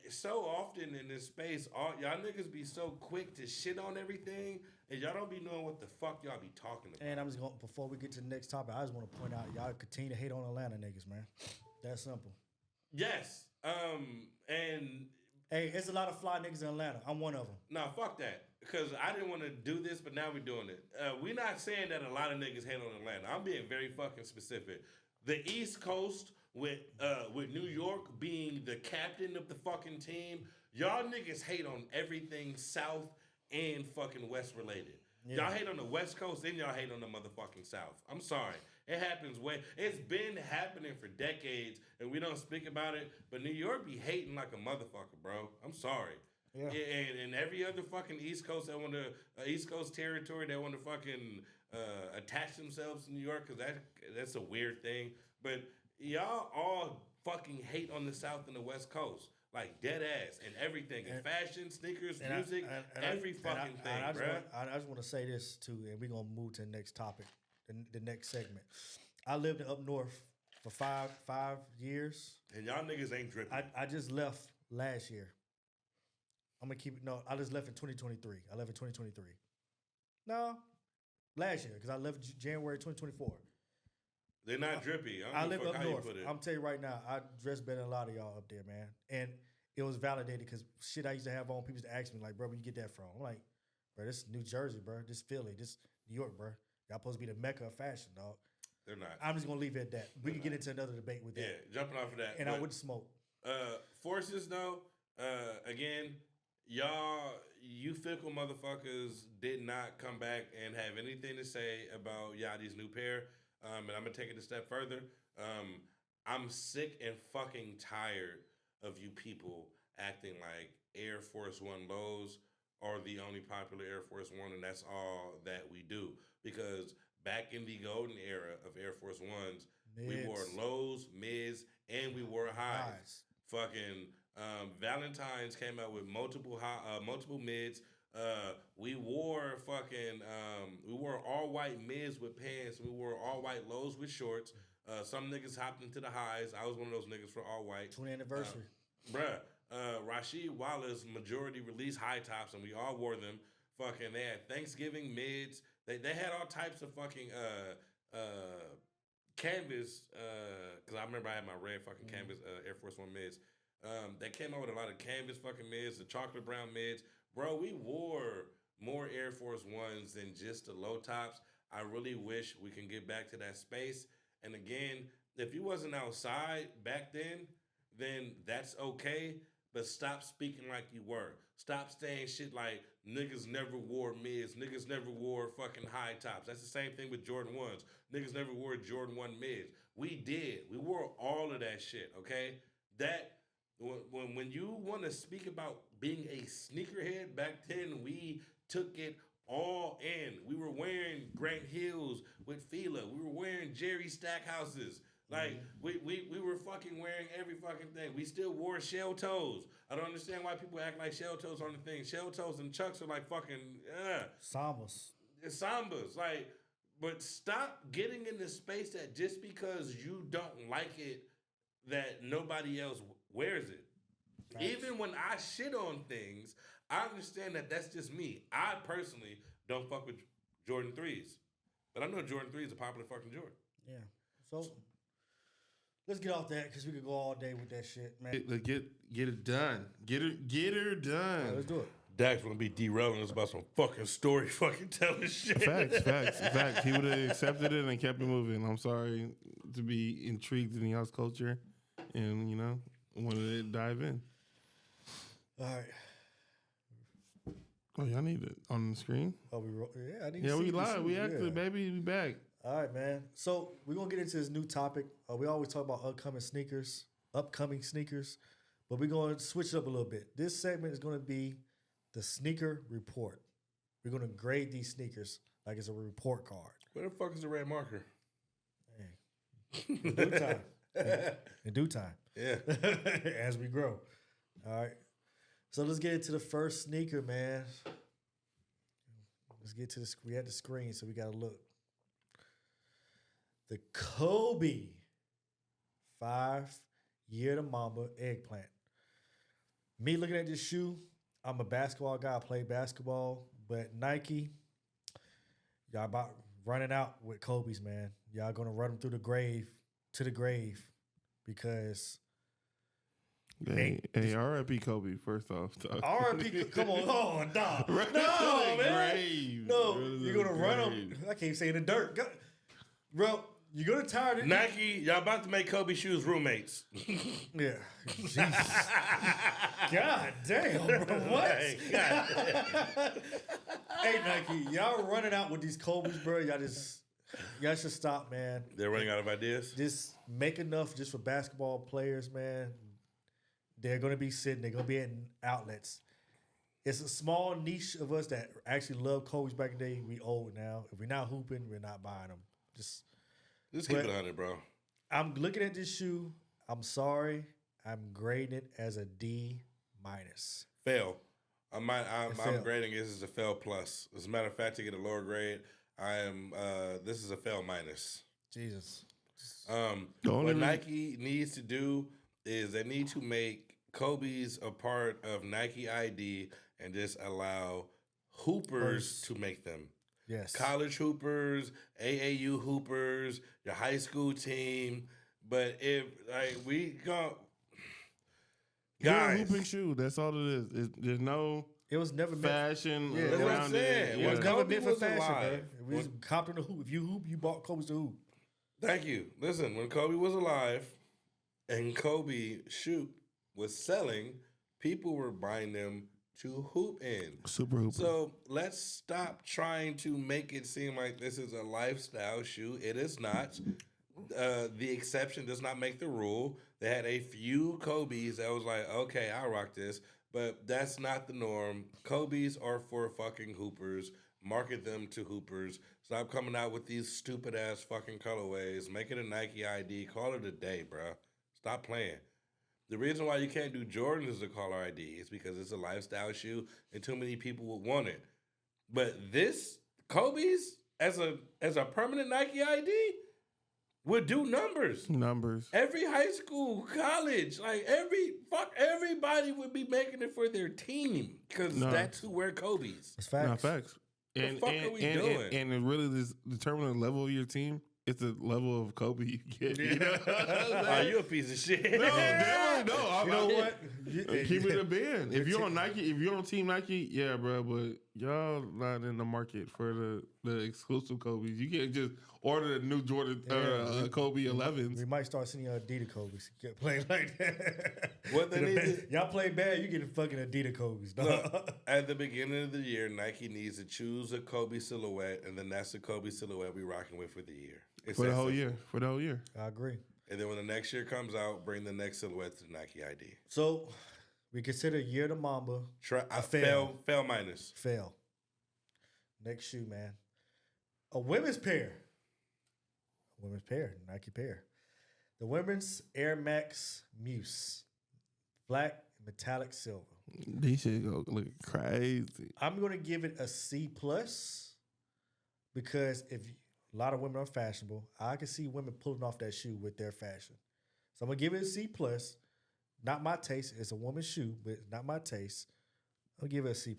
B: So often in this space, y'all niggas be so quick to shit on everything and y'all don't be knowing what the fuck y'all be talking about.
A: And I'm just going, before we get to the next topic, I just want to point out, y'all continue to hate on Atlanta niggas, man. That's simple.
B: Yes. And
A: hey, there's a lot of fly niggas in Atlanta. I'm one of them.
B: No, fuck that. Because I didn't want to do this, but now we're doing it. We're not saying that a lot of niggas hate on Atlanta. I'm being very fucking specific. The East Coast with New York being the captain of the fucking team. Y'all niggas hate on everything South and fucking West related. Yeah. Y'all hate on the West Coast, then y'all hate on the motherfucking South. I'm sorry. It happens it's been happening for decades, and we don't speak about it. But New York be hating like a motherfucker, bro. I'm sorry. Yeah. And every other fucking East Coast that want to East Coast territory that want to fucking attach themselves to New York, because that's a weird thing. But y'all all fucking hate on the South and the West Coast. Like dead ass and everything, and fashion, sneakers, music, every fucking thing, bro.
A: I just want to say this too, and we're gonna move to the next topic, the next segment. I lived up north for five years,
B: and y'all niggas ain't dripping.
A: I just left last year. I'm gonna keep it. No, I just left in 2023. I left in 2023. No, last year because I left January 2024.
B: They're not drippy.
A: I live up north. I'm telling you right now, I dress better than a lot of y'all up there, man. And it was validated because shit I used to have on, people used to ask me, like, bro, where you get that from? I'm like, bro, this is New Jersey, bro. This Philly. This New York, bro. Y'all supposed to be the mecca of fashion, dog.
B: They're not.
A: I'm just going to leave it at that. We can get into another debate with that.
B: Yeah, jumping off of that.
A: And I wouldn't smoke.
B: Forces, though, again, you fickle motherfuckers did not come back and have anything to say about Yachty's new pair. And I'm going to take it a step further. I'm sick and fucking tired of you people acting like Air Force One lows are the only popular Air Force One, and that's all that we do. Because back in the golden era of Air Force Ones, we wore lows, mids, and we wore highs. Fucking Valentine's came out with multiple mids. We wore all white mids with pants. We wore all white lows with shorts. Some niggas hopped into the highs. I was one of those niggas for all white.
A: 20th anniversary.
B: Rasheed Wallace majority released high tops, and we all wore them. Fucking, they had Thanksgiving mids. They had all types of fucking canvas. Because I remember I had my red fucking canvas Air Force One mids. They came out with a lot of canvas fucking mids, the chocolate brown mids. Bro, we wore more Air Force Ones than just the low tops. I really wish we can get back to that space. And again, if you wasn't outside back then that's okay. But stop speaking like you were. Stop saying shit like niggas never wore mids. Niggas never wore fucking high tops. That's the same thing with Jordan 1s. Niggas never wore Jordan 1 mids. We did. We wore all of that shit, okay? That, when you want to speak about being a sneakerhead, back then we took it all in. We were wearing Grant Hills with Fila. We were wearing Jerry Stackhouses. Like, we were fucking wearing every fucking thing. We still wore shell toes. I don't understand why people act like shell toes on the thing. Shell toes and Chucks are like fucking,
A: Sambas.
B: It's Sambas. Like, but stop getting in the space that just because you don't like it, that nobody else wears it. Right. Even when I shit on things, I understand that that's just me. I personally don't fuck with Jordan 3s. But I know Jordan 3 is a popular fucking Jordan.
A: Yeah. So let's get off that because we could go all day with that shit, man.
C: Get it done. Get her done.
A: Right, let's do it.
B: Dak's gonna be derailing us about some fucking story, fucking telling shit.
C: Facts. He would have accepted it and kept it moving. I'm sorry to be intrigued in y'all's culture, and wanted to dive in.
A: All right.
C: Oh, y'all need it on the screen.
A: Oh, I need.
C: Yeah, we live. We active, baby. We back.
A: All right, man. So we're gonna get into this new topic. We always talk about upcoming sneakers, but we're gonna switch it up a little bit. This segment is gonna be the sneaker report. We're gonna grade these sneakers like it's a report card.
B: Where the fuck is the red marker?
A: Hey. In due time. In due time.
B: Yeah.
A: As we grow. All right. So let's get into the first sneaker, man. Let's get to the screen. We had the screen, so we gotta look. The Kobe 5-year to Mamba eggplant. Me looking at this shoe, I'm a basketball guy. I play basketball, but Nike, y'all about running out with Kobe's, man. Y'all gonna run them to the grave, because.
C: Hey, R.I.P. Kobe, first off.
A: R.I.P. Come on, dog.
C: Right
A: No, man.
C: Grave.
A: No, you're gonna run them. I can't say in the dirt. Bro, You're gonna tire it.
B: Nike, y'all about to make Kobe shoes roommates.
A: Yeah. Jesus. God damn, bro. What? Hey, Nike, y'all running out with these Kobe's, bro. Y'all should stop, man.
B: They're running out of ideas?
A: Just make enough just for basketball players, man. They're going to be sitting. They're going to be in outlets. It's a small niche of us that actually love Kobe's back in the day. We old now. If we're not hooping, we're not buying them. Just
B: keep it 100, bro.
A: I'm looking at this shoe. I'm sorry. I'm grading it as a D-.
B: Fail. I'm grading it as a fail plus. As a matter of fact, to get a lower grade, this is a fail minus.
A: Jesus.
B: What Nike needs to do is they need to make Kobe's a part of Nike ID and just allow hoopers to make them.
A: Yes.
B: College hoopers, AAU hoopers, your high school team. But if we go, guys,
C: a hooping shoe. That's all it is. There's no.
A: It was never
C: fashion
A: meant.
B: That's what I'm saying.
C: Yeah.
A: It was never meant for fashion,
B: alive,
A: bro. We just copped in the hoop. If you hoop, you bought Kobe's to hoop.
B: Thank you. Listen, when Kobe was alive and Kobe shoe was selling, people were buying them to hoop in.
C: Super hooper.
B: So let's stop trying to make it seem like this is a lifestyle shoe. It is not. The exception does not make the rule. They had a few Kobe's that was like, okay, I'll rock this. But that's not the norm. Kobe's are for fucking hoopers. Market them to hoopers. Stop coming out with these stupid ass fucking colorways. Make it a Nike ID. Call it a day, bro. Stop playing. The reason why you can't do Jordans as a color ID is because it's a lifestyle shoe and too many people would want it. But this Kobe's as a permanent Nike ID would do numbers. Every high school, college, everybody would be making it for their team because that's who wear Kobe's.
A: It's facts.
C: No, facts.
B: What the fuck are we doing?
C: And it really is determining the level of your team. It's the level of Kobe you get. You know?
B: Oh, you a piece of shit.
C: No, definitely no.
A: You know what?
C: Keep it a bin. If you're on Nike, if you're on Team Nike, yeah, bro. But y'all not in the market for the exclusive Kobe's. You can't just order the new Jordan Kobe 11s.
A: We might start sending you Adidas Kobe's. Get playing like that.
B: What they need
A: y'all play bad, you get a fucking Adidas Kobe's. Dog.
B: Look, at the beginning of the year, Nike needs to choose a Kobe silhouette, and then that's the Kobe silhouette we rocking with for the year.
C: For the whole year.
A: I agree.
B: And then when the next year comes out, bring the next silhouette to the Nike ID.
A: So we consider Year to Mamba
B: fail minus.
A: Fail. Next shoe, man. A women's pair. Nike pair. The women's Air Max Muse. Black metallic silver.
C: These shit go look crazy.
A: I'm going to give it a C+ because a lot of women are fashionable. I can see women pulling off that shoe with their fashion. So I'm going to give it a C+. Not my taste. It's a woman's shoe, but not my taste. I'll give it a C+.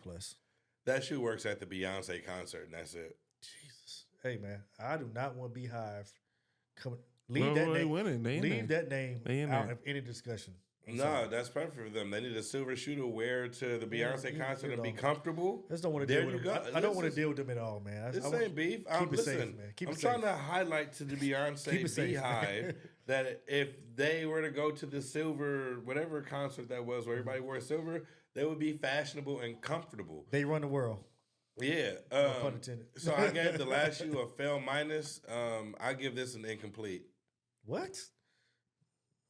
B: That shoe works at the Beyonce concert, and that's it.
A: Jesus. Hey, man, I do not want Beehive coming. Leave that name out of any discussion.
B: No, that's perfect for them. They need a silver shoe to wear to the Beyonce concert and be comfortable.
A: I just don't want to deal with them. I don't want to deal with them at all, man.
B: This ain't beef. I'm trying to highlight to the Beyonce Beehive that if they were to go to the silver, whatever concert that was, where everybody wore silver, they would be fashionable and comfortable.
A: They run the world.
B: Yeah.
A: Pun intended.
B: So I gave the last shoe a fail minus. I give this an incomplete.
A: What?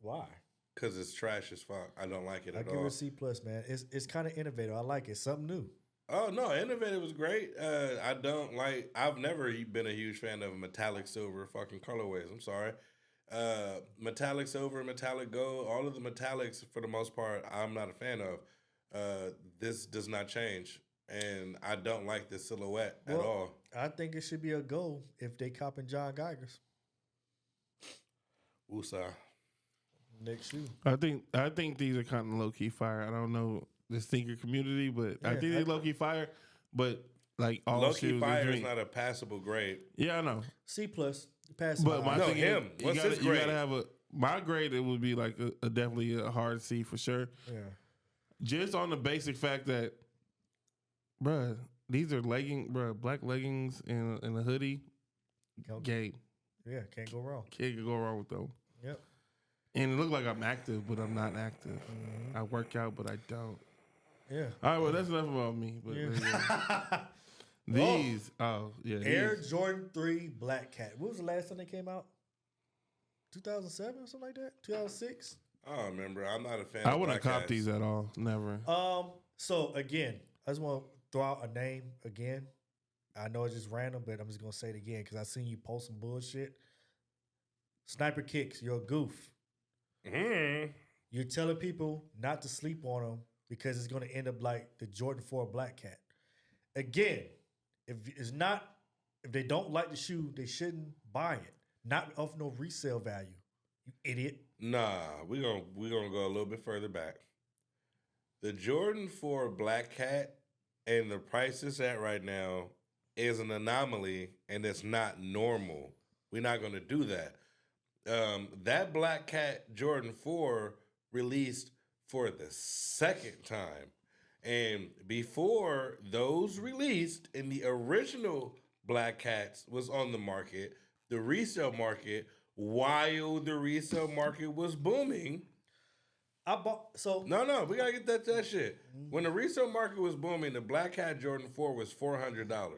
A: Why?
B: Because it's trash as fuck. I don't like it at all.
A: I give it a C+, man. It's kind of innovative. I like it. Something new.
B: Oh, no. Innovative was great. I've never been a huge fan of metallic silver fucking colorways. I'm sorry. Metallic silver, metallic gold, all of the metallics, for the most part, I'm not a fan of. This does not change. And I don't like this silhouette at all.
A: I think it should be a go if they copping John Geiger's.
B: Woosah.
A: Next shoe.
C: I think these are kind of low key fire. I don't know the sneaker community, but I think they low key fire. But like all
B: low key
C: shoes,
B: fire is not a passable grade.
C: Yeah, I know.
A: C+. Passable.
C: But my thing
B: him.
C: Is,
B: What's his grade?
C: You gotta have my grade. It would be like definitely a hard C for sure.
A: Yeah.
C: Just on the basic fact that, bruh, these are black leggings and a hoodie.
A: Okay.
C: Game.
A: Yeah, can't go wrong.
C: Can't go wrong with them.
A: Yep.
C: And it look like I'm active, but I'm not active. Mm-hmm. I work out, but I don't.
A: Yeah.
C: All right, well, that's enough about me. But these,
A: Air Jordan 3 Black Cat. What was the last time they came out? 2007 or something like that? 2006?
B: I don't remember. I'm not a fan.
C: I wouldn't cop these at all. Never.
A: So again, I just want to throw out a name again. I know it's just random, but I'm just gonna say it again because I seen you post some bullshit. Sniper Kicks, you're a goof.
B: Mm-hmm.
A: You're telling people not to sleep on them because it's gonna end up like the Jordan 4 Black Cat. Again, if they don't like the shoe, they shouldn't buy it. Not off no resale value. You idiot.
B: Nah, we're gonna go a little bit further back. The Jordan 4 Black Cat and the price it's at right now is an anomaly, and it's not normal. We're not gonna do that. That Black Cat Jordan 4 released for the second time. And before those released and the original Black Cats was on the market, the resale market, while the resale market was booming. No, we gotta get that shit. When the resale market was booming, the Black Cat Jordan 4 was $400.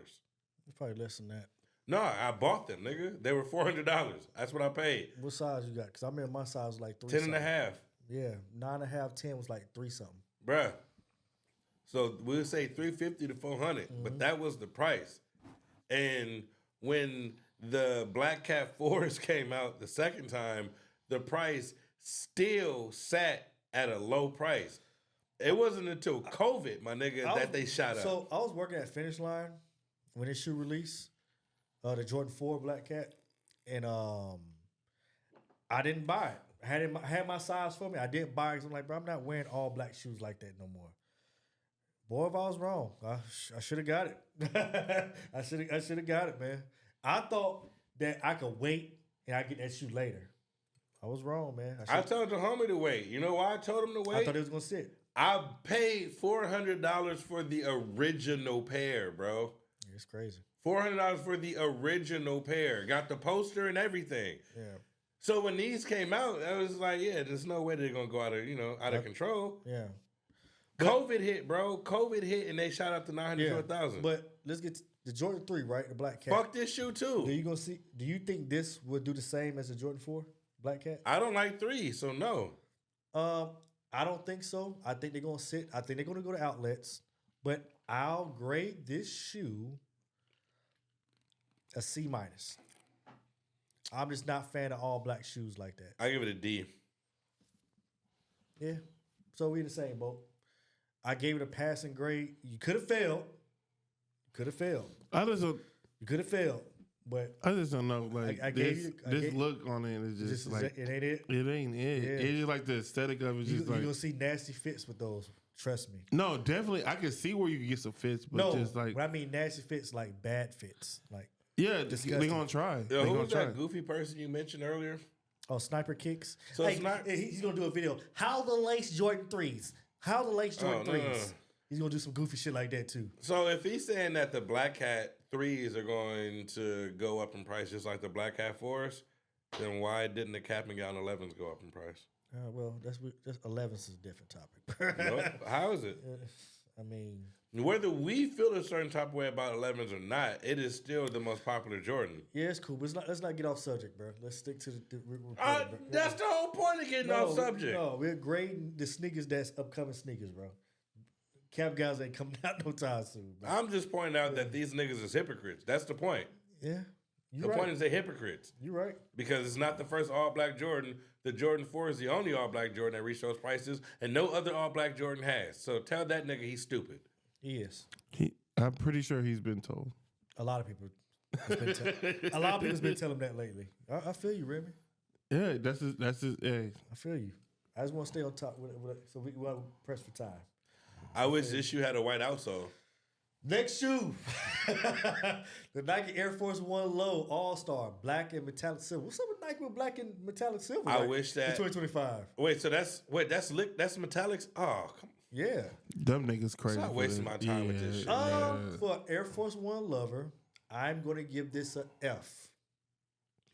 A: It's probably less than that.
B: No, I bought them, nigga. They were $400. That's what I paid.
A: What size you got? Because I remember my size was like 3
B: 10 and a half.
A: Yeah, 9.5, 10 was like 3 something.
B: Bruh. So we'll say $350 to $400, but that was the price. And when the Black Cat 4s came out the second time, the price still sat at a low price. It wasn't until COVID, my nigga, that they shot up.
A: So I was working at Finish Line when this shoe released, the Jordan 4 Black Cat, and I didn't buy it. I had my size for me. I didn't buy it because I'm like, bro, I'm not wearing all black shoes like that no more. Boy, if I was wrong, I should have got it. I should have got it, man. I thought that I could wait and I get that shoe later. I was wrong, man.
B: I told the homie to wait. You know why I told him to wait?
A: I thought it was gonna sit.
B: I paid $400 for the original pair, bro.
A: Yeah, it's crazy.
B: $400 for the original pair. Got the poster and everything.
A: Yeah.
B: So when these came out, I was like, yeah, there's no way they're gonna go out of control.
A: Yeah.
B: COVID hit, bro. COVID hit, and they shot up to 900,000.
A: But let's get to the Jordan 3, right? The Black Cat.
B: Fuck this shoe too.
A: Do you think this would do the same as the Jordan 4 Black Cat?
B: I don't like 3, so no.
A: I don't think so. I think they're gonna sit. I think they're gonna go to outlets. But I'll grade this shoe a C-. I'm just not a fan of all black shoes like that.
B: I give it a D.
A: Yeah. So we in the same boat. I gave it a passing grade. You could have failed. You could have failed. But
C: I just don't know. Like this look on it is just like
A: it ain't it.
C: It ain't it. Yeah. It's just like the aesthetic of it. Just like
A: you're gonna see nasty fits with those. Trust me.
C: No, definitely. I can see where you can get some fits, but just like
A: when I mean nasty fits, like bad fits, like
C: yeah, they're gonna try.
B: Yo, who was that goofy person you mentioned earlier?
A: Oh, Sniper Kicks.
B: So
A: he's gonna do a video. How the lace Jordan 3s. How the lace Jordan 3s. No. He's gonna do some goofy shit like that too.
B: So if he's saying that the Black Cat 3s are going to go up in price just like the Black Cat 4s, then why didn't the cap and gown 11s go up in price?
A: Well, that's 11s is a different topic.
B: No? How is it?
A: I mean,
B: whether we feel a certain type of way about 11s or not, it is still the most popular Jordan.
A: Yeah, it's cool, but let's not get off subject, bro. Let's stick to the
B: that's the whole point of getting off subject.
A: No, we're grading the sneakers that's upcoming sneakers, bro. Cap guys ain't coming out no time soon, bro.
B: I'm just pointing out that these niggas is hypocrites. That's the point.
A: Yeah.
B: The point is they're hypocrites.
A: You're right.
B: Because it's not the first all-black Jordan. The Jordan 4 is the only all-black Jordan that reached those prices, and no other all-black Jordan has. So tell that nigga he's stupid.
A: He is.
C: I'm pretty sure he's been told.
A: A lot of people has been telling him that lately. I feel you, Remy.
C: Yeah, that's his. Hey.
A: I feel you. I just want to stay on top with it, so we want to press for time.
B: I wish this shoe had a white outsole.
A: Next shoe. The Nike Air Force One Low All-Star, black and metallic silver. What's up with Nike with black and metallic silver?
B: I wish that.
A: In 2025.
B: Wait, so that's metallics? Oh, come on.
A: Yeah.
C: Them niggas crazy.
B: I'm not wasting my time with this shit.
A: For Air Force One lover, I'm going to give this a F.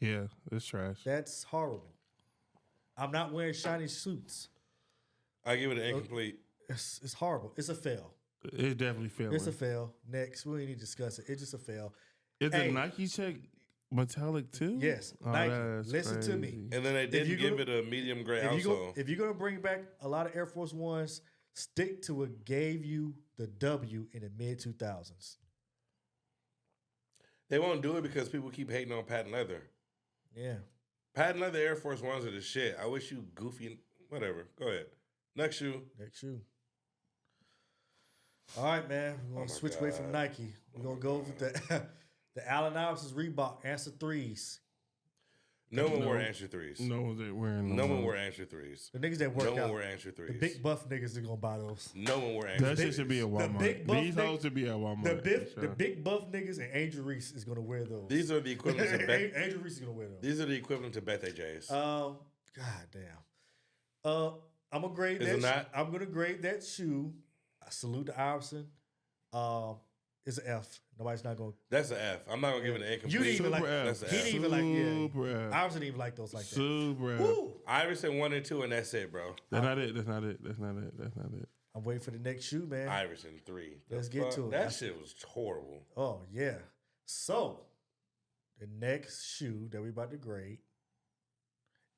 C: Yeah, it's trash.
A: That's horrible. I'm not wearing shiny suits.
B: I give it an incomplete.
A: It's horrible. It's a fail.
C: It's definitely failing.
A: It's a fail. Next, we don't need to discuss it. It's just a fail.
C: Is the Nike check metallic too?
A: Yes.
C: Oh,
A: Nike, listen to me.
B: And then they didn't give it a medium gray also.
A: If you're going to bring back a lot of Air Force Ones, stick to what gave you the W in the mid-2000s.
B: They won't do it because people keep hating on patent leather.
A: Yeah.
B: Patent leather Air Force Ones are the shit. I wish you goofy. Whatever. Go ahead. Next shoe.
A: All right, man. We're going to switch away from Nike. We're going to go with the Allen Iverson's Reebok Answer 3s.
B: No one wore Answer 3s.
C: No one wearing them.
B: No one wore Answer 3s.
A: The niggas that work out.
B: No one wore Answer 3s.
A: The big buff niggas are going to buy those.
B: No one wore Answer 3s.
C: That shit should be at Walmart. These hoes should be at Walmart.
A: The big buff niggas and Angel Reese is going to wear those.
B: These are the equivalent to
A: Angel Reese is going to wear those.
B: These are the equivalent to Beth J's.
A: God damn. I'm going to grade that. I'm going to grade that shoe. I salute the Iverson. It's an F. Nobody's not going to.
B: That's an F. I'm not going to give it an incomplete.
A: You didn't even like
B: That's an F.
A: He didn't even like, yeah. Iverson didn't even like those like that.
C: Super
A: Woo!
B: Iverson 1 and 2, and that's it, bro.
C: That's not it.
A: I'm waiting for the next shoe, man.
B: Iverson 3.
A: Let's get to it.
B: That shit was horrible.
A: Oh, yeah. So, the next shoe that we about to grade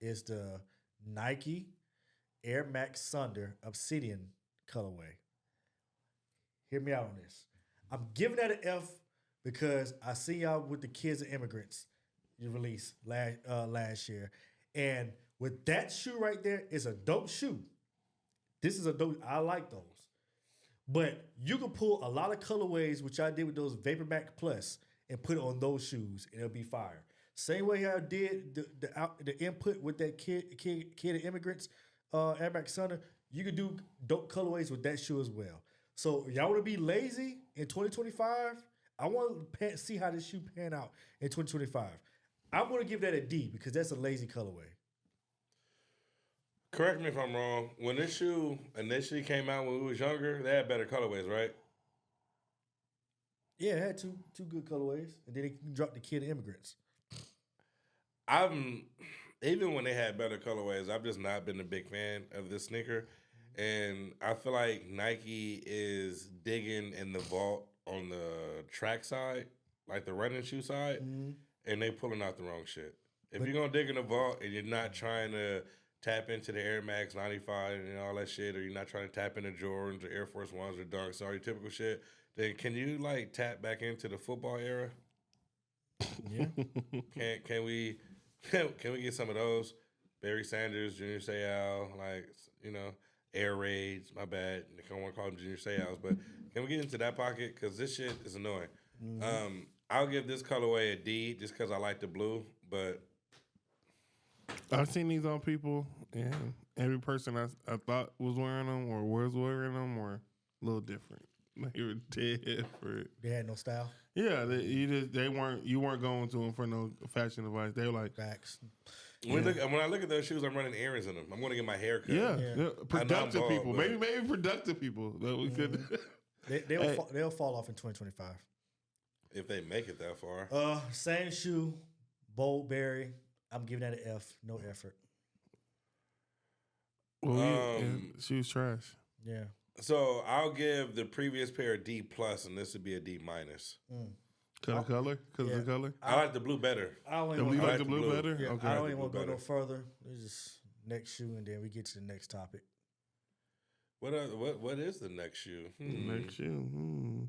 A: is the Nike Air Max Thunder Obsidian colorway. Hear me out on this. I'm giving that an F because I see y'all with the Kids and Immigrants you released last year. And with that shoe right there, it's a dope shoe. This is a dope. I like those. But you can pull a lot of colorways, which I did with those Vaporback Plus, and put it on those shoes, and it'll be fire. Same way I did the input with that Kid and Immigrants Air Max Thunder, you can do dope colorways with that shoe as well. So y'all want to be lazy in 2025? I want to see how this shoe pan out in 2025. I'm going to give that a D because that's a lazy colorway.
B: Correct me if I'm wrong. When this shoe initially came out when we was younger, they had better colorways, right?
A: Yeah, it had two good colorways, and then they dropped the Kid and Immigrants.
B: Even when they had better colorways, I've just not been a big fan of this sneaker. And I feel like Nike is digging in the vault on the track side, like the running shoe side, and they pulling out the wrong shit. If you're going to dig in the vault and you're not trying to tap into the Air Max 95 and all that shit, or you're not trying to tap into Jordans or Air Force Ones or Dunks, all your typical shit, then can you like tap back into the football era?
A: Yeah.
B: Can we get some of those? Barry Sanders, Junior Seau, like, you know, Air Raids, my bad. I don't want to call them Junior Seaus, but can we get into that pocket? Because this shit is annoying. I'll give this colorway a D just because I like the blue, but
C: I've seen these on people, and every person I thought was wearing them or was wearing them were a little different. They were different.
A: They had no style.
C: Yeah, you weren't going to them for no fashion advice. They were like
A: facts.
B: When I look at those shoes, I'm running errands in them. I'm going to get my hair cut.
C: Yeah. Productive people. Maybe productive people that we could.
A: They'll fall off in 2025
B: if they make it that far.
A: Same shoe, Bold Berry. I'm giving that an F. No effort.
C: Well, she was trash.
A: Yeah.
B: So I'll give the previous pair a D plus, and this would be a D minus.
C: Because of the color?
B: I like the blue better.
C: You like the blue better?
A: Yeah,
C: okay.
A: I don't even want to go no further. It's just next shoe, and then we get to the next topic.
B: What is the next shoe?
C: The next shoe.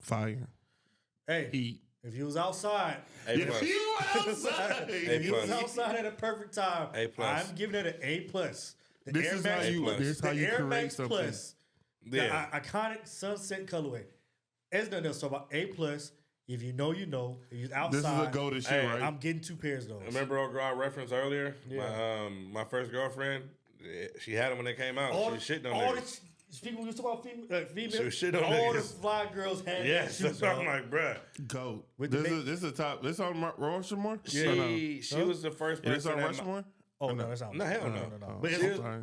C: Fire.
A: Hey.
C: Heat.
A: If you was outside.
C: If you
A: was outside at a perfect time.
B: A+.
A: I'm giving it an A+.
C: This is how you
A: Air
C: create
A: Max
C: something.
A: Plus, the iconic sunset colorway. There's nothing else. So about A+, if you know, you know. If you're outside.
C: This is a go-to shoe, right?
A: I'm getting 2 pairs of those.
B: Remember old girl I referenced earlier?
A: Yeah.
B: My first girlfriend, she had them when they came out. She was shitting on niggas.
A: Speaking when you talk about female,
B: she was shitting on
A: all
B: niggas.
A: the fly girls had
B: yes,
A: shoes.
B: That's I'm like, bruh.
C: Go. This is a top. This on Rushmore?
B: She was the first person.
C: Is this on Rushmore?
A: Oh, no, that's not.
B: No, hell no.
A: But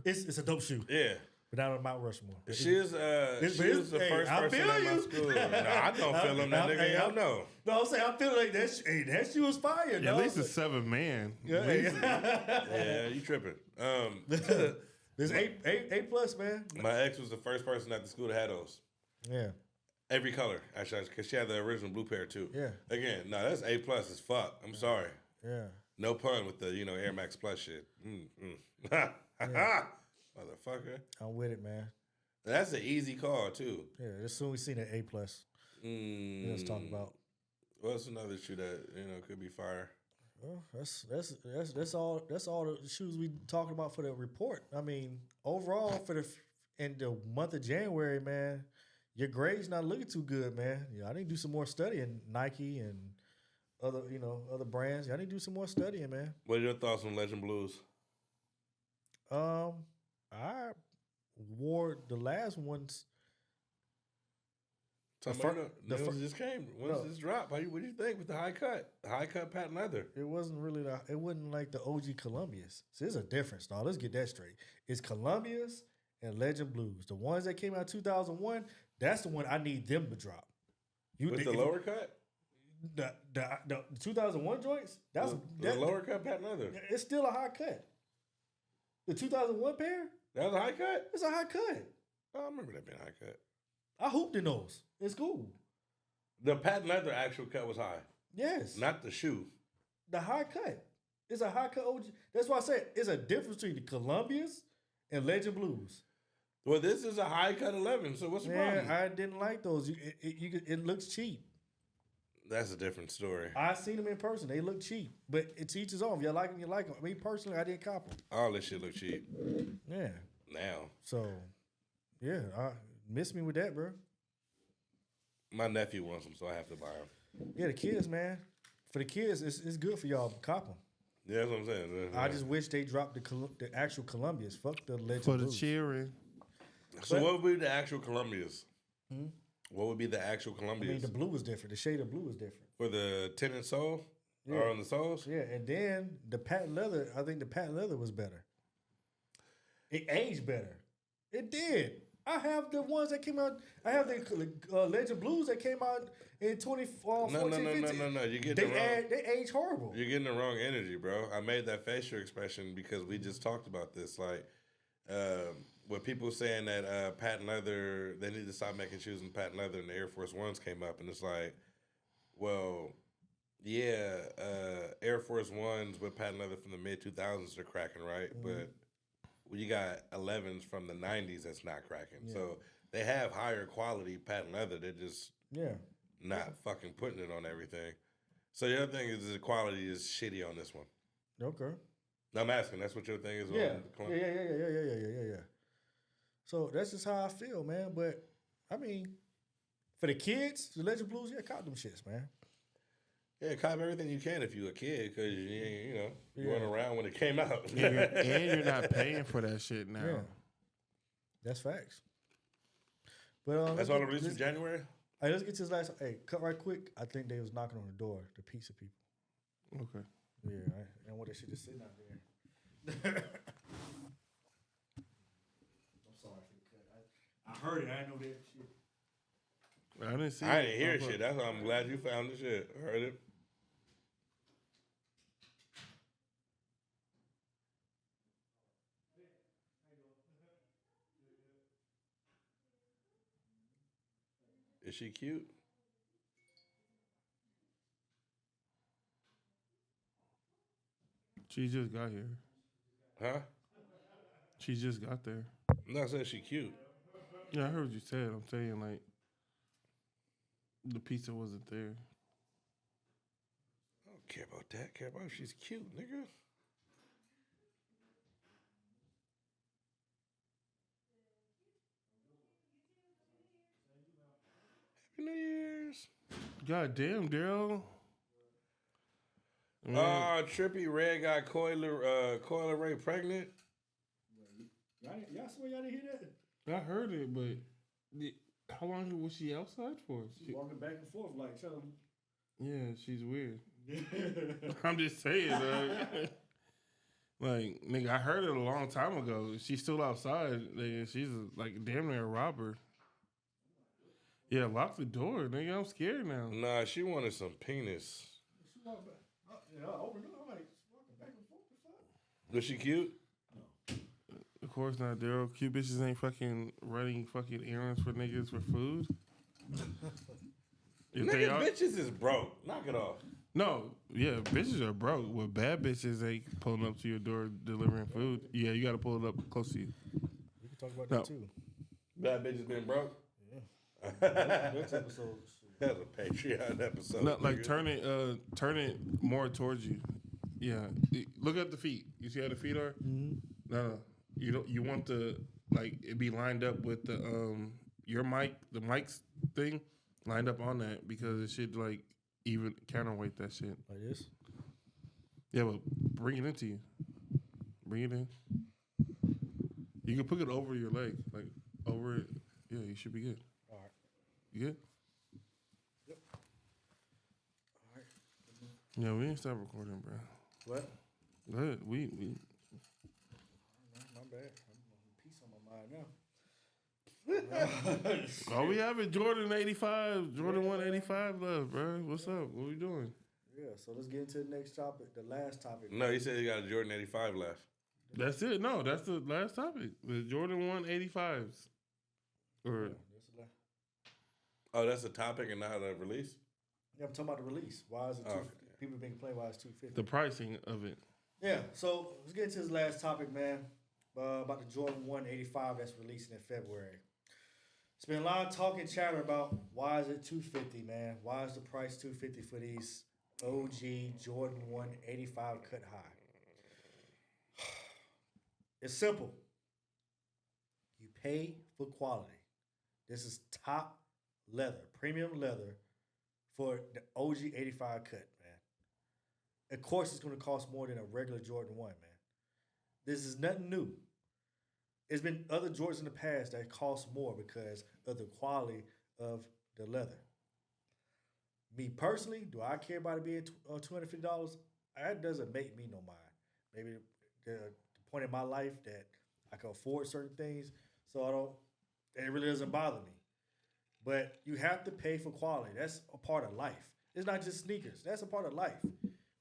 A: it's a dope shoe.
B: Yeah.
A: but not on Mount Rushmore.
B: She was the first person at my school. No, I don't feel him. That nigga, I know.
A: No, I'm saying I feel like that she was fire.
C: Yeah, at least it's 7 man.
B: Yeah, you tripping.
A: There's A plus, man.
B: My ex was the first person at the school that had those.
A: Yeah.
B: Every color, actually, because she had the original blue pair too.
A: Yeah.
B: Again, no, that's A plus as fuck. I'm sorry.
A: Yeah.
B: No pun with the Air Max Plus shit. Motherfucker.
A: I'm with it, man.
B: That's an easy call too.
A: Yeah. As soon as we seen an A plus, let's talk about.
B: What's another shoe that could be fire?
A: Well, that's all the shoes we talking about for the report. I mean, overall in the month of January, man, your grades not looking too good, man. Yeah, I need to do some more studying, Nike and other brands. I need to do some more studying, man.
B: What are your thoughts on Legend Blues?
A: I wore the last ones.
B: When this came? When does this drop? What do you think with the high cut? The high cut patent leather.
A: It wasn't like the OG Columbias. So there's a difference, dog. Let's get that straight. It's Columbias and Legend Blues. The ones that came out 2001, that's the one I need them to drop.
B: With the lower cut?
A: The 2001 joints?
B: The lower cut patent leather.
A: It's still a high cut. The 2001 pair?
B: That was a high cut?
A: It's a high cut.
B: Oh, I remember that being a high cut.
A: I hooped in those. It's cool.
B: The patent leather actual cut was high.
A: Yes.
B: Not the shoe.
A: The high cut. It's a high cut OG. That's why I said it's a difference between the Columbias and Legend Blues.
B: Well, this is a high cut 11, so what's the problem?
A: I didn't like those. It looks cheap.
B: That's a different story.
A: I seen them in person. They look cheap. But it's each his own. If you like them, you like them. Me personally, I didn't cop them.
B: All this shit look cheap.
A: Yeah.
B: Now.
A: So, yeah. Miss me with that, bro.
B: My nephew wants them, so I have to buy them.
A: Yeah, the kids, man. For the kids, it's good for y'all to cop them.
B: Yeah, that's what I'm saying.
A: I just wish they dropped the actual Columbias. Fuck the Legend
C: for
A: Blues.
C: the cheering.
B: So what would be the actual Columbias? What would be the actual Columbias?
A: I mean, the blue was different. The shade of blue is different.
B: For the tinted sole?
A: Yeah.
B: Or on the soles?
A: Yeah, and then the patent leather, I think the patent leather was better. It aged better. It did. I have the ones that came out. I have the Legend Blues that came out in 2014, 15.
B: No. You get
A: they age horrible.
B: You're getting the wrong energy, bro. I made that facial expression because we just talked about this. Like, with people saying that patent leather, they need to stop making shoes in patent leather, and the Air Force Ones came up, and it's like, well, yeah, Air Force Ones with patent leather from the mid 2000s are cracking, right? But you got 11s from the 90s that's not cracking. Yeah. So they have higher quality patent leather. They're just not fucking putting it on everything. So the other thing is the quality is shitty on this one.
A: Okay.
B: I'm asking. That's what your thing is on the
A: Yeah. So that's just how I feel, man. But, I mean, for the kids, the Legend Blues, cop them shits, man.
B: Yeah, cop everything you can if you a kid, because you weren't around when it came out.
C: and you're not paying for that shit now. Yeah.
A: That's facts. But
B: that's all the release from January?
A: Hey, let's get to this last. Hey, cut right quick. I think they was knocking on the door, the pizza people.
C: Okay.
A: Yeah, and what that shit just sitting out there. I'm sorry for the cut. I heard it. I didn't know that shit.
C: I didn't see
B: I didn't hear shit. That's why I'm glad you found the shit. I heard it. Is she cute?
C: She just got here.
B: Huh?
C: She just got there.
B: I'm not saying she cute.
C: Yeah, I heard what you said. I'm saying, like, the pizza wasn't there.
B: I don't care about that. I care about if she's cute, nigga. Happy New Year's.
C: God damn, Daryl.
B: Trippy Red got Coyle Ray pregnant.
A: Y'all swear y'all didn't hear that?
C: I heard it, but how long was she outside for?
A: She's walking back and forth like, shut up.
C: Yeah, she's weird. I'm just saying. Like, nigga, I heard it a long time ago. She's still outside. Nigga. She's like damn near a robber. Yeah, lock the door, nigga. I'm scared now.
B: Nah, she wanted some penis.
A: She walked back. I opened it. I'm like, walking back and forth.
B: Was she cute?
A: No.
C: Of course not, Daryl. Cute bitches ain't fucking running fucking errands for niggas for food.
B: Nigga, bitches is broke. Knock it off.
C: No, yeah, bitches are broke. Well, bad bitches ain't pulling up to your door delivering food. Yeah, you got to pull it up close to you.
A: We can talk about that too.
B: Bad bitches been broke?
A: Yeah. Next episode.
B: That's a Patreon episode.
C: No, like turn it more towards you. Yeah, look at the feet. You see how the feet are?
A: Mm-hmm.
C: No, you don't. You want the like it be lined up with the your mic, the mic's thing, lined up on that because it should like even counterweight that shit.
A: Like this? Yeah,
C: but bring it into you. Bring it in. You can put it over your leg, like over it. Yeah, you should be good.
A: All right.
C: You good?
A: Yep. All right.
C: Yeah, we ain't stop recording, bro.
A: What?
C: Good. We.
A: My bad. I'm peace on my mind now.
C: Oh, we have it. Jordan 85, Jordan 185 love, bro. What's up? What we doing?
A: Yeah, so let's get into the next topic, the last topic.
B: No, you said you got a Jordan 85 left.
C: That's it. No, that's the last topic. The Jordan 185s. Or
B: oh, that's the topic and not the release?
A: Yeah, I'm talking about the release. Why is it people been complaining why it's $250?
C: The pricing of it.
A: Yeah, so let's get into this last topic, man. About the Jordan 185 that's releasing in February. It's been a lot of talk and chatter about why is it $250, man? Why is the price $250 for these OG Jordan 185 cut high? It's simple. You pay for quality. This is top leather, premium leather for the OG 85 cut, man. Of course, it's going to cost more than a regular Jordan 1, man. This is nothing new. There's been other Jordans in the past that cost more because of the quality of the leather. Me personally, do I care about it being $250? That doesn't make me no mind. Maybe the point in my life that I can afford certain things, so it really doesn't bother me. But you have to pay for quality. That's a part of life. It's not just sneakers. That's a part of life.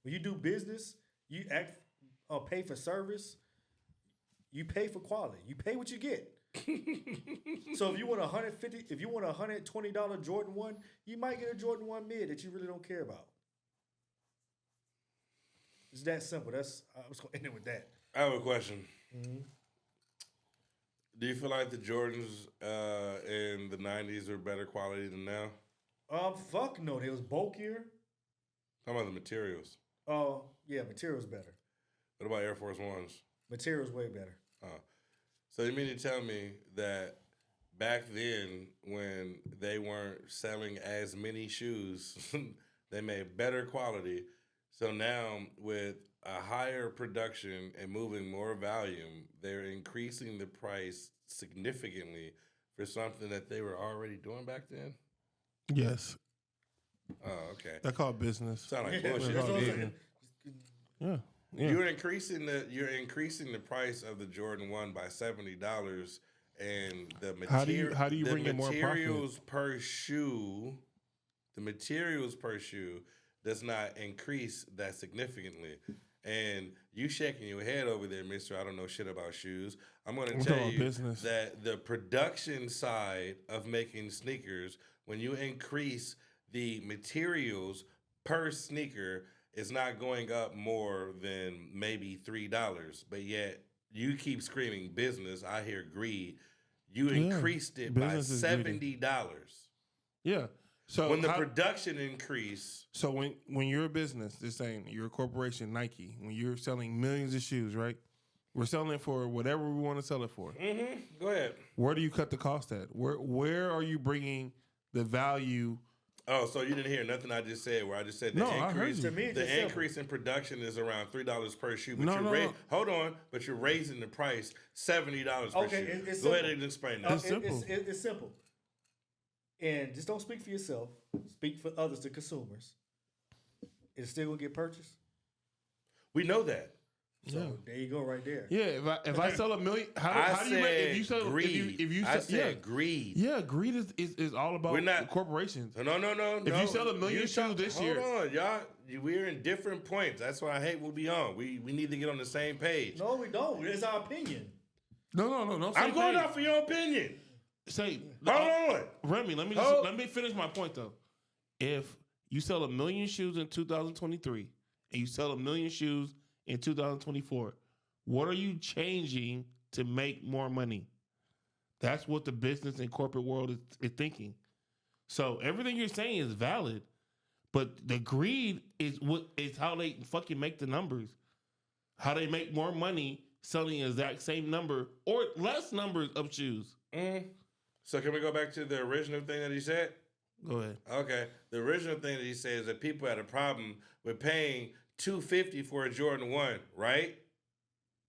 A: When you do business, you pay for service. You pay for quality. You pay what you get. So if you want a $120 Jordan 1, you might get a Jordan 1 mid that you really don't care about. It's that simple. I was going to end it with that.
B: I have a question.
A: Mm-hmm.
B: Do you feel like the Jordans in the 90s were better quality than now?
A: Fuck no. They was bulkier.
B: How about the materials?
A: Oh, yeah, materials better.
B: What about Air Force Ones?
A: Materials way better.
B: So you mean to tell me that back then when they weren't selling as many shoes, they made better quality. So now with a higher production and moving more volume, they're increasing the price significantly for something that they were already doing back then?
C: Yes.
B: Oh, okay.
C: That's called business.
B: Sound like bullshit.
C: Yeah. Yeah.
B: You're increasing the price of the Jordan 1 by $70, and the material.
C: How do you bring in more profit?
B: The materials per shoe does not increase that significantly. And you shaking your head over there, mister. I don't know shit about shoes. I'm going to tell you that the production side of making sneakers, when you increase the materials per sneaker, it's not going up more than maybe $3, but yet you keep screaming business. I hear greed. You increased it by $70.
C: Yeah. So
B: when the production increase.
C: So when you're a business, just saying you're a corporation, Nike, when you're selling millions of shoes, right? We're selling it for whatever we want to sell it for.
B: Mm-hmm. Go ahead.
C: Where do you cut the cost at? Where are you bringing the value?
B: Oh, so you didn't hear nothing I just said where I just said the increase in production is around $3 per shoe. But hold on, but you're raising the price $70 per shoe. Go ahead and explain that.
C: It's simple.
A: It's simple. And just don't speak for yourself. Speak for others, the consumers. It's still going to get purchased?
B: We know that.
A: So there you go, right there.
C: Yeah, if I sell $1 million, how do you make if you sell
B: greed?
C: If you
B: I
C: sell,
B: said greed.
C: Yeah, greed is all about corporations.
B: No.
C: If you sell 1 million shoes this year,
B: hold on, y'all. We're in different points. That's why I hate we'll be on. We need to get on the same page.
A: No, we don't. It's our opinion.
C: No.
B: I'm going off of your opinion.
C: Hold on, Remy. Let me finish my point though. If you sell 1 million shoes in 2023 and you sell 1 million shoes in 2024, what are you changing to make more money? That's what the business and corporate world is thinking. So everything you're saying is valid, but the greed is how they fucking make the numbers. How they make more money selling the exact same number or less numbers of shoes.
B: So can we go back to the original thing that he said?
C: Go ahead.
B: Okay. The original thing that he said is that people had a problem with paying $250 for a Jordan 1, right?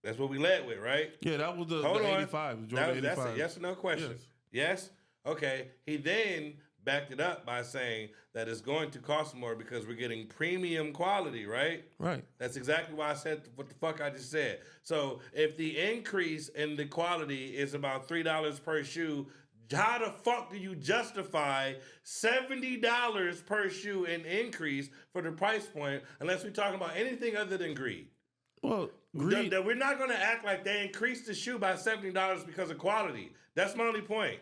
B: That's what we led with, right?
C: Yeah, that was the 85. Jordan 85.
B: That's a yes or no question. Yes? Okay. He then backed it up by saying that it's going to cost more because we're getting premium quality, right?
C: Right.
B: That's exactly why I said what the fuck I just said. So if the increase in the quality is about $3 per shoe, how the fuck do you justify $70 per shoe in increase for the price point unless we're talking about anything other than greed?
C: Well, greed.
B: We're not going to act like they increased the shoe by $70 because of quality. That's my only point.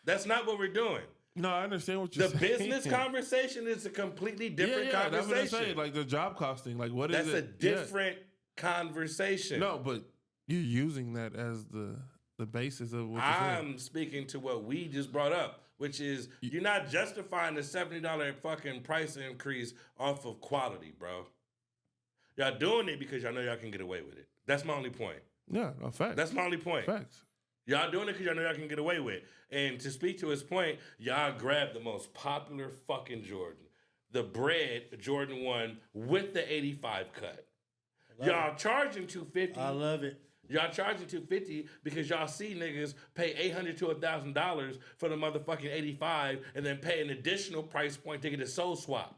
B: That's not what we're doing.
C: No, I understand what you're saying.
B: The business conversation is a completely different conversation.
C: That's what I'm saying. Like the job costing. Like what is it?
B: That's a different conversation.
C: No, but you're using that as the basis of what you're saying.
B: I'm speaking to what we just brought up, which is you're not justifying the $70 fucking price increase off of quality, bro. Y'all doing it because y'all know y'all can get away with it. That's my only point.
C: Yeah, a fact.
B: That's my only point.
C: Facts.
B: Y'all doing it because y'all know y'all can get away with it. And to speak to his point, y'all grabbed the most popular fucking Jordan. The bread Jordan 1 with the 85 cut. Y'all charging $250.
A: I love it.
B: Y'all charging $250 because y'all see niggas pay $800 to $1,000 for the motherfucking 85 and then pay an additional price point to get a soul swap.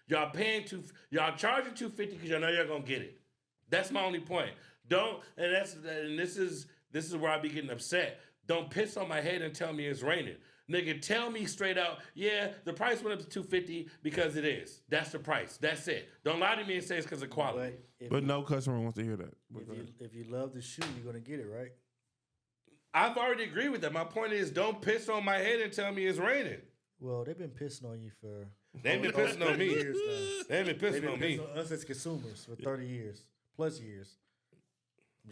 B: Y'all charging $250 because y'all know y'all gonna get it. That's my only point. This is where I be getting upset. Don't piss on my head and tell me it's raining. Nigga, tell me straight out, yeah, the price went up to $250 because it is. That's the price. That's it. Don't lie to me and say it's because of quality.
C: But no customer wants to hear that.
A: If you love the shoe, you're going to get it, right?
B: I've already agreed with that. My point is, don't piss on my head and tell me it's raining.
A: Well, they've been pissing on you for...
B: They ain't been pissing on me.
A: Years now.
B: They ain't been pissing on me.
A: On us as consumers for 30 years, plus years. I'm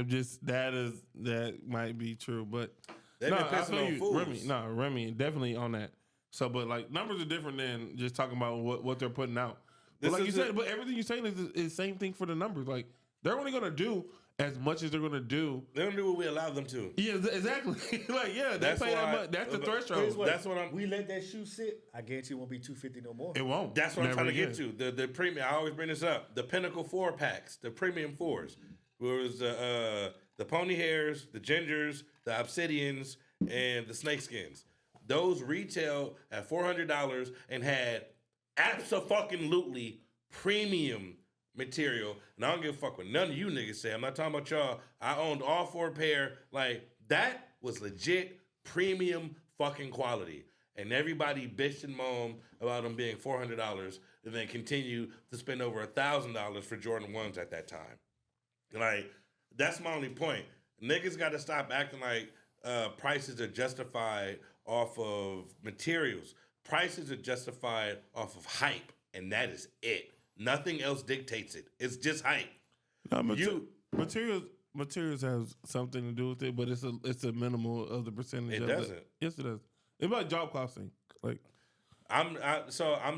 A: just saying.
C: That might be true, but
B: they've been pissing on fools.
C: Remy, definitely on that. So, but like numbers are different than just talking about what they're putting out. But like you said, but everything you're saying is the same thing for the numbers. Like they're only gonna do as much as they're gonna do.
B: They're gonna do what we allow them to.
C: Yeah, exactly. They pay that much. That's the threshold.
A: We let that shoe sit. I guarantee it won't be $250 no more.
C: It won't.
B: That's what I'm trying to get to. The premium. I always bring this up. The Pinnacle 4 packs, the premium 4s. Where it was the pony hairs, the gingers, the obsidians, and the snakeskins. Those retail at $400 and had abso-fucking-lutely premium material. And I don't give a fuck what none of you niggas say. I'm not talking about y'all. I owned all 4 pair. Like, that was legit premium fucking quality. And everybody bitched and moaned about them being $400 and then continue to spend over $1,000 for Jordan 1s at that time. Like, that's my only point. Niggas got to stop acting like prices are justified off of materials. Prices are justified off of hype, and that is it. Nothing else dictates it. It's just hype.
C: No, materials have something to do with it, but it's a minimal of the percentage.
B: It doesn't.
C: Yes, it does. It's about job costing. Like,
B: I'm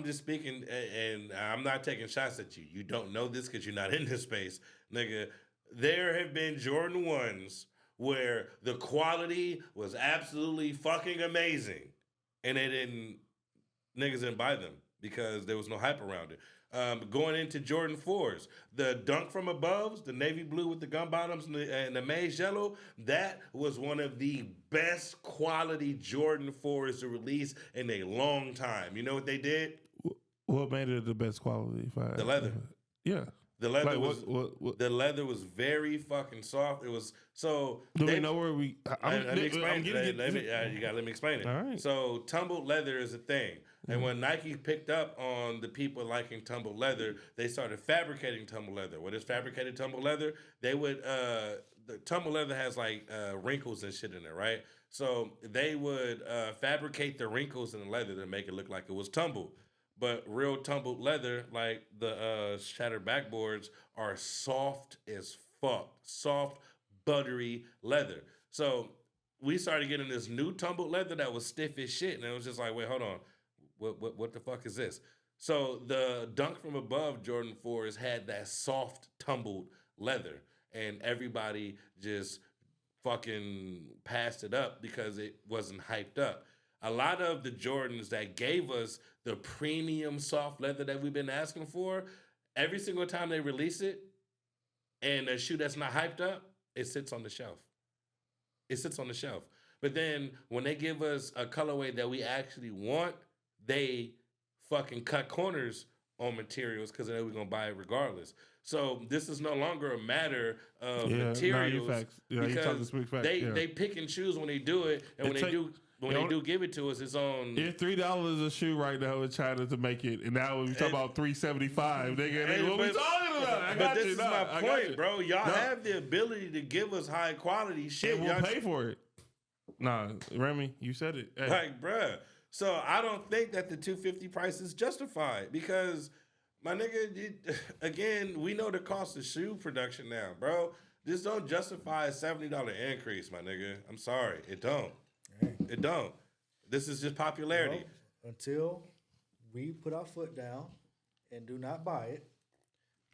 B: just speaking, and I'm not taking shots at you. You don't know this because you're not in this space, nigga. There have been Jordan 1s where the quality was absolutely fucking amazing, and niggas didn't buy them because there was no hype around it. Going into Jordan 4s, the dunk from aboves, the navy blue with the gun bottoms and the maize yellow, that was one of the best quality Jordan 4s to release in a long time. You know what they did?
C: What made it the best quality?
B: The leather.
C: Yeah.
B: The leather the leather was very fucking soft. It was so.
C: Do we know where we?
B: Let me explain. You gotta let me explain it.
C: All right.
B: So tumbled leather is a thing, and when Nike picked up on the people liking tumbled leather, they started fabricating tumbled leather. What is fabricated tumbled leather? They would the tumbled leather has like wrinkles and shit in it, right? So they would fabricate the wrinkles in the leather to make it look like it was tumbled. But real tumbled leather, like the shattered backboards, are soft as fuck. Soft, buttery leather. So we started getting this new tumbled leather that was stiff as shit. And it was just like, wait, hold on. What the fuck is this? So the Dunk from Above Jordan 4s had that soft, tumbled leather. And everybody just fucking passed it up because it wasn't hyped up. A lot of the Jordans that gave us the premium soft leather that we've been asking for, every single time they release it and a shoe that's not hyped up, it sits on the shelf. It sits on the shelf. But then when they give us a colorway that we actually want, they fucking cut corners on materials because then we're going to buy it regardless. So this is no longer a matter of materials because they pick and choose when they do it, and when they do give it to us, it's on.
C: It's $3 a shoe right now in China to make it, and now we talk about $375. Nigga, what we talking about?
B: But this is my point, bro. Y'all have the ability to give us high quality shit.
C: And we'll pay for it. Nah, Remy, you said it.
B: Hey. Like, bruh. So I don't think that the $250 price is justified because, my nigga, again, we know the cost of shoe production now, bro. This don't justify a $70 increase, my nigga. I'm sorry, it don't. It don't. This is just popularity.
A: Well, until we put our foot down and do not buy it,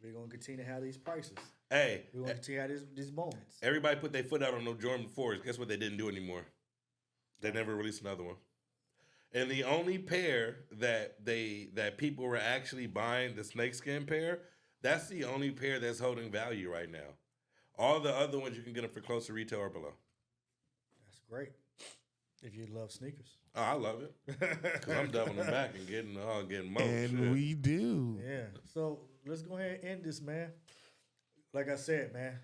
A: we're going to continue to have these prices.
B: Hey.
A: We're going to continue to have these moments.
B: Everybody put their foot out on those Jordan 4s. Guess what they didn't do anymore? They never released another one. And the only pair that people were actually buying, the snakeskin pair, that's the only pair that's holding value right now. All the other ones, you can get them for close to retail or below.
A: That's great. If you love sneakers.
B: Oh, I love it. Because I'm doubling them back and getting more.
C: And
B: shit.
C: we do.
A: Yeah. So let's go ahead and end this, man. Like I said, man.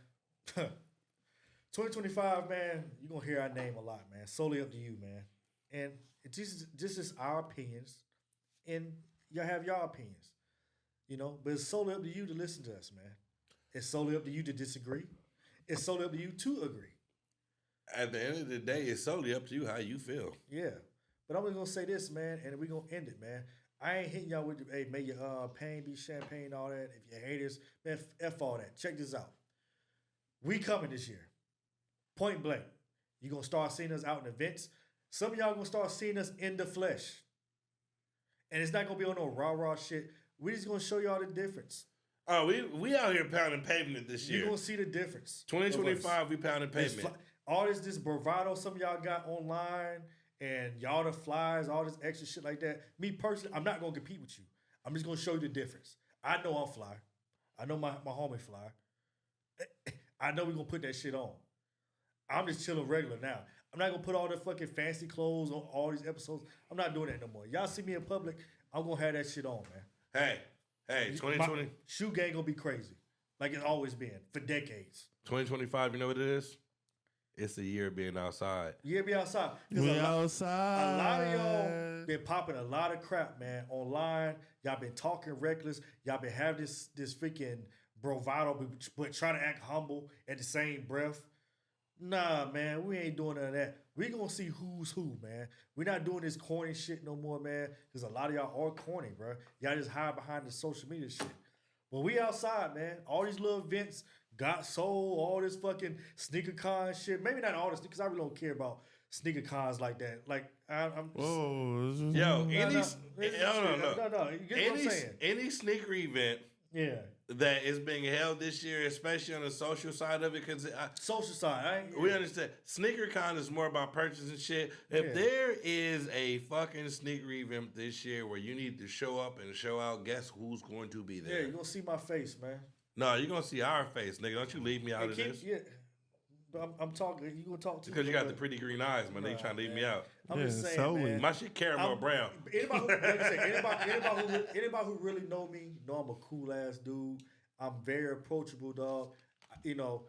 A: 2025, man, you're going to hear our name a lot, man. Solely up to you, man. And this is our opinions. And y'all have your opinions. You know, but it's solely up to you to listen to us, man. It's solely up to you to disagree. It's solely up to you to agree.
B: At the end of the day, it's solely up to you how you feel.
A: Yeah. But I'm just going to say this, man, and we're going to end it, man. I ain't hitting y'all with, hey, may your pain be champagne, all that. If you're haters, man, F all that. Check this out. We coming this year. Point blank. You're going to start seeing us out in events. Some of y'all going to start seeing us in the flesh. And it's not going to be on no rah-rah shit. We just going to show y'all the difference.
B: Oh, we out here pounding pavement this year.
A: You're going to see the difference.
B: 2025, we pounding pavement.
A: All this bravado some of y'all got online and y'all the flies, all this extra shit like that. Me personally, I'm not going to compete with you. I'm just going to show you the difference. I know I'm fly. I know my homie fly. I know we're going to put that shit on. I'm just chilling regular now. I'm not going to put all the fucking fancy clothes on all these episodes. I'm not doing that no more. Y'all see me in public, I'm going to have that shit on, man.
B: Hey, 2020.
A: My shoe game going to be crazy. Like it's always been for decades.
B: 2025, you know what it is? It's a year of being outside.
A: Yeah, be outside.
C: We outside.
A: A lot of y'all been popping a lot of crap, man, online. Y'all been talking reckless. Y'all been having this freaking bravado, but trying to act humble at the same breath. Nah, man, we ain't doing none of that. We gonna see who's who, man. We're not doing this corny shit no more, man. Because a lot of y'all are corny, bro. Y'all just hide behind the social media shit. But we outside, man. All these little events, Got Soul, all this fucking sneaker con shit. Maybe not all this, because I really don't care about sneaker cons like that. Like, I'm
C: just...
B: Yo,
A: no. You get what I'm saying?
B: Any sneaker event that is being held this year, especially on the social side of it, because
A: social side,
B: we understand. Sneaker con is more about purchasing shit. If there is a fucking sneaker event this year where you need to show up and show out, guess who's going to be there?
A: Yeah, you're going to see my face, man.
B: No, you're going to see our face, nigga. Don't you leave me out of this.
A: Yeah. I'm talking. You going to talk to me?
B: Because you got the pretty green eyes, man. They trying to leave me out.
A: I'm just saying, man.
B: My shit caramel brown.
A: Anybody who really know me know I'm a cool ass dude. I'm very approachable, dog. You know,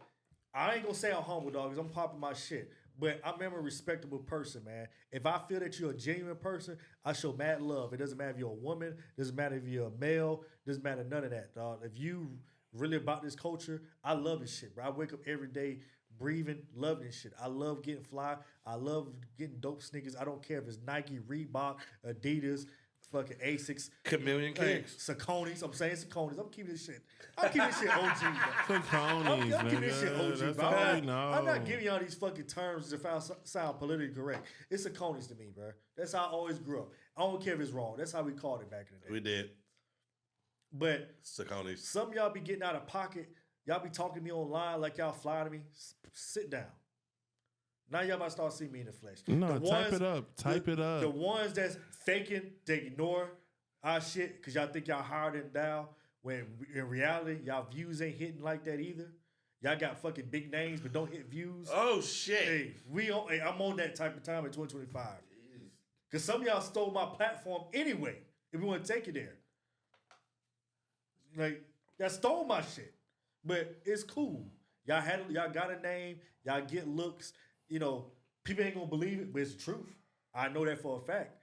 A: I ain't gonna say I'm humble, dog, because I'm popping my shit. But I'm a respectable person, man. If I feel that you're a genuine person, I show mad love. It doesn't matter if you're a woman. It doesn't matter if you're a male. It doesn't matter none of that, dog. If you really about this culture, I love this shit, bro. I wake up every day breathing, loving this shit. I love getting fly. I love getting dope sneakers. I don't care if it's Nike, Reebok, Adidas, fucking Asics,
B: Chameleon Kings,
A: Saucony's. I'm saying Saucony's. I'm keeping this shit. I'm keeping this shit OG, bro.
C: Saucony's,
A: I'm keeping this shit OG,
C: that's
A: bro.
C: all we know.
A: I'm not giving y'all these fucking terms that sound politically correct. It's Saucony's to me, bro. That's how I always grew up. I don't care if it's wrong. That's how we called it back in the day.
B: We did.
A: But
B: Saucony's.
A: Some of y'all be getting out of pocket. Y'all be talking to me online like y'all fly to me. Sit down. Now y'all about to start seeing me in the flesh.
C: No, type it up. Type it up.
A: The ones that's faking, they ignore our shit because y'all think y'all higher than thou. When in reality, y'all views ain't hitting like that either. Y'all got fucking big names but don't hit views.
B: Oh shit!
A: Hey, I'm on that type of time in 2025. Because some of y'all stole my platform anyway. If we want to take it there, like y'all stole my shit, but it's cool. Y'all got a name. Y'all get looks. You know, people ain't gonna believe it, but it's the truth. I know that for a fact.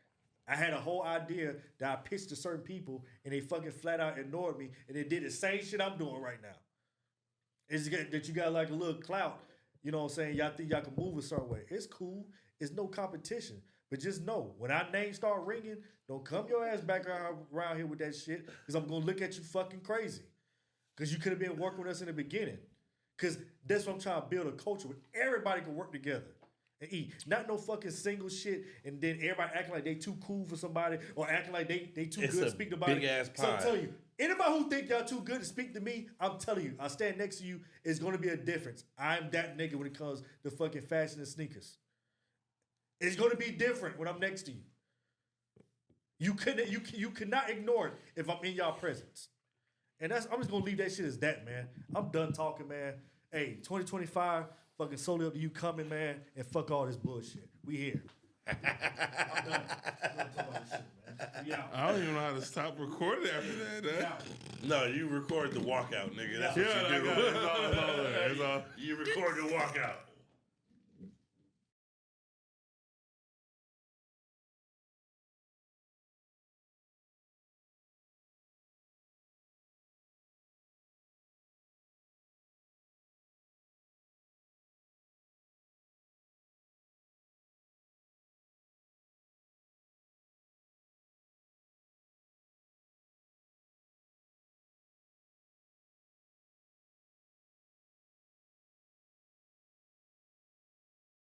A: I had a whole idea that I pitched to certain people, and they fucking flat out ignored me, and they did the same shit I'm doing right now. It's that you got like a little clout, you know what I'm saying? Y'all think y'all can move a certain way. It's cool. It's no competition. But just know, when our names start ringing, don't come your ass back around here with that shit, because I'm going to look at you fucking crazy. Because you could have been working with us in the beginning. Because that's what I'm trying to build a culture where everybody can work together and eat. Not no fucking single shit, and then everybody acting like they too cool for somebody or acting like they too good to speak to somebody.
B: Big ass pie.
A: So I'm telling you, anybody who think y'all too good to speak to me, I'm telling you, I stand next to you. It's going to be a difference. I'm that nigga when it comes to fucking fashion and sneakers. It's going to be different when I'm next to you. You cannot ignore it if I'm in y'all presence. And I'm just going to leave that shit as that, man. I'm done talking, man. Hey, 2025, fucking solely up to you coming, man, and fuck all this bullshit. We here. I'm done. I'm done talking about this shit, man. We out.
C: I don't even know how to stop recording after that.
B: No, you record the walkout, nigga. That's what you do.
C: It's all there.
B: You record the walkout.